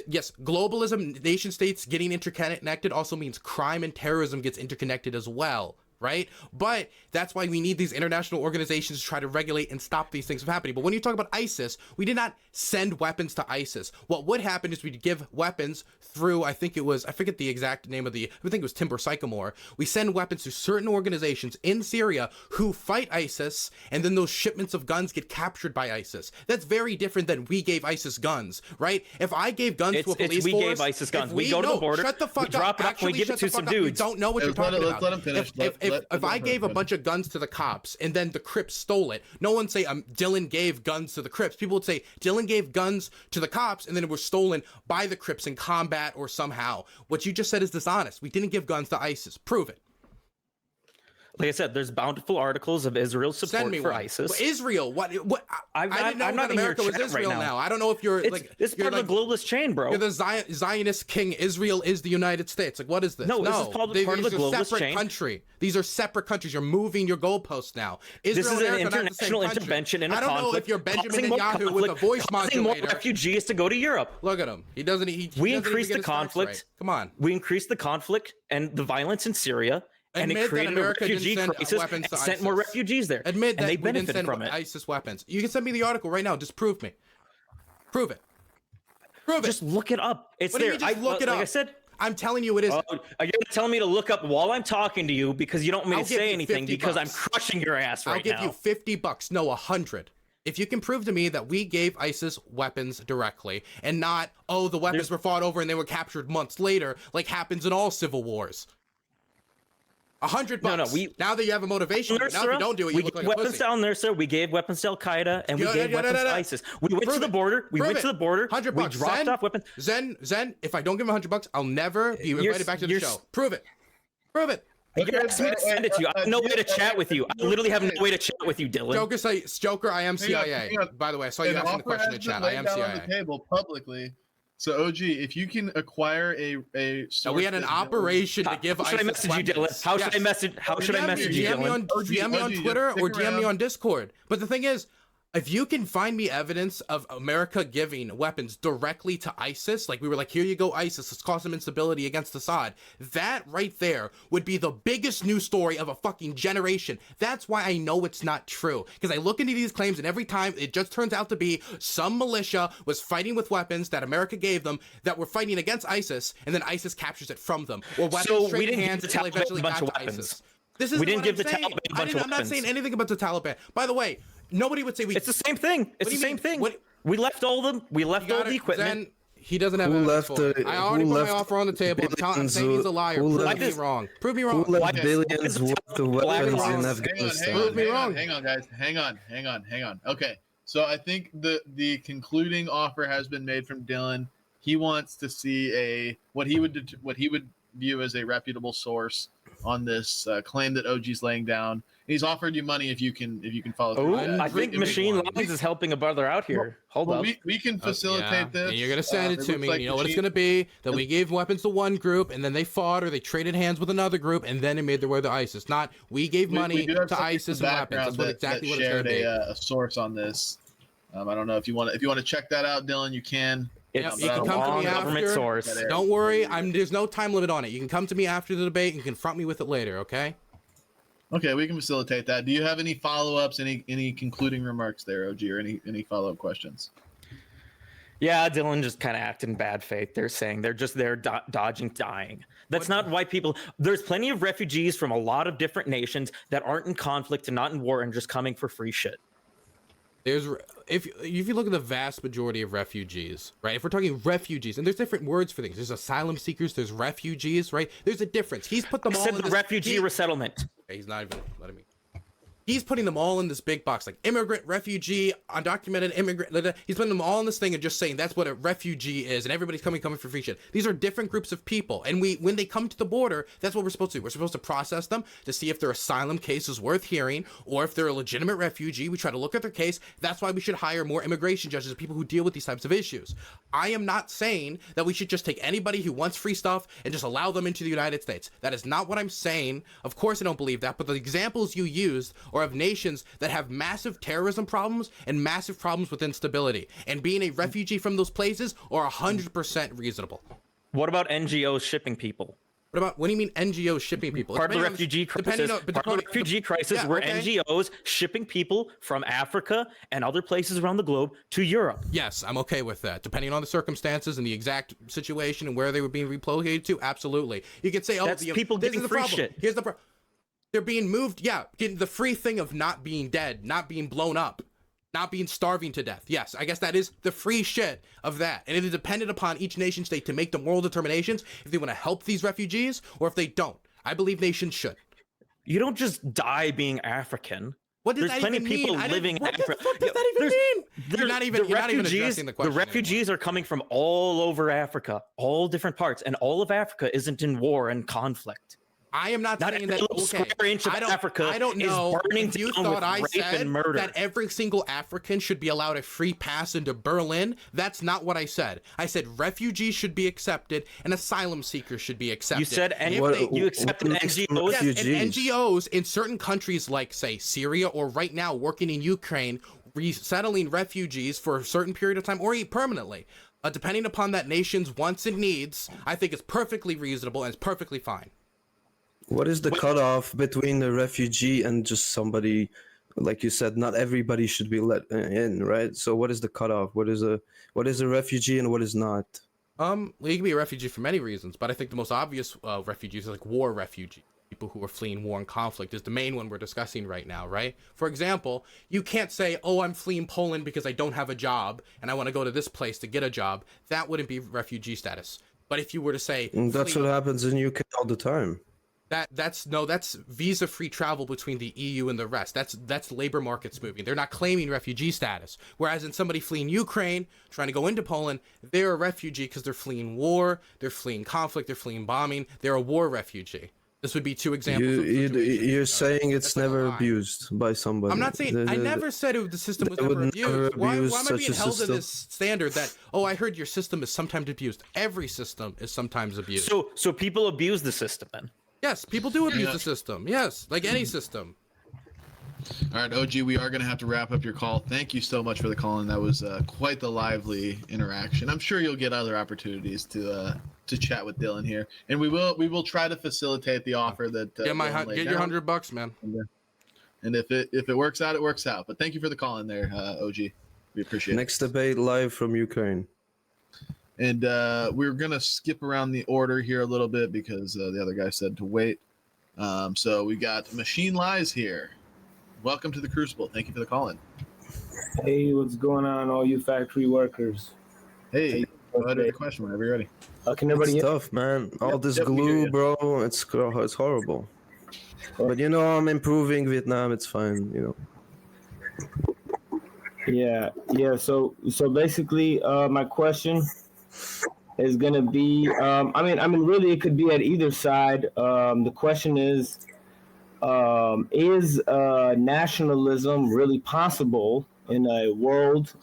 Yes, globalism, nation states getting interconnected also means crime and terrorism gets interconnected as well. right? But that's why we need these international organizations to try to regulate and stop these things from happening. But when you talk about ISIS, we did not send weapons to ISIS. What would happen is we'd give weapons through, I forget the exact name of I think it was Timber Sycamore. We send weapons to certain organizations in Syria who fight ISIS, and then those shipments of guns get captured by ISIS. That's very different than we gave ISIS guns, right? If I gave guns to a police force, we gave ISIS guns. We go to the border, shut the fuck we drop up. it up, Actually, we give it to some dudes. You don't know what you're talking about. Let him finish. If I gave a bunch of guns to the cops and then the Crips stole it, no one say Dylan gave guns to the Crips. People would say Dylan gave guns to the cops and then it was stolen by the Crips in combat or somehow. What you just said is dishonest. We didn't give guns to ISIS. Prove it. Like I said, there's bountiful articles of Israel's support Send me for one. ISIS. Well, Israel? What? I didn't know I'm not that in your America was chat Israel right now. now. I don't know if you're It's part of the globalist chain, bro. You're the Zionist king. Israel is the United States. Like, what is this? No, this is part of the these are globalist separate chain. country. These are separate countries. You're moving your goalposts now. Israel This is and an America are not the same international country. intervention in a I don't conflict. know if you're Benjamin causing more Netanyahu with a conflict, voice causing more modulator. refugees to go to Europe. Look at him. He doesn't. We doesn't increased even the get his facts conflict. right. Come on. We increased the conflict and the violence in Syria, and Admit it that created a America didn't refugee send crisis weapons and to sent more ISIS. refugees there. Admit and that they we didn't benefited send from it. ISIS weapons. You can send me the article right now. Just prove me. Prove it. Prove Just it. look it up. It's What do you there. mean just look it like up? I said, I'm telling you it isn't. are you telling me to look up while I'm talking to you because you don't want me I'll to give say you anything 50 because I'm bucks. crushing your ass right I'll give now. you $50. No, 100. If you can prove to me that we gave ISIS weapons directly and not, the weapons were fought over and they were captured months later, like happens in all civil wars. $100. No, now that you have a motivation, now if you don't do it, you look like a weapons pussy. down there, sir. We gave weapons to Al Qaeda and we gave weapons to ISIS. We went to the border. We went to the border. $100. We dropped off weapons. Zen, if I don't give him $100, I'll never be invited back to the show. Prove it. Prove it. You're asking me to send it to you. I have no way to chat with you. I literally have no way to chat with you, Dylan. Joker, I am CIA. By the way, I saw you asking the question in chat. I am CIA. On the table publicly. So OG, if you can acquire a source we had an operation to give ISIS How should I message you, Dylan? How should I message? How should I message you, Dylan? DM me on Twitter or DM me on Discord. But the thing is, if you can find me evidence of America giving weapons directly to ISIS, like we were like, here you go, ISIS, let's cause some instability against Assad, that right there would be the biggest news story of a fucking generation. That's why I know it's not true. Because I look into these claims and every time it just turns out to be some militia was fighting with weapons that America gave them that were fighting against ISIS, and then ISIS captures it from them. Or weapons So we straight didn't hands give the until Taliban eventually a bunch got of to weapons. ISIS. This is We didn't what give I'm the saying. Taliban a bunch of I'm not weapons. saying anything about the Taliban. By the way, nobody would say we. It's the same thing. It's do the you same mean? thing. What- We left all them. We left all the equipment. Zen, he doesn't have Who evidence left for it. the- I already who put my left offer on the table. I'm billions saying he's a liar. who Prove left- me wrong. Prove me Who wrong. left Okay. billions worth of weapons in Hang on, Afghanistan? Prove me wrong. Hang on, guys. Hang on. Okay. So I think the concluding offer has been made from Dylan. He wants to see what he would view as a reputable source on this claim that OG's laying down. He's offered you money if you can follow through. Oh, with that. I think Machine Lines is helping a brother out here. Hold Well, up. we can facilitate this. And you're gonna send it to looks me. like You know what it's Machine- gonna be? That we gave weapons to one group, and then they fought, or they traded hands with another group, and then they made their way to ISIS. Not we gave money We do have to something in ISIS the and weapons. background That's what that exactly what it's gonna shared be. a source on this. I don't know if you want to check that out, Dylan. You can. It's you can a come to long me government after. source. Don't worry, there's no time limit on it. You can come to me after the debate and confront me with it later. Okay? Okay, we can facilitate that. Do you have any follow-ups, any concluding remarks there, OG, or any follow-up questions? Yeah, Dylan just kind of acted in bad faith. They're saying they're just there dodging dying. That's not why people. There's plenty of refugees from a lot of different nations that aren't in conflict and not in war and just coming for free shit. If you look at the vast majority of refugees, right? If we're talking refugees, and there's different words for things. There's asylum seekers, there's refugees, right? There's a difference. He's put them I all said in the this, refugee resettlement. he's not even letting me. He's putting them all in this big box, like immigrant, refugee, undocumented immigrant. He's putting them all in this thing and just saying that's what a refugee is, and everybody's coming for free shit. These are different groups of people, and when they come to the border, that's what we're supposed to do. We're supposed to process them to see if their asylum case is worth hearing, or if they're a legitimate refugee. We try to look at their case. That's why we should hire more immigration judges, people who deal with these types of issues. I am not saying that we should just take anybody who wants free stuff and just allow them into the United States. That is not what I'm saying. Of course, I don't believe that, but the examples you used are of nations that have massive terrorism problems and massive problems with instability, and being a refugee from those places are 100% reasonable. What about NGOs shipping people? What do you mean NGOs shipping people? Part of the Depending on refugee crisis. Part of the refugee crisis were NGOs shipping people from Africa and other places around the globe to Europe. Yes, I'm okay with that. Depending on the circumstances and the exact situation and where they were being relocated to, absolutely. You could say, oh, That's people getting free shit. Here's the problem. They're being moved, yeah, getting the free thing of not being dead, not being blown up, not being starving to death. Yes, I guess that is the free shit of that. And it is dependent upon each nation state to make the moral determinations if they want to help these refugees or if they don't. I believe nations should. You don't just die being African. What does There's that plenty even of people mean? living in Africa. What the fuck does that even mean? You're not even addressing the question. The refugees are coming from all over Africa, all different parts, and all of Africa isn't in war and conflict. I am not saying that. Okay, square inch of Africa I don't know. is burning If you down thought with I rape said and murder. that every single African should be allowed a free pass into Berlin, that's not what I said. I said refugees should be accepted and asylum seekers should be accepted. You said you accepted NGOs. Yes, and NGOs in certain countries like, say, Syria or right now working in Ukraine, resettling refugees for a certain period of time or permanently. Depending upon that nation's wants and needs, I think it's perfectly reasonable and it's perfectly fine. What is the cutoff between a refugee and just somebody, like you said, not everybody should be let in, right? So what is the cutoff? What is a refugee and what is not? Well, you can be a refugee for many reasons, but I think the most obvious refugees are like war refugees. People who are fleeing war and conflict is the main one we're discussing right now, right? For example, you can't say, oh, I'm fleeing Poland because I don't have a job and I want to go to this place to get a job. That wouldn't be refugee status. But if you were to say... That's what happens in UK all the time. That's visa-free travel between the EU and the rest. That's labor markets moving. They're not claiming refugee status. Whereas in somebody fleeing Ukraine, trying to go into Poland, they're a refugee because they're fleeing war, they're fleeing conflict, they're fleeing bombing. They're a war refugee. This would be two examples. You're saying it's never abused by somebody. I'm not saying. I never said the system was never abused. Why am I being held to this standard that, oh, I heard your system is sometimes abused? Every system is sometimes abused. So people abuse the system then? Yes, people do abuse the system. Yes, like any system. All right, OG, we are going to have to wrap up your call. Thank you so much for the call, and that was quite the lively interaction. I'm sure you'll get other opportunities to chat with Dylan here, and we will try to facilitate the offer that get your $100, man. And if it works out, it works out. But thank you for the call in there, OG. We appreciate it. Next debate live from Ukraine. And we're going to skip around the order here a little bit because the other guy said to wait. So we got Machine Lies here. Welcome to the Crucible. Thank you for the call-in. Hey, what's going on, all you factory workers? Hey, go ahead with the question whenever you're ready. Can everybody It's tough, man. All this glue, bro. It's horrible. But I'm improving Vietnam. It's fine, Yeah. So basically, my question is gonna be, I mean, really, it could be at either side. The question is nationalism really possible in a world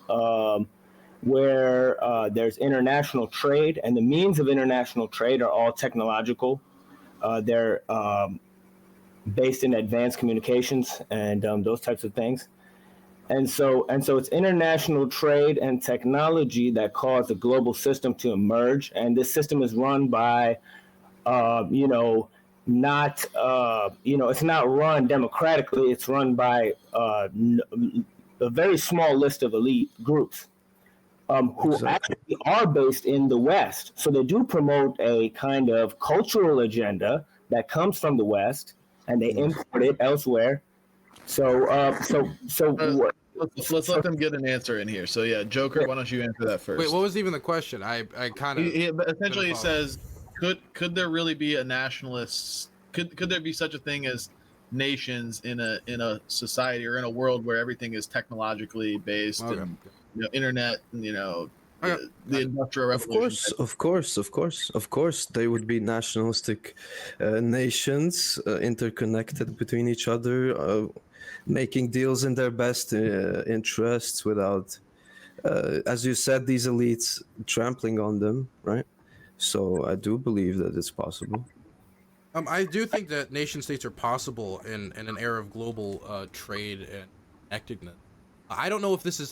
where there's international trade, and the means of international trade are all technological? They're based in advanced communications and those types of things. And so it's international trade and technology that caused a global system to emerge. And this system is run by, it's not run democratically. It's run by a very small list of elite groups who actually are based in the West. So they do promote a kind of cultural agenda that comes from the West, and they import it elsewhere. Let's let them get an answer in here. So yeah, Joker, why don't you answer that first? Wait, what was even the question? I kind of essentially he says, could there really be a nationalist? Could there be such a thing as nations in a society or in a world where everything is technologically based and internet and the Industrial Revolution? Of course, they would be nationalistic nations interconnected between each other, making deals in their best interests without, as you said, these elites trampling on them, right? So I do believe that it's possible. I do think that nation states are possible in an era of global trade and connectedness. I don't know if this is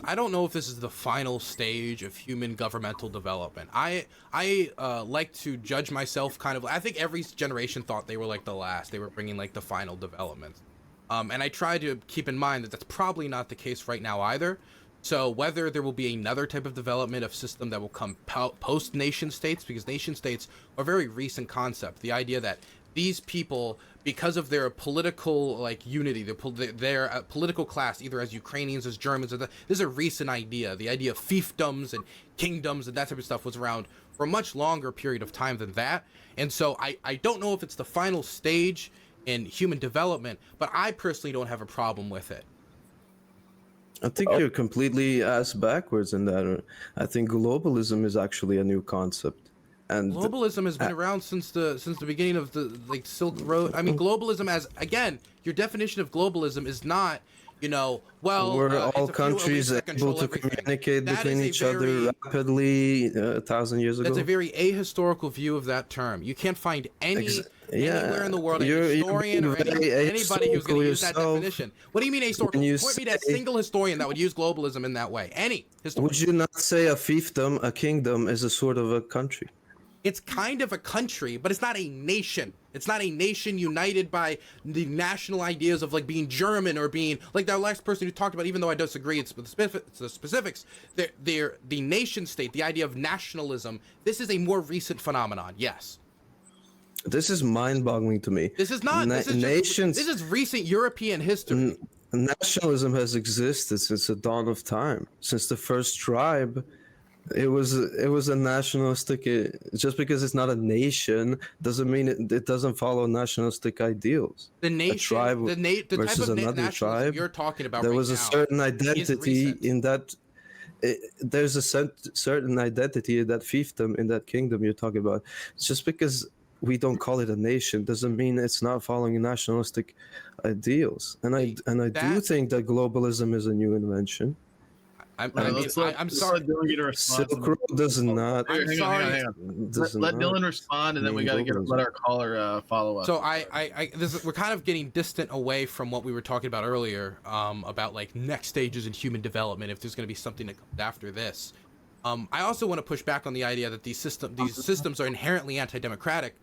the final stage of human governmental development. I like to judge myself kind of. I think every generation thought they were like the last. They were bringing like the final development. And I try to keep in mind that that's probably not the case right now either. So whether there will be another type of development of system that will come post nation states, because nation states are a very recent concept. The idea that these people, because of their political like unity, their political class, either as Ukrainians, as Germans, this is a recent idea. The idea of fiefdoms and kingdoms and that type of stuff was around for a much longer period of time than that. And so I don't know if it's the final stage in human development, but I personally don't have a problem with it. I think you're completely ass backwards in that. I think globalism is actually a new concept. And globalism has been around since the beginning of the like Silk Road. I mean, globalism, as again, your definition of globalism is not, were all countries able to communicate between each other rapidly 1,000 years ago? That's a very ahistorical view of that term. You can't find anywhere in the world a historian or anybody who's going to use that definition. What do you mean ahistorical? Point me to a single historian that would use globalism in that way. Any historian. Would you not say a fiefdom, a kingdom, is a sort of a country? It's kind of a country, but it's not a nation. It's not a nation united by the national ideas of like being German or being like that last person who talked about, even though I disagree, it's the specifics. They're the nation state, the idea of nationalism. This is a more recent phenomenon. Yes. This is mind-boggling to me. This is not. This is recent European history. Nationalism has existed since the dawn of time. Since the first tribe, it was a nationalistic. Just because it's not a nation doesn't mean it doesn't follow nationalistic ideals. The nation, the type of nationalism tribe you're talking about. There was a certain identity in that. There's a certain identity in that fiefdom, in that kingdom you're talking about. Just because we don't call it a nation doesn't mean it's not following nationalistic ideals. And I do think that globalism is a new invention. I'm sorry. Dylan get a response. Silk Road does not. Hang on. Let Dylan respond, and then we got to let our caller follow up. So we're kind of getting distant away from what we were talking about earlier, about like next stages in human development. If there's going to be something that comes after this, I also want to push back on the idea that these systems are inherently anti-democratic.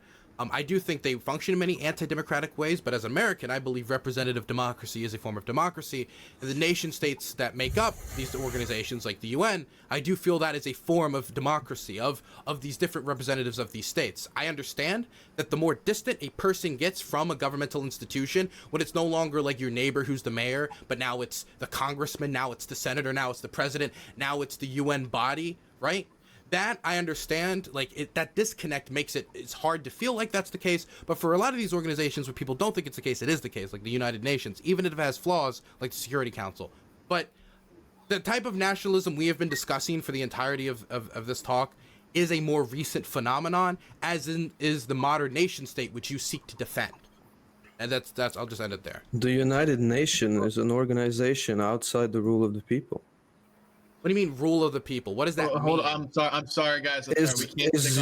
I do think they function in many anti-democratic ways, but as an American, I believe representative democracy is a form of democracy. And the nation states that make up these organizations, like the UN, I do feel that is a form of democracy, of these different representatives of these states. I understand that the more distant a person gets from a governmental institution, when it's no longer like your neighbor who's the mayor, but now it's the congressman, now it's the senator, now it's the president, now it's the UN body, right? That I understand, that disconnect makes it's hard to feel like that's the case. But for a lot of these organizations where people don't think it's the case, it is the case, like the United Nations, even if it has flaws, like the Security Council. But the type of nationalism we have been discussing for the entirety of this talk is a more recent phenomenon, as is the modern nation state, which you seek to defend. And that's I'll just end it there. The United Nations is an organization outside the rule of the people. What do you mean, rule of the people? What does that mean? Hold on, I'm sorry, guys. Is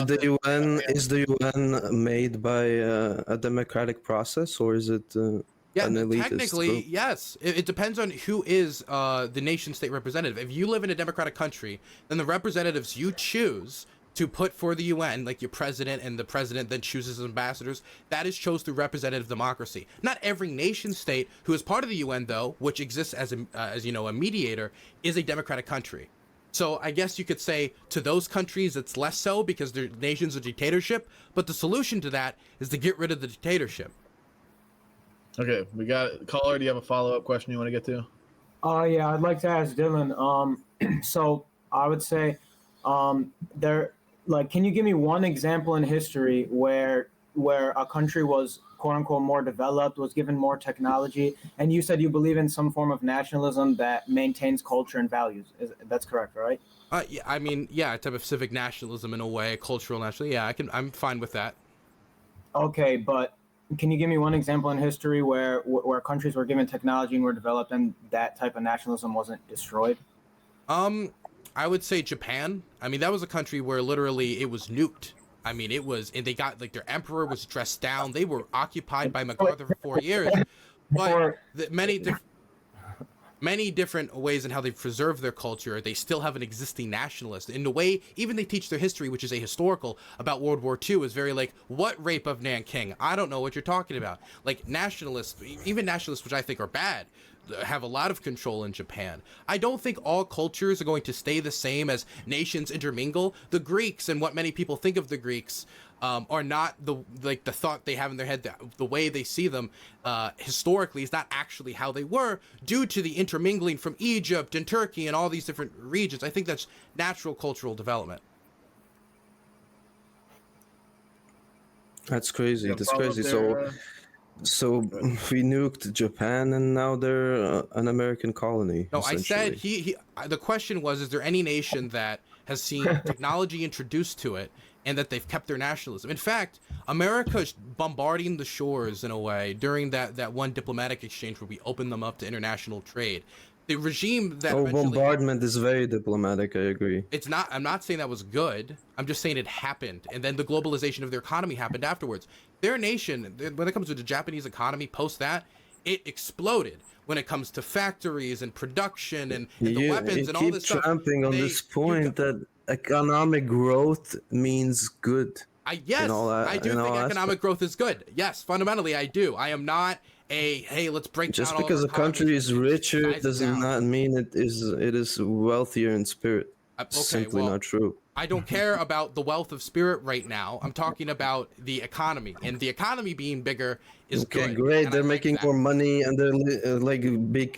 the UN made by a democratic process, or is it an elitist technically group? Yes. It depends on who is the nation state representative. If you live in a democratic country, then the representatives you choose to put for the UN, like your president, and the president then chooses ambassadors, that is chose through representative democracy. Not every nation state who is part of the UN, though, which exists as a mediator, is a democratic country. So I guess you could say to those countries it's less so because their nations are dictatorship, but the solution to that is to get rid of the dictatorship. Okay, we got it. Caller, do you have a follow-up question you want to get to? Yeah, I'd like to ask Dylan. So I would say can you give me one example in history where a country was quote unquote more developed, was given more technology, and you said you believe in some form of nationalism that maintains culture and values? That's correct, right? Yeah, I mean, yeah, a type of civic nationalism in a way, cultural nationalism. Yeah, I'm fine with that. Okay, but can you give me one example in history where countries were given technology and were developed and that type of nationalism wasn't destroyed? I would say Japan. I mean, that was a country where literally it was nuked. I mean, and they got, like, their emperor was dressed down. They were occupied by MacArthur for 4 years. But many different ways in how they've preserved their culture. They still have an existing nationalist. In the way, even they teach their history, which is a historical about World War II, is very like, what rape of Nanking? I don't know what you're talking about. Like nationalists, even nationalists, which I think are bad, have a lot of control in Japan. I don't think all cultures are going to stay the same as nations intermingle. The Greeks and what many people think of the Greeks are not the thought they have in their head, the way they see them historically is not actually how they were, due to the intermingling from Egypt and Turkey and all these different regions. I think that's natural cultural development. That's crazy. Yeah, That's follow up crazy. there, So we nuked Japan, and now they're an American colony. No, I said essentially. the question was, is there any nation that has seen technology introduced to it and that they've kept their nationalism? In fact, America is bombarding the shores in a way during that one diplomatic exchange where we opened them up to international trade. The regime that bombardment is very diplomatic. I agree. it's not, I'm not saying that was good. I'm just saying it happened. And then the globalization of their economy happened afterwards. Their nation, when it comes to the Japanese economy post that, it exploded when it comes to factories and production and the weapons and all this stuff. Tramping on this point that economic growth means good. I do think economic growth is good. Yes, fundamentally I do. I am not hey, let's break just down because all a country is richer does down. not mean it is wealthier in spirit. It's simply not true. I don't care about the wealth of spirit right now. I'm talking about the economy, and the economy being bigger is good. Okay, great. And They're I like making that. more money, and they're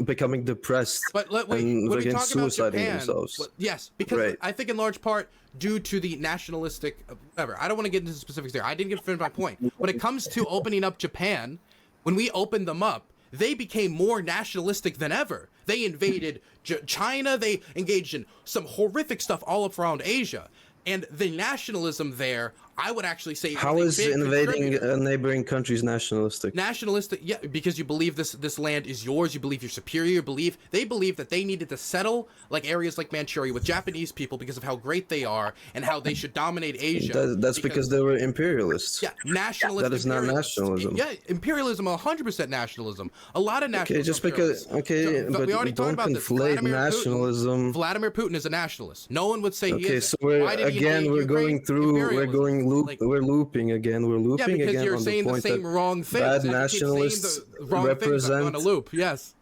becoming depressed. But wait, and when we talk about suiciding Japan, themselves. yes, because Right. I think in large part due to the nationalistic, whatever. I don't want to get into specifics there. I didn't get to finish my point. When it comes to opening up Japan, when we opened them up, they became more nationalistic than ever. They invaded China. They engaged in some horrific stuff all up around Asia. And the nationalism there, I would actually say, How is invading a neighboring countries nationalistic? Nationalistic, yeah, because you believe this land is yours. You believe you're superior. They believe that they needed to settle like areas like Manchuria with Japanese people because of how great they are and how they should dominate Asia. That's because they were imperialists. Yeah, nationalist. That is not nationalism. Yeah, imperialism, 100% nationalism. A lot of nationalism. Okay, just because. Okay, but we already talked don't about this. conflate nationalism. Vladimir Putin is a nationalist. No one would say he Okay, isn't. so we're Why did he again invade we're Ukraine? going through Imperialism. we're looping again. We're looping Yeah, because again you're on saying the the point same that wrong things. bad As you keep saying nationalists the wrong things, I'm represent. on a loop. Yes.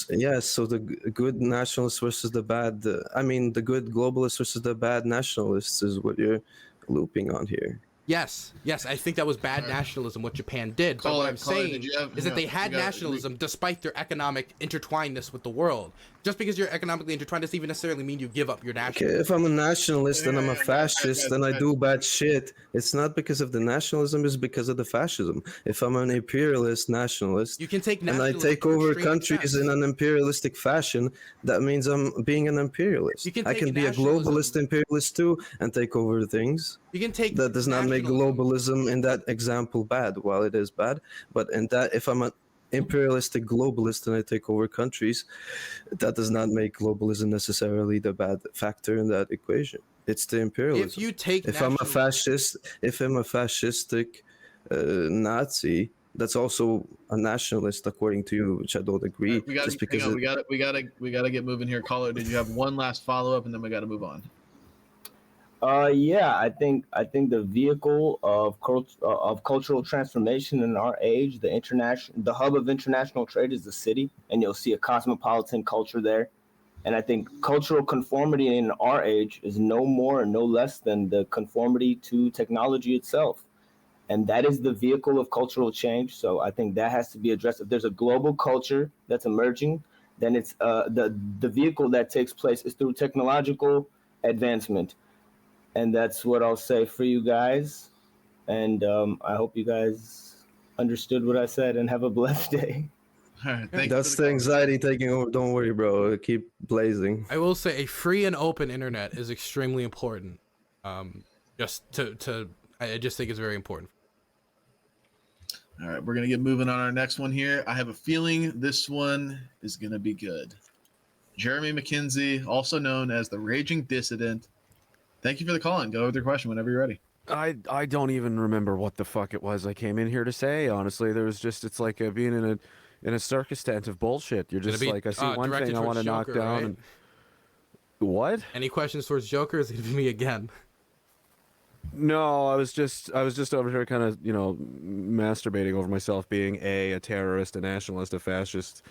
Yes, so the good nationalists versus the bad. The good globalists versus the bad nationalists is what you're looping on here. Yes, I think that was bad nationalism, what Japan did. But what I'm saying is that they had nationalism despite their economic intertwinedness with the world. Just because you're economically intertwined doesn't even necessarily mean you give up your nationalism. Okay, if I'm a nationalist and I'm a fascist and I do bad shit, it's not because of the nationalism, it's because of the fascism. If I'm an imperialist nationalist You can take and I nationalism take to over extreme countries extent. in an imperialistic fashion, that means I'm being an imperialist. You can I take can be a nationalism- globalist imperialist too and take over things. You can take That does not make nationalism- globalism in that example bad. While it is bad, but in that, if I'm an imperialistic globalist and I take over countries, that does not make globalism necessarily the bad factor in that equation. It's the imperialism. If you take if I'm a nationalism- fascistic Nazi, that's also a nationalist according to you, which I don't agree. We got just because we got to get moving here. Caller, did you have one last follow up, and then we got to move on? Yeah, I think the vehicle of cultural transformation in our age, the hub of international trade is the city, and you'll see a cosmopolitan culture there. And I think cultural conformity in our age is no more and no less than the conformity to technology itself. And that is the vehicle of cultural change. So I think that has to be addressed. If there's a global culture that's emerging, then it's the vehicle that takes place is through technological advancement. And that's what I'll say for you guys. And I hope you guys understood what I said and have a blessed day. All right, thank you that's for the call. anxiety taking over. Don't worry, bro. Keep blazing. I will say a free and open internet is extremely important. I just think it's very important. All right, we're gonna get moving on our next one here. I have a feeling this one is gonna be good. Jeremy McKenzie, also known as the Raging Dissident. Thank you for the call and go with your question whenever you're ready. I don't even remember what the fuck it was I came in here to say. Honestly, there was just, it's like being in a circus tent of bullshit. You're just like, I see one thing I want to knock down. Right? And what? Any questions towards Joker? Is it gonna be me again? No, I was just over here kind of, masturbating over myself being a terrorist, a nationalist, a fascist,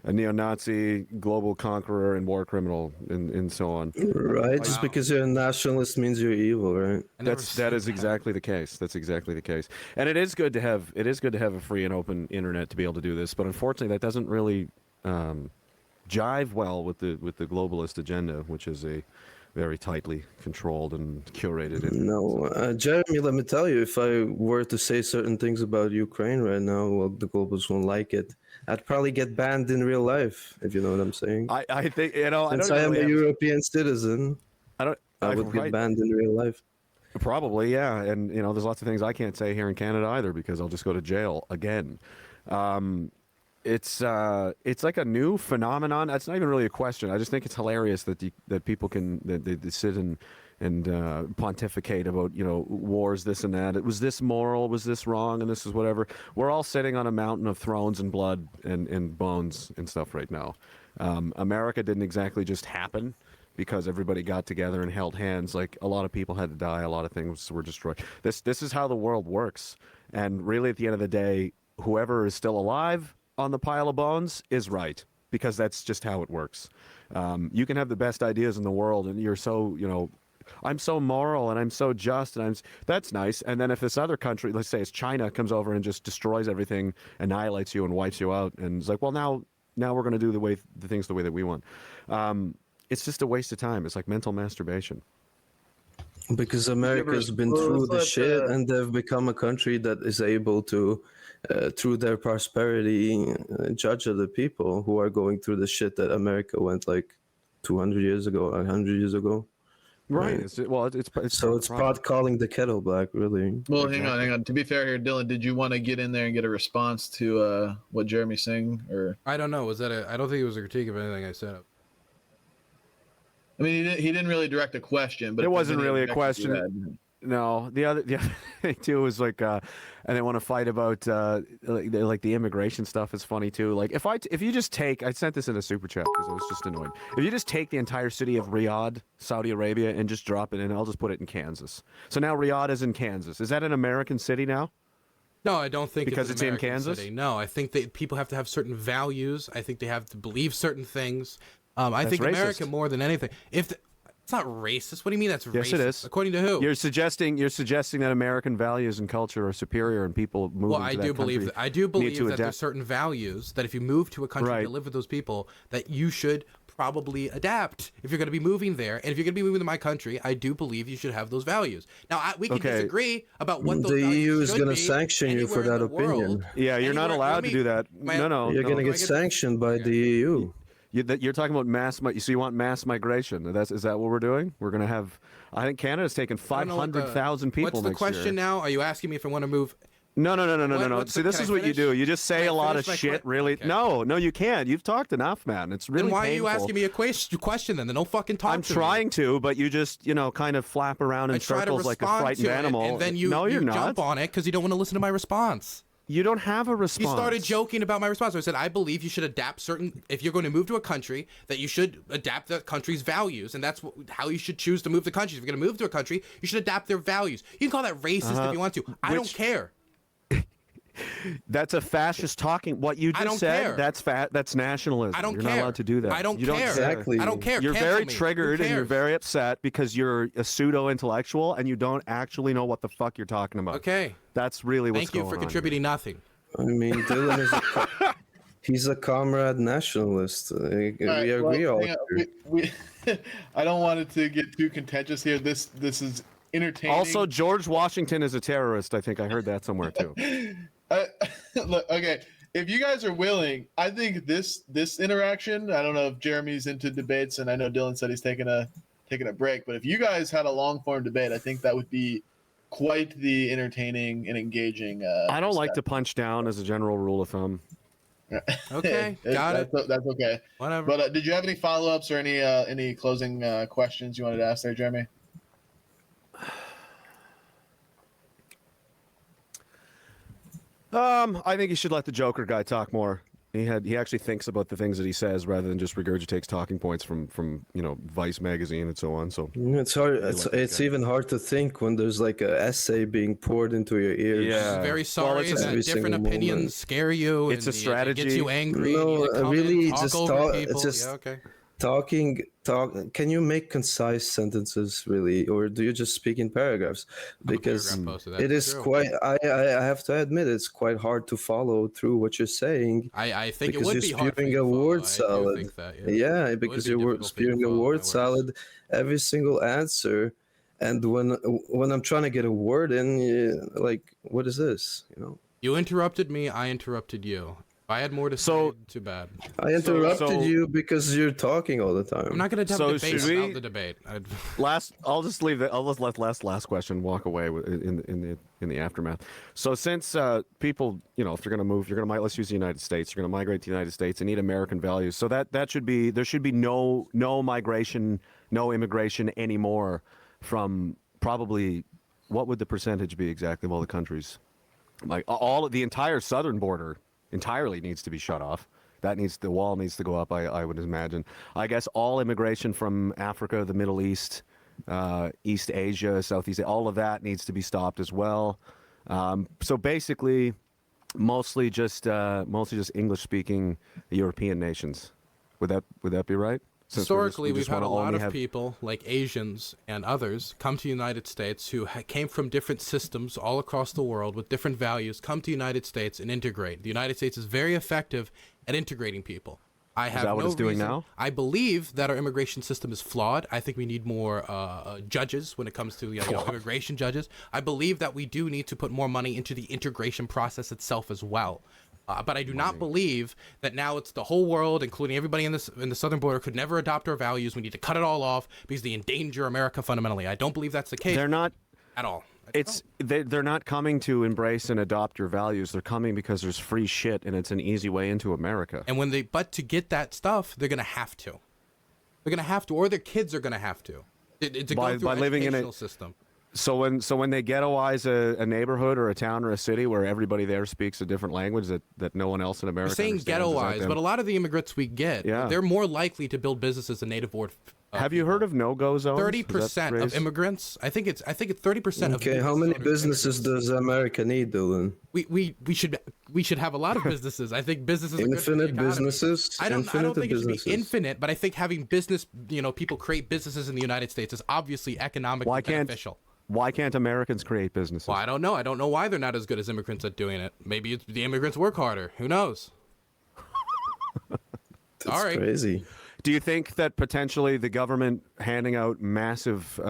a neo-Nazi, global conqueror, and war criminal, and so on. Right, just because you're a nationalist means you're evil, right? That is exactly the case. That's exactly the case. And it is good to have a free and open internet to be able to do this, but unfortunately that doesn't really jive well with the globalist agenda, which is a very tightly controlled and curated. No, Jeremy, let me tell you, if I were to say certain things about Ukraine right now, well, the globalists won't like it. I'd probably get banned in real life, if you know what I'm saying. I think, Since I am a European citizen, I would get banned in real life. Probably, yeah. And, there's lots of things I can't say here in Canada either because I'll just go to jail again. It's like a new phenomenon. It's not even really a question. I just think it's hilarious that people can they sit and pontificate about wars, this and that. It was this moral, was this wrong, and this is whatever. We're all sitting on a mountain of thrones and blood and bones and stuff right now. America didn't exactly just happen because everybody got together and held hands. Like, a lot of people had to die, a lot of things were destroyed. This is how the world works. And really, at the end of the day, whoever is still alive on the pile of bones is right, because that's just how it works. You can have the best ideas in the world, and you're so, I'm so moral and I'm so just, and that's nice. And then if this other country, let's say it's China, comes over and just destroys everything, annihilates you and wipes you out, and it's like, well, now we're going to do the things the way that we want. It's just a waste of time. It's like mental masturbation. Because America's been through the shit, and they've become a country that is able to, through their prosperity, judge other people who are going through the shit that America went like 200 years ago, 100 years ago. Right. It's pot calling the kettle black, really. Well, hang on. To be fair here, Dylan, did you want to get in there and get a response to what Jeremy's saying, or? I don't know. I don't think it was a critique of anything I said. I mean, he didn't really direct a question, but it wasn't really a question. No, the other thing too is like, and they want to fight about like the immigration stuff is funny too. Like if you just take, I sent this in a super chat because I was just annoyed. If you just take the entire city of Riyadh, Saudi Arabia, and just drop it in, I'll just put it in Kansas. So now Riyadh is in Kansas. Is that an American city now? No, I don't think because it's in Kansas. City. No, I think that people have to have certain values. I think they have to believe certain things. I think racist. America more than anything. It's not racist. What do you mean that's racist? Yes, it is. According to who? You're suggesting that American values and culture are superior, and people move. Well, I do believe that there's certain values that if you move to a country to live with those people, that you should probably adapt if you're going to be moving there. And if you're going to be moving to my country, I do believe you should have those values. Now, we can disagree about what those values EU is should going to be sanction you for that opinion. Yeah, you're not allowed to do that. No. You're going to get sanctioned by the EU. You're talking about so you want mass migration? Is that what we're doing? We're going to have. I think Canada's taken 500,000 people next year. What's the question now? Are you asking me if I want to move? No. See, this is what you do. You just say a lot of shit. Really? Okay. No, you can't. You've talked enough, man. It's really. Then why painful. are you asking me a question? Then don't fucking talk. I'm to trying me. to, but you just kind of flap around in circles like a frightened animal. And then you jump on it because you don't want to listen to my response. You don't have a response. You started joking about my response. I said, I believe you should adapt if you're going to move to a country, that you should adapt that country's values. And that's how you should choose to move to countries. If you're going to move to a country, you should adapt their values. You can call that racist if you want to. I don't care. That's a fascist talking. What you just said, that's nationalism. I don't You're care. not allowed to do that. I don't care. Exactly. I don't care. You're Cancel very me. triggered and you're very upset because you're a pseudo-intellectual and you don't actually know what the fuck you're talking about. Okay. That's really what's Thank you going for contributing on nothing. I mean, Dylan is he's a comrade nationalist. We agree all. I don't want it to get too contentious here. This is entertaining. Also, George Washington is a terrorist. I think I heard that somewhere too. Look, okay. If you guys are willing, I think this interaction. I don't know if Jeremy's into debates, and I know Dylan said he's taking a break. But if you guys had a long form debate, I think that would be quite the entertaining and engaging. I don't like to punch down as a general rule of thumb. Okay, got it. That's okay. Whatever. But did you have any follow-ups or any closing questions you wanted to ask there, Jeremy? I think you should let the Joker guy talk more. He actually thinks about the things that he says rather than just regurgitates talking points from Vice magazine and so on. So It's hard. It's even hard to think when there's like an essay being poured into your ears. Yeah. I'm very sorry it's that different opinions scare you. It's and a strategy. It gets you angry. No, and you come really, in, talk just over talk. people. It's just Yeah, okay. talk. Can you make concise sentences really, or do you just speak in paragraphs? Because paragraph poster, that's it is true. quite. I have to admit, it's quite hard to follow through what you're saying. I think it Because would you're be hard for spewing you a to follow. word I do salad. think that, Yeah, because be you're difficult for you to spewing a follow my word words. salad every single answer, and when I'm trying to get a word in, like, what is this? You interrupted me. I interrupted you. If I had more to say, too bad. I interrupted so- you because you're talking all the time. I'm not going to have So a debate should about we- the debate. I'll just leave that. I'll just let last question walk away in the aftermath. So since people, if you're going to move, let's use the United States. You're going to migrate to the United States and need American values. So there should be no migration, no immigration anymore from probably, what would the percentage be exactly of all the countries? Like the entire southern border entirely needs to be shut off. The wall needs to go up, I would imagine. I guess all immigration from Africa, the Middle East, East Asia, Southeast Asia, all of that needs to be stopped as well. So basically, mostly just English-speaking European nations. Would that be right? Since Historically, we we've just had wanna a lot only of have- people, like Asians and others, come to the United States who came from different systems all across the world with different values, come to the United States and integrate. The United States is very effective at integrating people. I have that what no it's doing reason- now? I believe that our immigration system is flawed. I think we need more judges when it comes to immigration judges. I believe that we do need to put more money into the integration process itself as well. But I do not believe that now it's the whole world, including everybody in the southern border, could never adopt our values. We need to cut it all off because they endanger America fundamentally. I don't believe that's the case. They're not at all. They're not coming to embrace and adopt your values. They're coming because there's free shit and it's an easy way into America. And but to get that stuff, they're gonna have to. They're gonna have to, or their kids are gonna have to. To go through by living in educational system. So when they ghettoize a neighborhood or a town or a city where everybody there speaks a different language that no one else in America We're saying understands, is that ghettoized, them? but a lot of the immigrants we get, Yeah. they're more likely to build businesses than native born. Have you heard of no-go zones? 30% of immigrants. I think it's 30% of. Okay, how many businesses does America need, Dylan? We should have a lot of businesses. I think businesses are good for the Infinite economy. businesses. I don't think it should businesses. be infinite, but I think having people create businesses in the United States is obviously economically beneficial. Why can't Americans create businesses? Well, I don't know. I don't know why they're not as good as immigrants at doing it. Maybe the immigrants work harder. Who knows? That's All right. crazy. Do you think that potentially the government handing out massive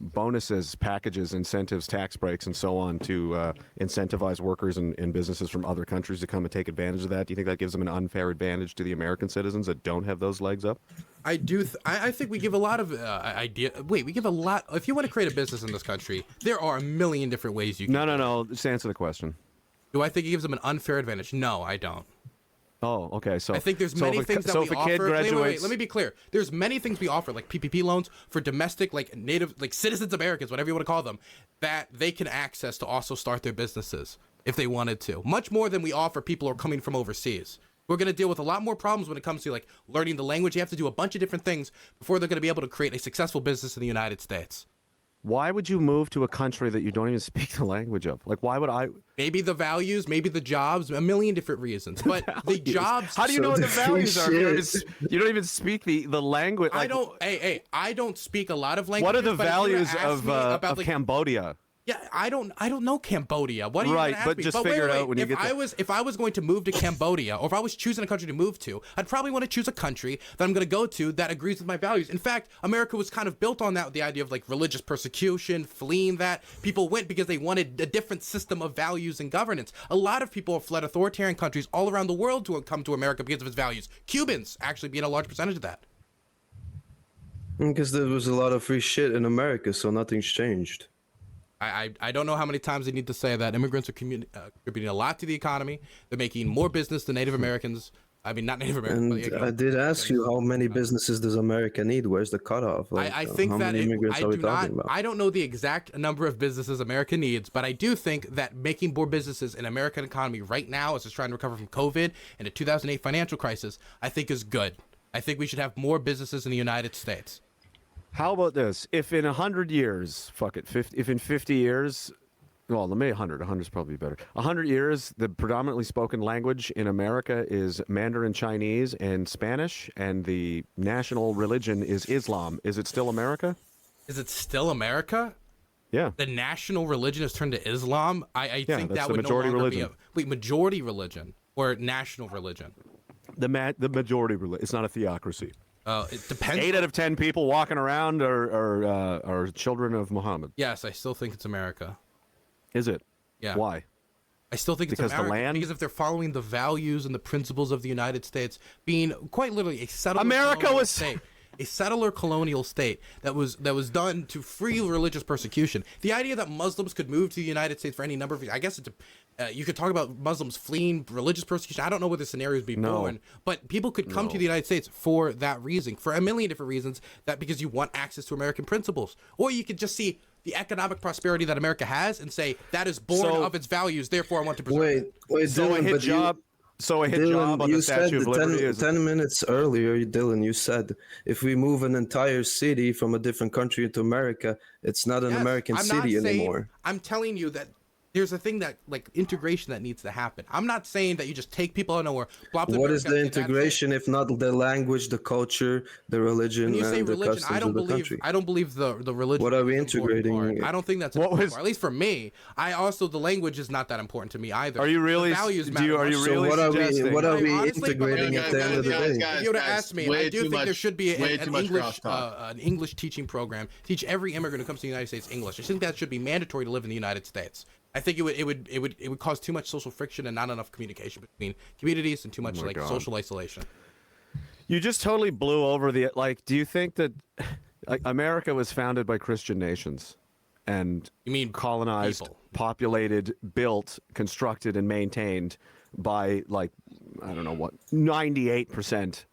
bonuses, packages, incentives, tax breaks, and so on to incentivize workers and businesses from other countries to come and take advantage of that? Do you think that gives them an unfair advantage to the American citizens that don't have those legs up? I do. I think we give a lot of we give a lot. If you want to create a business in this country, there are a million different ways you can. No. Just answer the question. Do I think it gives them an unfair advantage? No, I don't. Oh, okay. So I think there's many things that we if a offer. kid graduates, Wait, let me be clear. There's many things we offer, like PPP loans for domestic, native, citizens Americans, whatever you want to call them, that they can access to also start their businesses if they wanted to. Much more than we offer people who are coming from overseas. We're going to deal with a lot more problems when it comes to learning the language. You have to do a bunch of different things before they're going to be able to create a successful business in the United States. Why would you move to a country that you don't even speak the language of? Why would I? Maybe the values, maybe the jobs, a million different reasons. But the jobs. How do you know what the values are? You don't even speak the language. I don't. I don't speak a lot of languages. What are the but if you were to values ask me of Cambodia? Yeah, I don't know Cambodia. What are you right, gonna ask but me? just But figure wait, it out when you get there. If I was going to move to Cambodia, or if I was choosing a country to move to, I'd probably want to choose a country that I'm going to go to that agrees with my values. In fact, America was kind of built on that, the idea of religious persecution, fleeing that. People went because they wanted a different system of values and governance. A lot of people have fled authoritarian countries all around the world to come to America because of its values. Cubans actually being a large percentage of that. Because there was a lot of free shit in America, so nothing's changed. I don't know how many times they need to say that. Immigrants are contributing a lot to the economy. They're making more business than Native Americans. I mean, not Native American. And but, I did ask you, how many businesses does America need? Where's the cutoff? Like, I think how that many immigrants I are we do not. talking about? I don't know the exact number of businesses America needs, but I do think that making more businesses in American economy right now, as it's trying to recover from COVID and the 2008 financial crisis, I think is good. I think we should have more businesses in the United States. How about this? If in 100 years, fuck it, 50, if in 50 years, well, maybe 100 is probably better. 100 years, the predominantly spoken language in America is Mandarin Chinese and Spanish, and the national religion is Islam. Is it still America? Is it still America? Yeah. The national religion has turned to Islam. I think that's that the would majority no longer religion. be majority religion or national religion. The majority religion. It's not a theocracy. It depends. 8 out of 10 people walking around are children of Muhammad. Yes, I still think it's America. Is it? Yeah. Why? I still think it's Because the America. land? Because if they're following the values and the principles of the United States, being quite literally a settler America colonial was- state, a settler colonial state that was done to free religious persecution. The idea that Muslims could move to the United States for any number of, I guess it's you could talk about Muslims fleeing religious persecution. I don't know what the scenarios be born, but people could come to the United States for that reason, for a million different reasons. That because you want access to American principles, or you could just see the economic prosperity that America has and say that is born of its values. Therefore, I want to preserve it. Wait, So Dylan, a hit but job. So a hit job on you the said Statue of Liberty is 10 minutes earlier, Dylan, you said if we move an entire city from a different country into America, it's not an Yes, American I'm not city saying- anymore. I'm telling you that there's a thing that like integration that needs to happen. I'm not saying that you just take people out of nowhere. Plop them What in is the America, and that's it. integration if not the language, the culture, the religion, When you say and the religion, customs I don't of the believe country? I don't believe the religion. What are we is an important integrating? part. I don't think that's What important was- part, at least for me. I also the language is not that important to me either. Are you really? The values do matter you, are you much. really what are we? suggesting? What are we Honestly, but integrating at the end of the day? If you were to ask me, I do think there should be way an too much English crosstalk. an English teaching program. Teach every immigrant who comes to the United States English. I think that should be mandatory to live in the United States. I think it would cause too much social friction and not enough communication between communities and too much my God. social isolation. You just totally blew over the like. Do you think that like America was founded by Christian nations, and You mean colonized, people? populated, built, constructed, and maintained by like I don't know what 98%.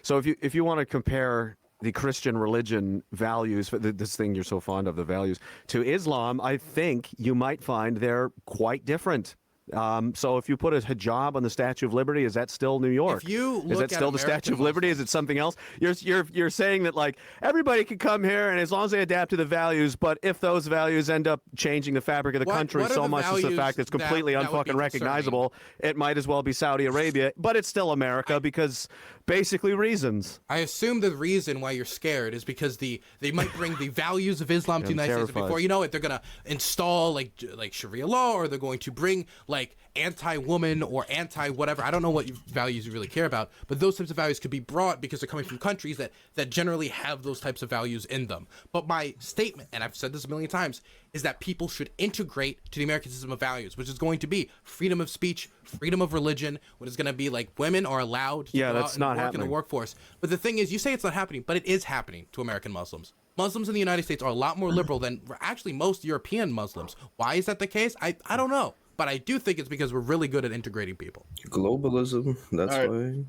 So if you want to compare the Christian religion values, this thing you're so fond of, the values, to Islam, I think you might find they're quite different. So if you put a hijab on the Statue of Liberty, is that still New York? If you is look that at still the Statue of Liberty? Is it something else? You're saying that like everybody can come here and as long as they adapt to the values, but if those values end up changing the fabric of the country what are so the much as the values fact it's completely that would be unfucking recognizable, it might as well be Saudi Arabia, but it's still America because basically reasons. I assume the reason why you're scared is because they might bring the values of Islam to the United States. terrified. Before you know it, they're gonna install like Sharia law, or they're going to bring like anti-woman or anti-whatever. I don't know what values you really care about, but those types of values could be brought because they're coming from countries that generally have those types of values in them. But my statement, and I've said this a million times, is that people should integrate to the American system of values, which is going to be freedom of speech, freedom of religion, what is going to be like women are allowed to go that's out and not work in happening. the workforce. But the thing is, you say it's not happening, but it is happening to American Muslims. Muslims in the United States are a lot more liberal than actually most European Muslims. Why is that the case? I don't know. But I do think it's because we're really good at integrating people. Globalism. That's All why.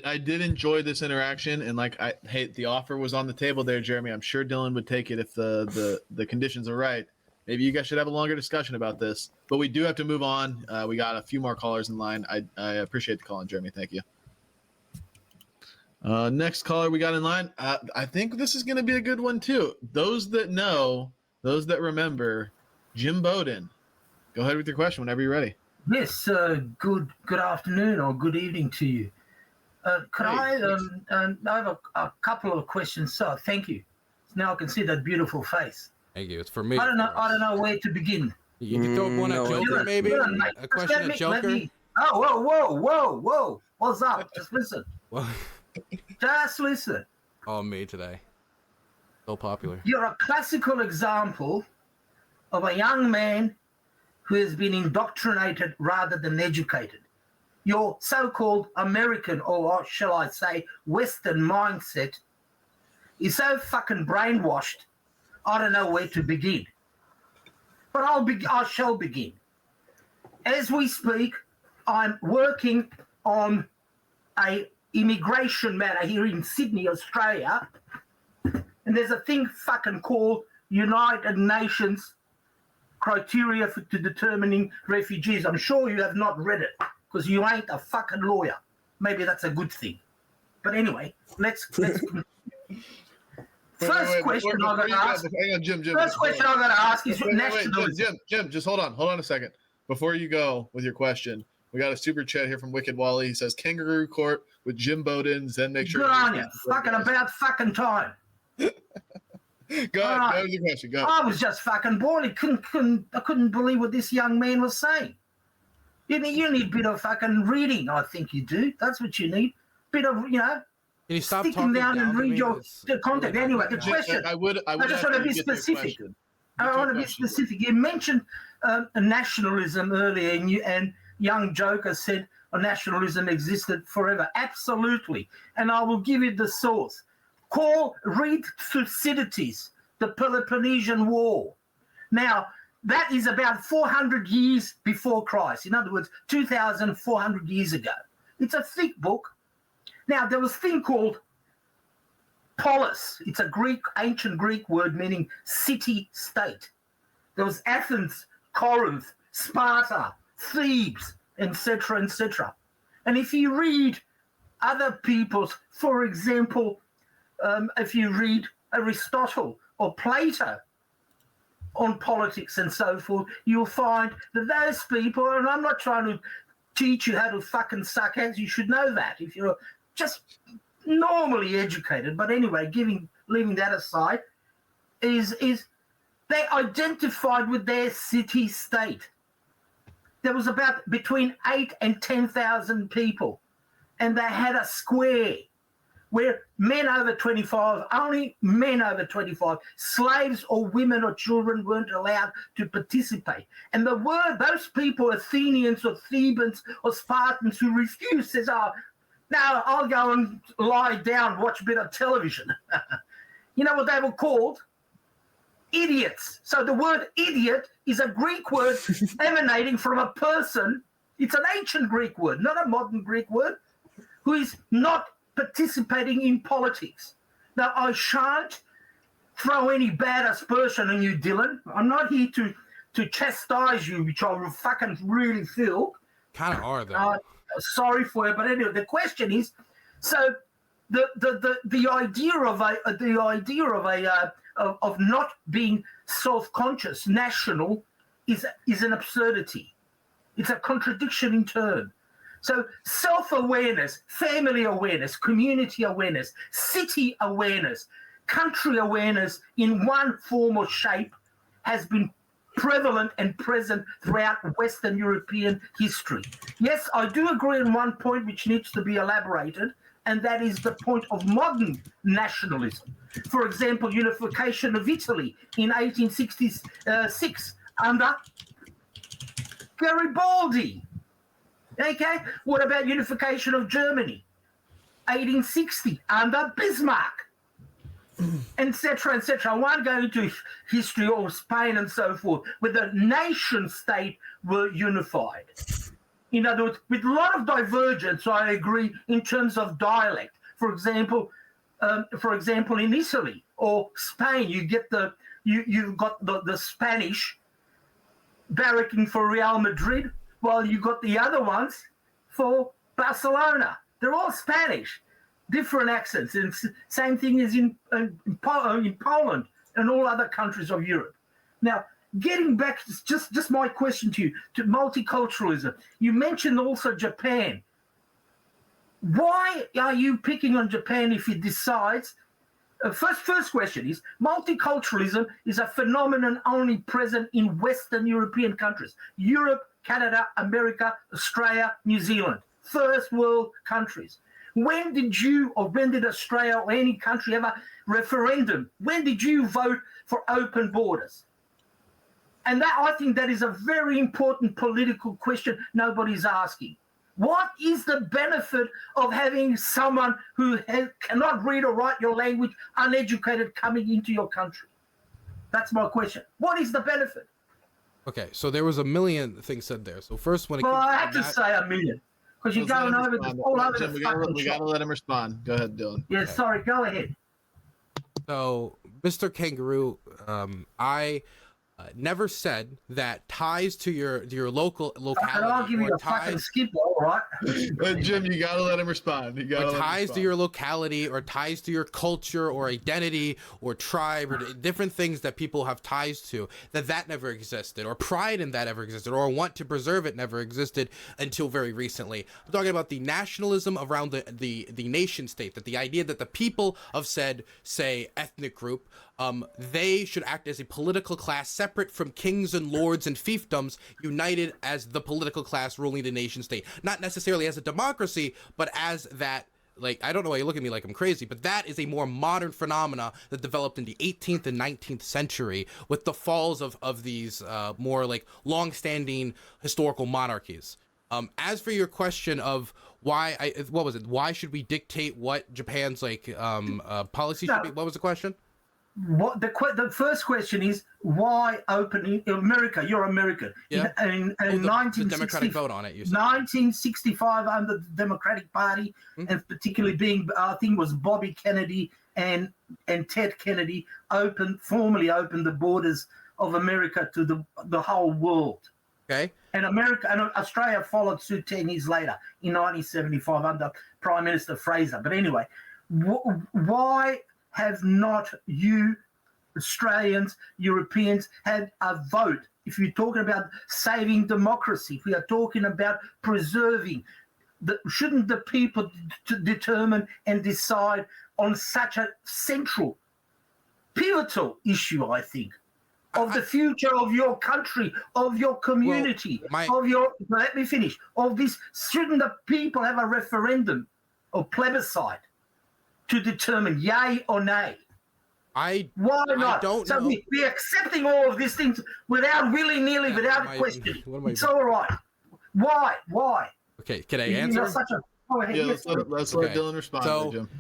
I did enjoy this interaction, and the offer was on the table there, Jeremy. I'm sure Dylan would take it if the conditions are right. Maybe you guys should have a longer discussion about this, but we do have to move on. We got a few more callers in line. I appreciate the call in, Jeremy. Thank you. Next caller we got in line. I think this is going to be a good one too. Those that know, those that remember, Jim Bowden. Go ahead with your question whenever you're ready. Yes, good afternoon or good evening to you. Could I have a couple of questions, sir? Thank you. Now I can see that beautiful face. Thank you. It's for me. I don't know where to begin. You can throw one at no, Joker, maybe? Dylan, mate, A question at Joker? Whoa. What's up? Just listen. Well, Just listen. all me today. So popular. You're a classical example of a young man who has been indoctrinated rather than educated. Your so-called American, or shall I say, Western mindset is so fucking brainwashed, I don't know where to begin. But I shall begin. As we speak, I'm working on a immigration matter here in Sydney, Australia, and there's a thing fucking called United Nations criteria to determining refugees. I'm sure you have not read it because you ain't a fucking lawyer. Maybe that's a good thing. But anyway, let's First question I'm going to ask. Hang on, Jim. First question I'm going to ask is nationalism. Jim, just hold on a second. Before you go with your question, we got a super chat here from Wicked Wally. He says, "Kangaroo Court with Jim Bowden's." Then make sure. Good on you. Fucking about fucking time. Go ahead. Go with your question. Go. I was just fucking bored. I couldn't believe what this young man was saying. You need a bit of fucking reading. I think you do. That's what you need. Bit of, Can you stop sticking talking down and to read me? your content. really Anyway, the bad. question. I just want to be specific. I want to be specific. You mentioned nationalism earlier, and young Joker said nationalism existed forever. Absolutely. And I will give you the source. Read Thucydides, the Peloponnesian War. Now, that is about 400 years before Christ. In other words, 2,400 years ago. It's a thick book. Now, there was a thing called polis. It's a ancient Greek word meaning city-state. There was Athens, Corinth, Sparta, Thebes, etc., etc. And if you read other people's, for example, if you read Aristotle or Plato on politics and so forth, you'll find that those people, and I'm not trying to teach you how to fucking suck eggs, you should know that if you're just normally educated. But anyway, leaving that aside, is they identified with their city-state. There was about between 8,000 and 10,000 people, and they had a square where men over 25, only men over 25, slaves or women or children weren't allowed to participate. And those people, Athenians or Thebans or Spartans who refused, says, "Oh, no, I'll go and lie down, watch a bit of television." You know what they were called? Idiots. So the word idiot is a Greek word emanating from a person. It's an ancient Greek word, not a modern Greek word, who is not participating in politics. Now, I shan't throw any bad aspersion on you, Dylan. I'm not here to chastise you, which I fucking really feel. Kind of are, though. Sorry for it, but anyway, the question is, so the idea of not being self-conscious, national, is an absurdity. It's a contradiction in turn. So self-awareness, family awareness, community awareness, city awareness, country awareness in one form or shape has been prevalent and present throughout Western European history. Yes, I do agree on one point which needs to be elaborated, and that is the point of modern nationalism. For example, unification of Italy in 1866 under Garibaldi. Okay, what about unification of Germany? 1860 under Bismarck, etc., etc. I won't go into history or Spain and so forth, where the nation state were unified. In other words, with a lot of divergence, I agree, in terms of dialect. For example, in Italy or Spain, you've got the Spanish barracking for Real Madrid, while you got the other ones for Barcelona. They're all Spanish, different accents. And same thing as in Poland and all other countries of Europe. Now, getting back, just my question to you, to multiculturalism. You mentioned also Japan. Why are you picking on Japan if it decides? First question is, multiculturalism is a phenomenon only present in Western European countries. Europe, Canada, America, Australia, New Zealand. First world countries. When did Australia or any country have a referendum? When did you vote for open borders? And I think that is a very important political question nobody's asking. What is the benefit of having someone who cannot read or write your language, uneducated, coming into your country? That's my question. What is the benefit? Okay, so there was a million things said there. So first, when it Well, came I had to say a million. because you're Let's let going him over respond. all over Jim, the we fucking gotta shop. let him respond. Go ahead, Dylan. Yeah, sorry, go ahead. So, Mr. Kangaroo, I never said that ties to your locality I'll give you or a fucking ties skip, all right? Jim, you gotta let him respond. You gotta or let him ties to respond. your locality or ties to your culture or identity or tribe or different things that people have ties to, that never existed, or pride in that ever existed, or want to preserve it never existed until very recently. I'm talking about the nationalism around the nation state, that the idea that the people of said, say, ethnic group, they should act as a political class separate from kings and lords and fiefdoms, united as the political class ruling the nation state. Not necessarily as a democracy, but as that, like, I don't know why you look at me like I'm crazy, but that is a more modern phenomena that developed in the 18th and 19th century with the falls of these more like long-standing historical monarchies. As for your question of why, what was it? Why should we dictate what Japan's like policy should be? What was the question? What the first question is, why open America? You're American. Yeah. In The Democratic vote on it, you said. 1965 under the Democratic Party, and particularly being, I think it was Bobby Kennedy and Ted Kennedy formally opened the borders of America to the whole world. Okay. And America and Australia followed suit 10 years later in 1975 under Prime Minister Fraser. But anyway, why have not you Australians, Europeans had a vote? If you're talking about saving democracy, if we are talking about preserving, shouldn't the people determine and decide on such a central, pivotal issue, I think, of the future of your country, of your community, let me finish, of this, shouldn't the people have a referendum or plebiscite to determine yay or nay? Why not? I don't know. We're accepting all of these things without willy-nilly, without questioning. It's all right. Why? Okay, can I answer? Go ahead. Yeah, Yes, let's let Dylan respond. So, Jim.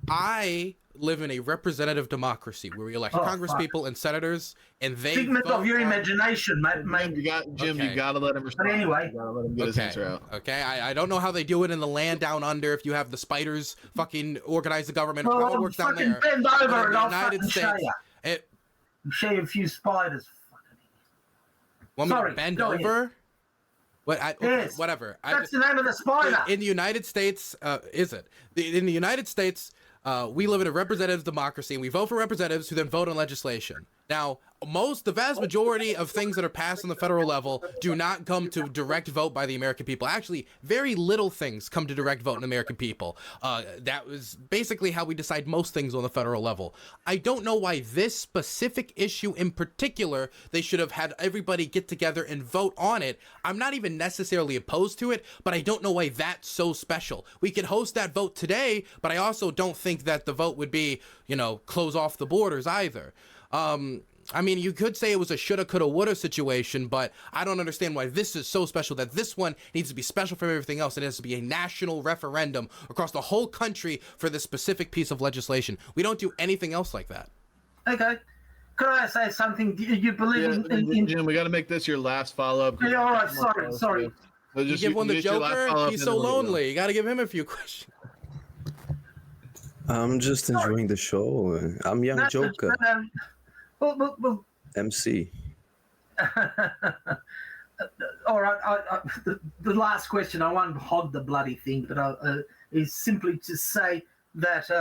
I live in a representative democracy where we elect congresspeople and senators, and they figment vote of your on... imagination, mate. Jim, you gotta let him respond. But anyway, you gotta let him get his answer out. Okay, I don't know how they do it in the land down under. If you have the spiders fucking organize the government, well, how it works down there. bend But over in and the I'll United fucking show States, you. Show you a few spiders. Want me to bend over? Yes. Whatever. That's the name of the spider. In the United States, is it? In the United States, we live in a representative democracy, and we vote for representatives who then vote on legislation. Now, the vast majority of things that are passed on the federal level do not come to direct vote by the American people. Actually, very little things come to direct vote in the American people. That was basically how we decide most things on the federal level. I don't know why this specific issue in particular, they should have had everybody get together and vote on it. I'm not even necessarily opposed to it, but I don't know why that's so special. We could host that vote today, but I also don't think that the vote would be, close off the borders either. I mean, you could say it was a shoulda, coulda, woulda situation, but I don't understand why this is so special, that this one needs to be special from everything else. It has to be a national referendum across the whole country for this specific piece of legislation. We don't do anything else like that. Okay. Could I say something? Do you believe in Jim, we got to make this your last follow-up. Yeah, all right, sorry. So You give one to Joker, he's so lonely. You got to give him a few questions. I'm just enjoying the show. I'm young Joker. Well, MC. all right. The last question, I won't hog the bloody thing, but is simply to say that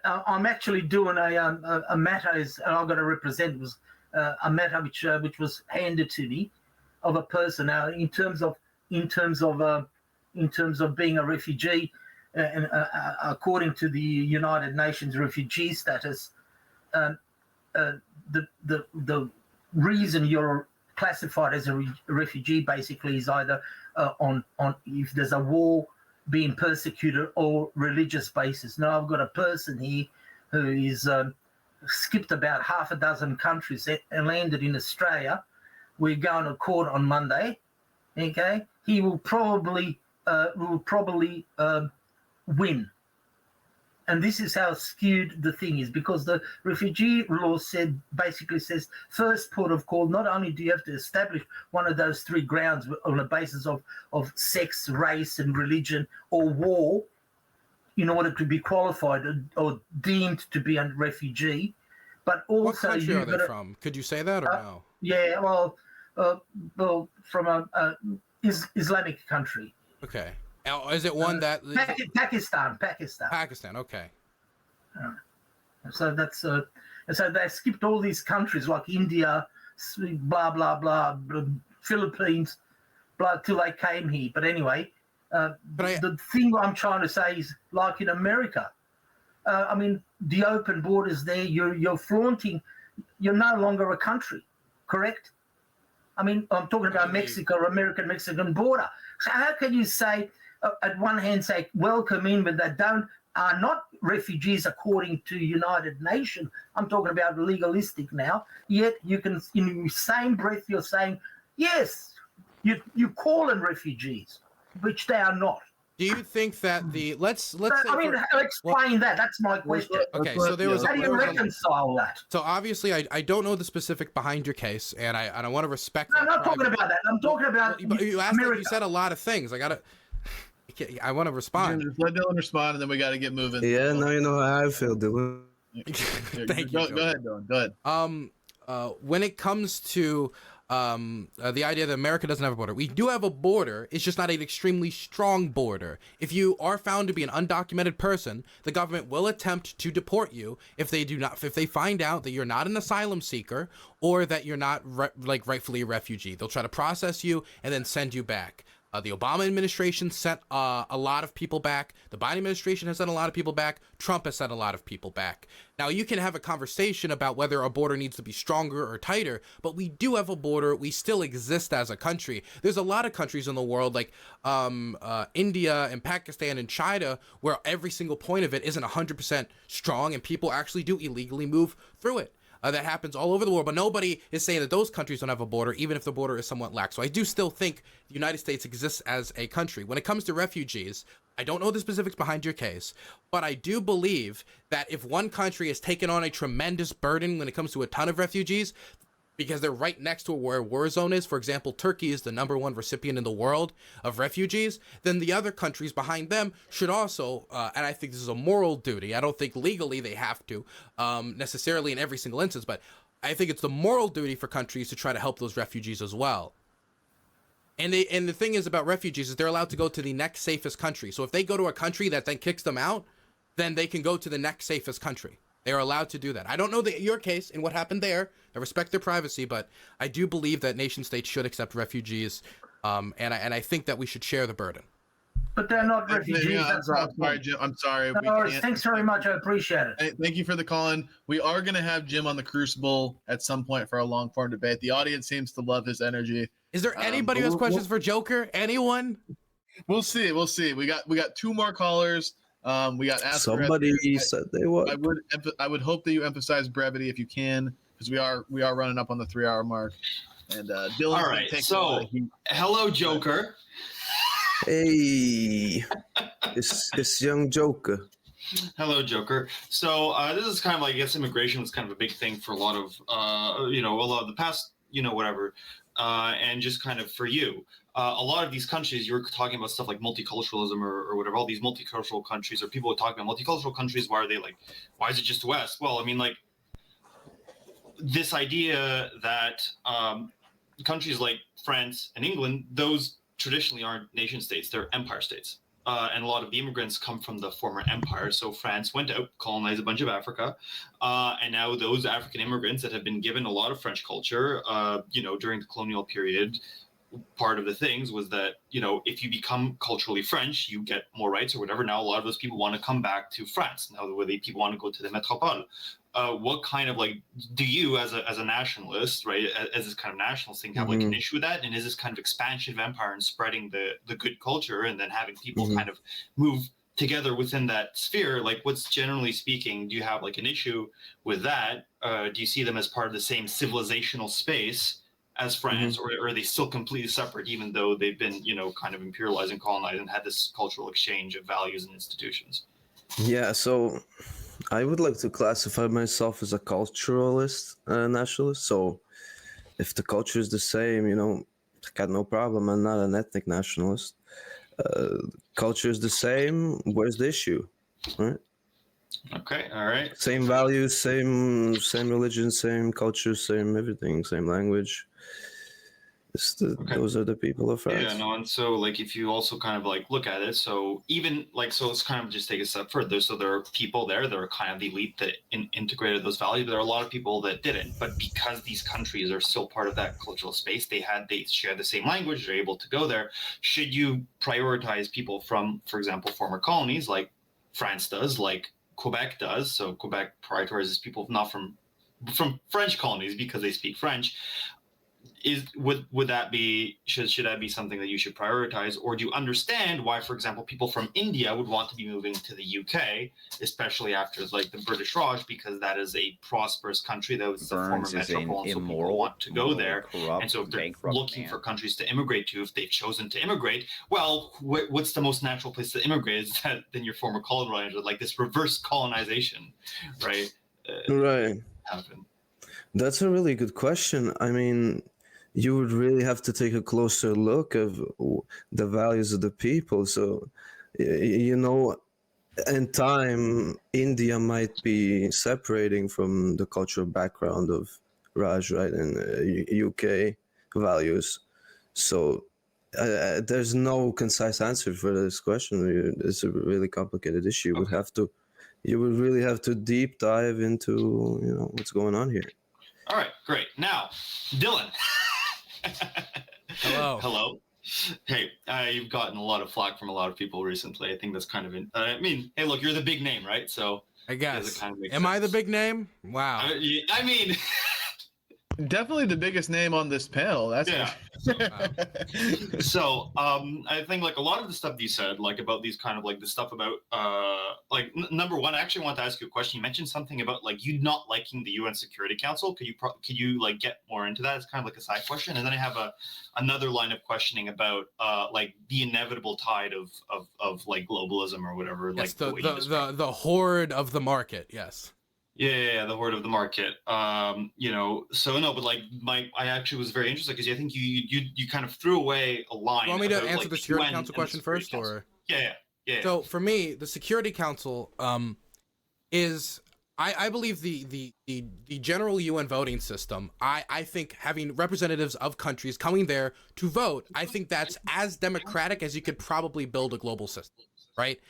I'm actually doing a matter. I've got to represent was a matter which was handed to me of a person. Now, in terms of being a refugee, and according to the United Nations refugee status, the reason you're classified as a refugee basically is either on if there's a war, being persecuted, or religious basis. Now I've got a person here who is skipped about half a dozen countries and landed in Australia. We're going to court on Monday. Okay, he will probably win. and this is how skewed the thing is, because the refugee law basically says first port of call. Not only do you have to establish one of those three grounds on the basis of sex, race, and religion or war in order to be qualified or deemed to be a refugee, but also what country are they from? Could you say that or no? Yeah, well, from a Islamic country. Okay. Is it one that Pakistan? Pakistan. Okay. So that's and so they skipped all these countries like India, blah blah blah, Philippines, blah, till they came here. But anyway, the thing I'm trying to say is, like in America, I mean, the open borders there, you're flaunting. You're no longer a country, correct? I mean, I'm talking about Mexico, or American-Mexican border. So how can you say, at one hand, say welcome in, but they are not refugees according to United Nations? I'm talking about legalistic now. Yet you can, in the same breath, you're saying, yes, you call them refugees, which they are not. Do you think that let's say explain that. That's my question. Okay, so there was. How do you reconcile that? So obviously, I don't know the specific behind your case, and I want to respect. No, I'm not talking about that. I'm talking about you asked. You said a lot of things. I want to respond. Just let Dylan respond, and then we got to get moving. Yeah, now you know how I feel, Dylan. Thank you. Go ahead, Dylan. Go ahead. When it comes to the idea that America doesn't have a border, we do have a border. It's just not an extremely strong border. If you are found to be an undocumented person, the government will attempt to deport you if they find out that you're not an asylum seeker or that you're not rightfully a refugee. They'll try to process you and then send you back. The Obama administration sent a lot of people back. The Biden administration has sent a lot of people back. Trump has sent a lot of people back. Now, you can have a conversation about whether our border needs to be stronger or tighter, but we do have a border. We still exist as a country. There's a lot of countries in the world, like India and Pakistan and China, where every single point of it isn't 100% strong, and people actually do illegally move through it. That happens all over the world, but nobody is saying that those countries don't have a border, even if the border is somewhat lax. So I do still think the United States exists as a country. When it comes to refugees, I don't know the specifics behind your case, but I do believe that if one country has taken on a tremendous burden when it comes to a ton of refugees, because they're right next to where a war zone is. For example, Turkey is the #1 recipient in the world of refugees. Then the other countries behind them should also, and I think this is a moral duty. I don't think legally they have to necessarily in every single instance, but I think it's the moral duty for countries to try to help those refugees as well. And the thing is about refugees is they're allowed to go to the next safest country. So if they go to a country that then kicks them out, then they can go to the next safest country. They are allowed to do that. I don't know your case and what happened there. I respect their privacy, but I do believe that nation states should accept refugees, and I think that we should share the burden. But they're not refugees. I'm sorry, Jim. I'm sorry. Thanks very much. I appreciate it. Hey, thank you for the call-in. We are going to have Jim on the Crucible at some point for a long-form debate. The audience seems to love his energy. Is there anybody who has questions for Joker? Anyone? We'll see. We got 2 more callers. We got asked. Somebody said they would. I would hope that you emphasize brevity if you can, because we are running up on the 3-hour mark. And Dylan. All right. So, hello, Joker. Hey, it's young Joker. Hello, Joker. So this is kind of like, I guess immigration was kind of a big thing for a lot of the past, whatever, and just kind of for you. A lot of these countries, you were talking about stuff like multiculturalism or whatever, all these multicultural countries, or people are talking about multicultural countries. Why are they like, why is it just West? Well, I mean, like this idea that countries like France and England, those traditionally aren't nation states, they're empire states. And a lot of the immigrants come from the former empire. So France went out, colonized a bunch of Africa. And now those African immigrants that have been given a lot of French culture, during the colonial period, part of the things was that, if you become culturally French, you get more rights or whatever. Now, a lot of those people want to come back to France. Now, where people want to go to the métropole. What kind of do you as a nationalist, right, as this kind of nationalist thing, have like an issue with that? And is this kind of expansion of empire and spreading the good culture and then having people kind of move together within that sphere? Like, what's generally speaking, do you have like an issue with that? Do you see them as part of the same civilizational space as France, or are they still completely separate, even though they've been, kind of imperialized and colonized and had this cultural exchange of values and institutions? Yeah, so I would like to classify myself as a culturalist nationalist. So if the culture is the same, I got no problem. I'm not an ethnic nationalist. Culture is the same. Where's the issue? Right? Okay, all right. Same values, same religion, same culture, same everything, same language. Okay. Those are the people of France. Yeah, no, and so like if you also kind of like look at it, so even like so let's kind of just take a step further. So there are people there that are kind of the elite that integrated those values, but there are a lot of people that didn't. But because these countries are still part of that cultural space, they share the same language, they're able to go there. Should you prioritize people from, for example, former colonies like France does, like Quebec does? So Quebec prioritizes people not from French colonies because they speak French. Would that be should that be something that you should prioritize, or do you understand why, for example, people from India would want to be moving to the UK, especially after like the British Raj, because that is a prosperous country that was the former metropole, and so people want to go there. And so if they're looking for countries to immigrate to, if they've chosen to immigrate, well, what's the most natural place to immigrate is that than your former colonizer, like this reverse colonization, right? Right. Happen. That's a really good question. I mean, you would really have to take a closer look of the values of the people. So, in time, India might be separating from the cultural background of Raj, right, and UK values. So, there's no concise answer for this question. It's a really complicated issue. Okay. You would really have to deep dive into what's going on here. All right, great. Now, Dylan. Hello. Hello. Hey, you've gotten a lot of flack from a lot of people recently. I think that's kind of hey, look, you're the big name, right? So I guess. Kind of Am I the big name? Wow. I mean, Definitely the biggest name on this panel. That's yeah. So I think like a lot of the stuff you said, like about these kind of like the stuff about like number one, I actually want to ask you a question. You mentioned something about like you not liking the UN Security Council. Could you like get more into that? It's kind of like a side question, and then I have another line of questioning about like the inevitable tide of like globalism or whatever. Yes, like the horde of the market. Yes. Yeah, the horde of the market. So no, but like I actually was very interested because I think you kind of threw away a line. You want me to about, answer like, the Security Council question first, or? Yeah. So for me, the Security Council is I believe the general UN voting system. I think having representatives of countries coming there to vote, I think that's as democratic as you could probably build a global system. Right?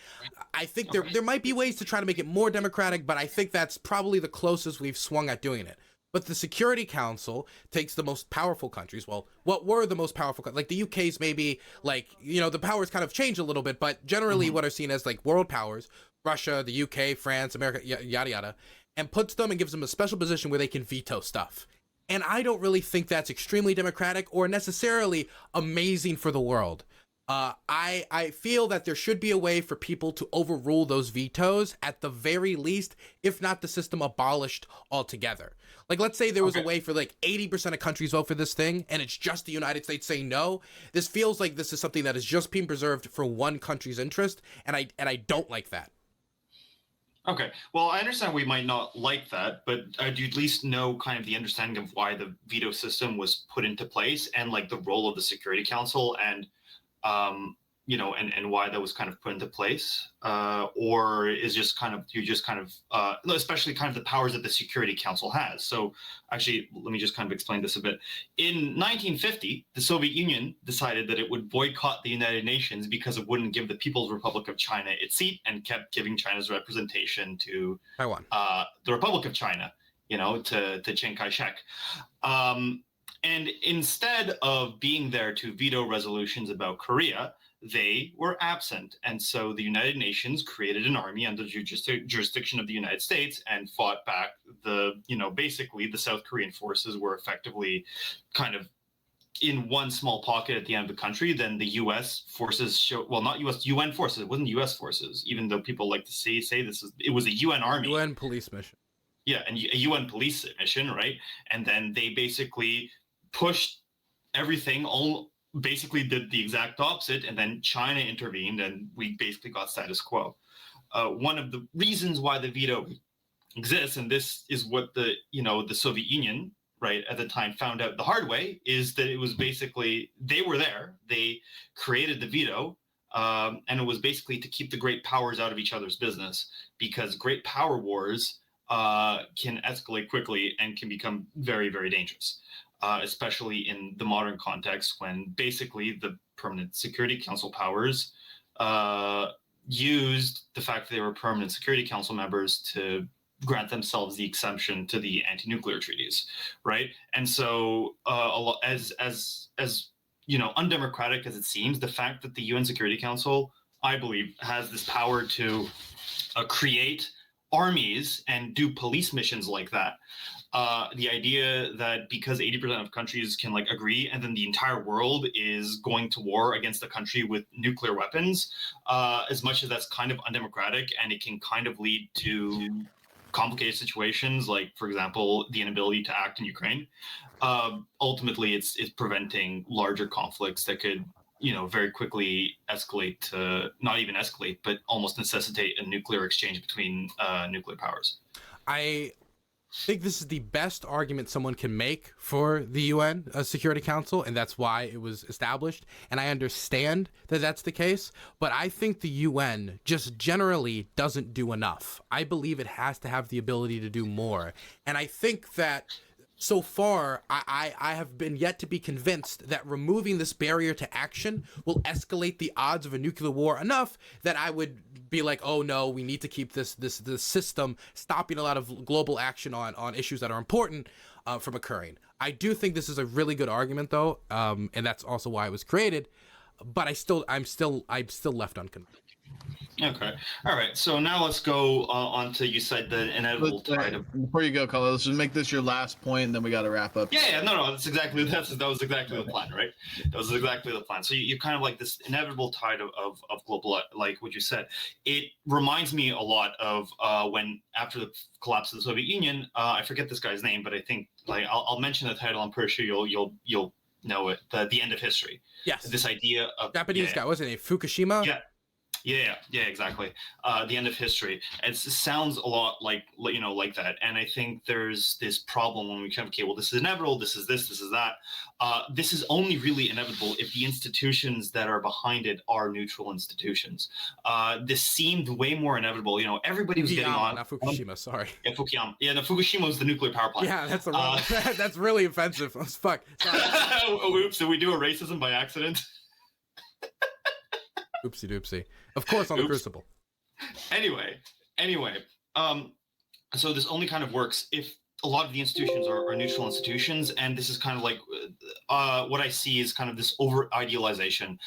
I think there might be ways to try to make it more democratic, but I think that's probably the closest we've swung at doing it. But the Security Council takes the most powerful countries. Well, what were the most powerful? Like the UK's maybe like, the powers kind of change a little bit, but generally what are seen as like world powers, Russia, the UK, France, America, yada, yada, and puts them and gives them a special position where they can veto stuff. And I don't really think that's extremely democratic or necessarily amazing for the world. I feel that there should be a way for people to overrule those vetoes at the very least, if not the system abolished altogether. Like, let's say there was a way for like 80% of countries vote for this thing and it's just the United States saying no. This feels like this is something that is just being preserved for one country's interest, and I don't like that. Okay. Well, I understand we might not like that, but do you at least know kind of the understanding of why the veto system was put into place and like the role of the Security Council and and why that was kind of put into place, or is especially kind of the powers that the Security Council has. So actually, let me just kind of explain this a bit. In 1950, the Soviet Union decided that it would boycott the United Nations because it wouldn't give the People's Republic of China its seat and kept giving China's representation to Taiwan, the Republic of China, to Chiang Kai-shek. And instead of being there to veto resolutions about Korea, they were absent. And so the United Nations created an army under the jurisdiction of the United States and fought back basically the South Korean forces were effectively kind of in one small pocket at the end of the country. Then the U.S. forces UN forces. It wasn't U.S. forces, even though people like to say it was a UN army. UN police mission. Yeah, and a UN police mission, right? And then they basically pushed everything, basically did the exact opposite, and then China intervened and we basically got status quo. one of the reasons why the veto exists, and this is what the Soviet Union, right, at the time found out the hard way, is that it was basically, they were there, they created the veto, and it was basically to keep the great powers out of each other's business, because great power wars can escalate quickly and can become very, very dangerous, especially in the modern context when basically the Permanent Security Council powers used the fact that they were Permanent Security Council members to grant themselves the exemption to the anti-nuclear treaties, right? And so, as undemocratic as it seems, the fact that the UN Security Council, I believe, has this power to create armies and do police missions like that. The idea that because 80% of countries can agree, and then the entire world is going to war against a country with nuclear weapons, as much as that's kind of undemocratic, and it can kind of lead to complicated situations, like, for example, the inability to act in Ukraine. Ultimately, it's preventing larger conflicts that could, very quickly escalate to, not even escalate, but almost necessitate a nuclear exchange between nuclear powers. I think this is the best argument someone can make for the UN Security Council, and that's why it was established. And I understand that that's the case, but I think the UN just generally doesn't do enough. I believe it has to have the ability to do more. And I think that so far, I have been yet to be convinced that removing this barrier to action will escalate the odds of a nuclear war enough that I would be like, oh no, we need to keep this system stopping a lot of global action on issues that are important from occurring. I do think this is a really good argument, though, and that's also why it was created. But I'm still left unconvinced. Okay. All right. So now let's go on to, you said the inevitable tide of... Before you go, Colin, let's just make this your last point, and then we got to wrap up. Yeah, no, that was exactly the plan, right? That was exactly the plan. So you kind of this inevitable tide of global, like what you said. It reminds me a lot of when, after the collapse of the Soviet Union, I forget this guy's name, but I think I'll mention the title. I'm pretty sure you'll know it. The end of history. Yes. This idea of Japanese guy, wasn't it? Fukushima. Yeah. Yeah, exactly. The end of history. It sounds a lot like that. And I think there's this problem when we come, okay, well, this is inevitable, this is that. This is only really inevitable if the institutions that are behind it are neutral institutions. This seemed way more inevitable. Everybody was getting on. Not Fukushima, sorry. Yeah, Fukuyama. Yeah, no, Fukushima was the nuclear power plant. Yeah, that's the wrong. That's really offensive. Fuck. Oops, did we do a racism by accident? Oopsie doopsie. Of course, on the Crucible. Anyway, so this only kind of works if a lot of the institutions are neutral institutions, and this is kind of what I see is kind of this over-idealization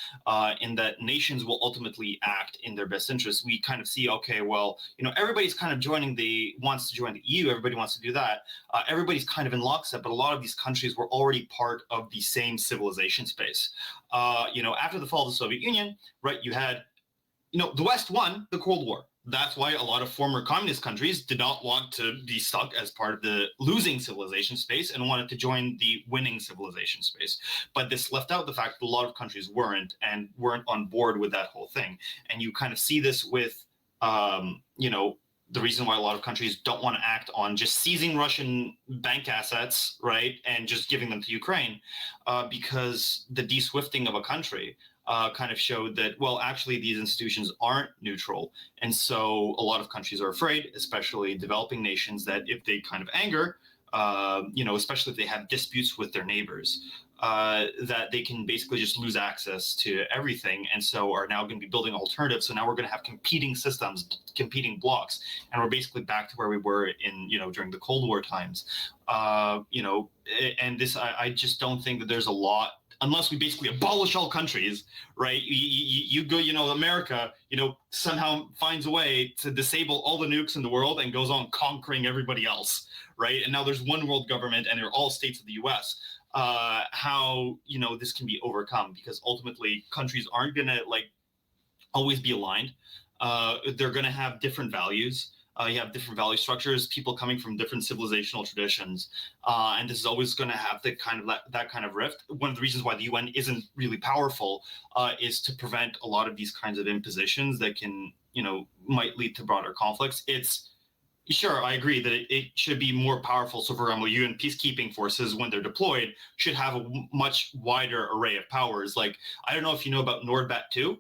in that nations will ultimately act in their best interest. We kind of see, okay, well, everybody's kind of wants to join the EU, everybody wants to do that. Everybody's kind of in lockstep, but a lot of these countries were already part of the same civilization space. After the fall of the Soviet Union, right, you had, the West won the Cold War. That's why a lot of former communist countries did not want to be stuck as part of the losing civilization space and wanted to join the winning civilization space. But this left out the fact that a lot of countries weren't on board with that whole thing. And you kind of see this with, the reason why a lot of countries don't want to act on just seizing Russian bank assets, right, and just giving them to Ukraine, because the de-swifting of a country kind of showed that, well, actually these institutions aren't neutral. And so a lot of countries are afraid, especially developing nations, that if they kind of anger, especially if they have disputes with their neighbors, that they can basically just lose access to everything. And so are now going to be building alternatives. So now we're going to have competing systems, competing blocks. And we're basically back to where we were in, during the Cold War times. And this, I just don't think that there's a lot, unless we basically abolish all countries, right? You go, America, somehow finds a way to disable all the nukes in the world and goes on conquering everybody else, right? And now there's one world government and they're all states of the US. How, this can be overcome, because ultimately countries aren't going to always be aligned. They're going to have different values. You have different value structures, people coming from different civilizational traditions, and this is always going to have that kind of rift. One of the reasons why the UN isn't really powerful is to prevent a lot of these kinds of impositions that can might lead to broader conflicts. It's sure, I agree that it should be more powerful. So, for example, UN peacekeeping forces, when they're deployed, should have a much wider array of powers. Like, I don't know if you know about Nordbat 2.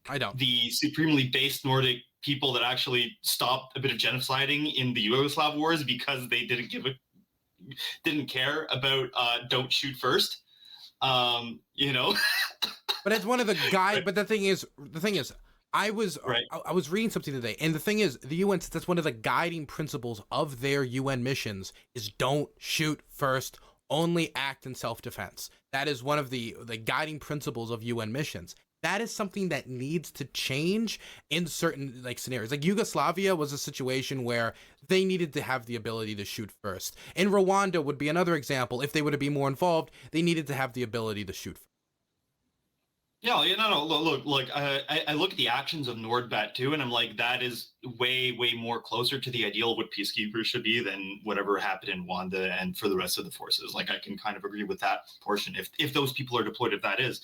I don't. The supremely based Nordic people that actually stopped a bit of genociding in the Yugoslav wars because they didn't care about don't shoot first. But it's one of the guide. But the thing is, I was reading something today, and the thing is, the UN, that's one of the guiding principles of their UN missions is don't shoot first, only act in self-defense. That is one of the guiding principles of UN missions. That is something that needs to change in certain scenarios. Like Yugoslavia was a situation where they needed to have the ability to shoot first. And Rwanda would be another example. If they were to be more involved, they needed to have the ability to shoot first. No. Look, I look at the actions of Nordbat too, and I'm like, that is way more closer to the ideal of what peacekeepers should be than whatever happened in Rwanda and for the rest of the forces. Like, I can kind of agree with that portion if those people are deployed, if that is.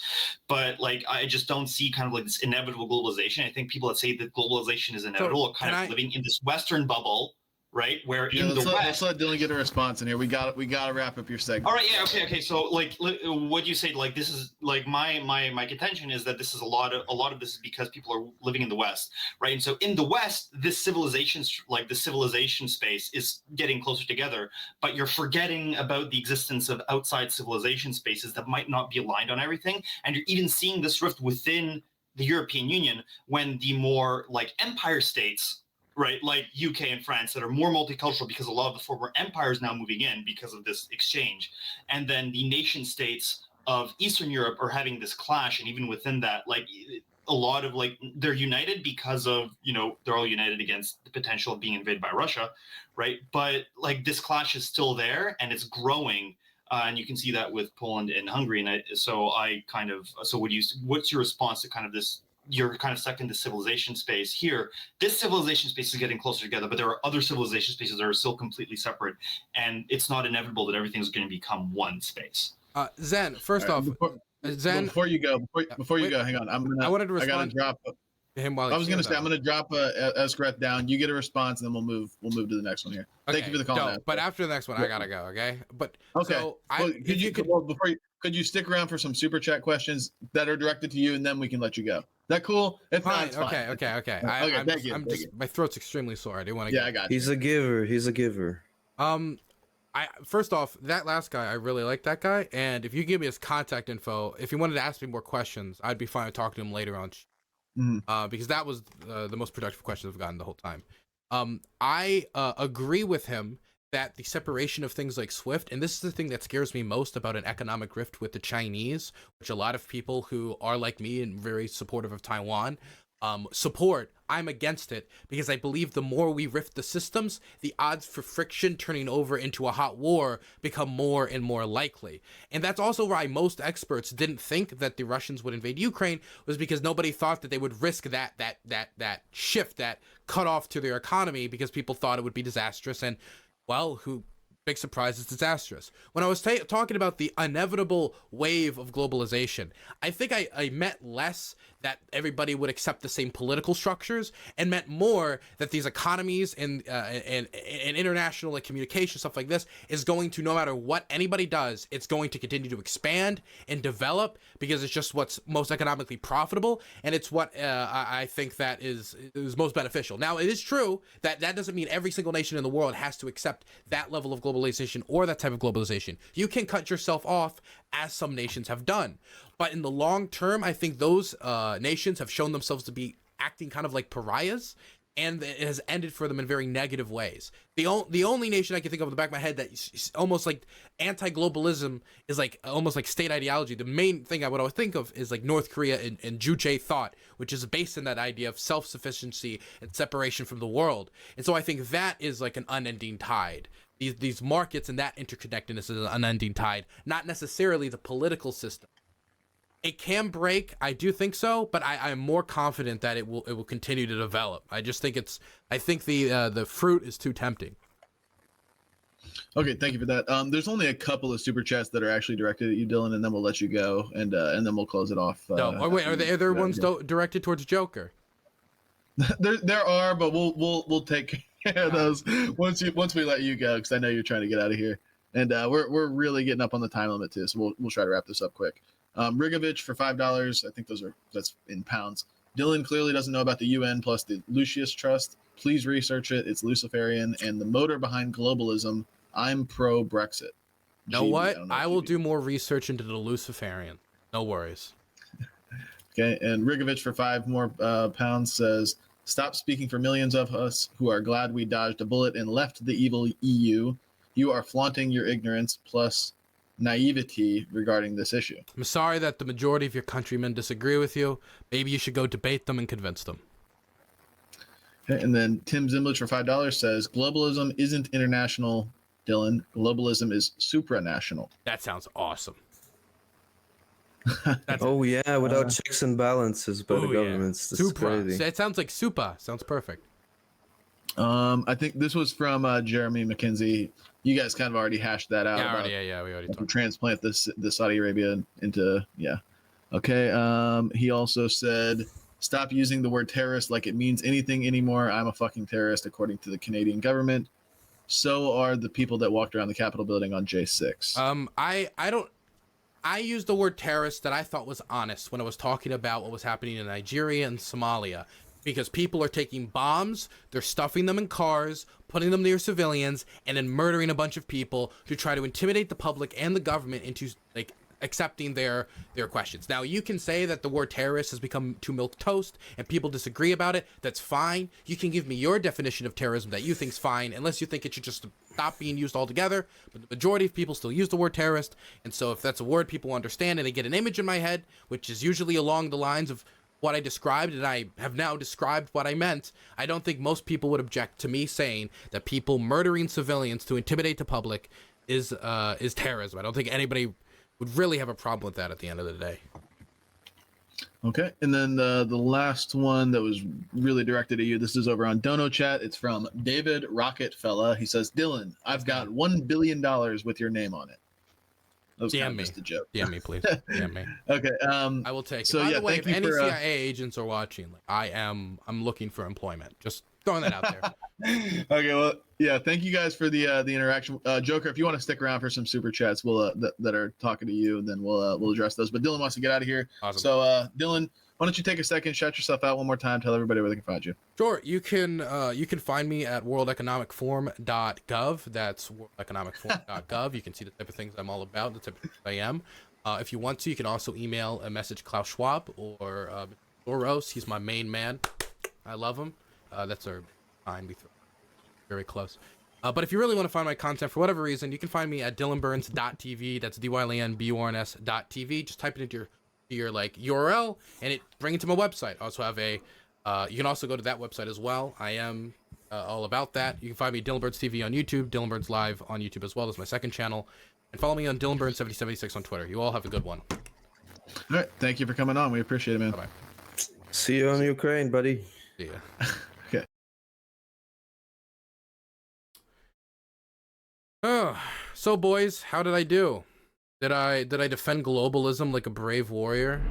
But I just don't see kind of like this inevitable globalization. I think people that say that globalization is inevitable are kind of living in this Western bubble. Right, where in the West, let's let Dylan get a response in here. We got to wrap up your segment. All right, yeah, okay. So, what you say, this is my contention is that this is a lot of this is because people are living in the West, right? And so in the West, this civilization space is getting closer together, but you're forgetting about the existence of outside civilization spaces that might not be aligned on everything, and you're even seeing this rift within the European Union when the more empire states, right, like UK and France, that are more multicultural because a lot of the former empires now moving in because of this exchange. And then the nation states of Eastern Europe are having this clash. And even within that, a lot of they're united because of, they're all united against the potential of being invaded by Russia, right? But this clash is still there and it's growing. And you can see that with Poland and Hungary. And what's your response to kind of this? You're kind of stuck in the civilization space here. This civilization space is getting closer together, but there are other civilization spaces that are still completely separate, and it's not inevitable that everything's going to become one space. Zen, first off, Zen. Before you go, hang on. I wanted to respond. I gotta drop him while I was going to say I'm going to drop Escret down. You get a response, and then we'll move to the next one here. Okay, Thank you for the call. But after the next one, I gotta go. Okay. But okay. So could you stick around for some super chat questions that are directed to you, and then we can let you go. That cool? If not, it's fine. Okay. Thank you. My throat's extremely sore. I didn't want to. Yeah, I got you. He's a giver. First off, that last guy, I really like that guy. And if you give me his contact info, if he wanted to ask me more questions, I'd be fine with talking to him later on. Because that was the most productive questions I've gotten the whole time. I agree with him that the separation of things like SWIFT, and this is the thing that scares me most about an economic rift with the Chinese, which a lot of people who are like me and very supportive of Taiwan support. I'm against it because I believe the more we rift the systems, the odds for friction turning over into a hot war become more and more likely. And that's also why most experts didn't think that the Russians would invade Ukraine, was because nobody thought that they would risk that shift, that cutoff to their economy, because people thought it would be disastrous. And well, big surprise, it's disastrous. When I was talking about the inevitable wave of globalization, I think I meant less that everybody would accept the same political structures, and meant more that these economies and international communication, stuff like this, is going to, no matter what anybody does, it's going to continue to expand and develop, because it's just what's most economically profitable, and it's what I think that is most beneficial. Now, it is true that doesn't mean every single nation in the world has to accept that level of globalization or that type of globalization. You can cut yourself off, as some nations have done. But in the long term, I think those nations have shown themselves to be acting kind of like pariahs, and it has ended for them in very negative ways. The only nation I can think of in the back of my head that is almost like anti-globalism is almost like state ideology. The main thing I would always think of is like North Korea and Juche thought, which is based in that idea of self-sufficiency and separation from the world. And so I think that is like an unending tide. These markets and that interconnectedness is an unending tide, not necessarily the political system. It can break, I do think so, but I'm more confident that it will continue to develop. I just think the fruit is too tempting. Okay, thank you for that. There's only a couple of super chats that are actually directed at you, Dylan, and then we'll let you go, and then we'll close it off. No, wait, are there ones directed towards Joker? There are, but we'll take care of those once we let you go, because I know you're trying to get out of here, and we're really getting up on the time limit too, so we'll try to wrap this up quick. Rigovich for $5. I think that's in pounds. Dylan clearly doesn't know about the UN plus the Lucius Trust. Please research it. It's Luciferian and the motor behind globalism. I'm pro Brexit. Know what? I will do more research into the Luciferian. No worries. Okay, and Rigovich for £5 more pounds says, "Stop speaking for millions of us who are glad we dodged a bullet and left the evil EU. You are flaunting your ignorance plus naivety regarding this issue." I'm sorry that the majority of your countrymen disagree with you. Maybe you should go debate them and convince them. Okay, and then Tim Zimlich for $5 says, "Globalism isn't international, Dylan. Globalism is supranational." That sounds awesome. Oh yeah, without checks and balances by the Ooh, governments. Yeah. This is Supra. crazy. It sounds like super. Sounds perfect. I think this was from Jeremy McKenzie. You guys kind of already hashed that out. Yeah, we already talked. Transplant the Saudi Arabia into, yeah. Okay. He also said, "Stop using the word terrorist like it means anything anymore. I'm a fucking terrorist, according to the Canadian government. So are the people that walked around the Capitol building on J6. I used the word terrorist that I thought was honest when I was talking about what was happening in Nigeria and Somalia, because people are taking bombs, they're stuffing them in cars, putting them near civilians, and then murdering a bunch of people to try to intimidate the public and the government into like accepting their questions. Now, you can say that the word terrorist has become too milk toast and people disagree about it. That's fine. You can give me your definition of terrorism that you think's fine, unless you think it should just stop being used altogether. But the majority of people still use the word terrorist, and so if that's a word people understand and they get an image in my head, which is usually along the lines of what I described, and I have now described what I meant, I don't think most people would object to me saying that people murdering civilians to intimidate the public is terrorism. I don't think anybody would really have a problem with that at the end of the day. Okay, and then the last one that was really directed at you, this is over on Dono Chat. It's from David Rocketfella. He says, "Dylan, I've got $1 billion with your name on it." That was kind of just a joke. DM me, please. DM me. Okay. I will take it. So By yeah, the way, thank if you any for, CIA agents are watching, like I'm looking for employment. Just throwing that out there. Okay, well, yeah, thank you guys for the interaction. Joker, if you want to stick around for some super chats, we'll that are talking to you, and then we'll address those. But Dylan wants to get out of here. Awesome. So Dylan, why don't you take a second, shout yourself out one more time, tell everybody where they can find you. Sure. You can find me at worldeconomicforum.gov. That's worldeconomicforum.gov. You can see the type of things I'm all about, the type of things I am. If you want to, you can also email a message Klaus Schwab or Soros. He's my main man. I love him. That's our line. We throw very close. But if you really want to find my content for whatever reason, you can find me at DylanBurns.tv. That's DylanBurns.tv. Just type it into your like URL and it bring it to my website. I also have a you can also go to that website as well. I am all about that. You can find me DylanBurnsTV on YouTube, DylanBurnsLIVE on YouTube as well. That's my second channel. And follow me on DylanBurns7076 on Twitter. You all have a good one. All right, thank you for coming on. We appreciate it, man. Bye-bye. See you on Ukraine, buddy. See ya. Okay. So boys, how did I do? Did I defend globalism like a brave warrior?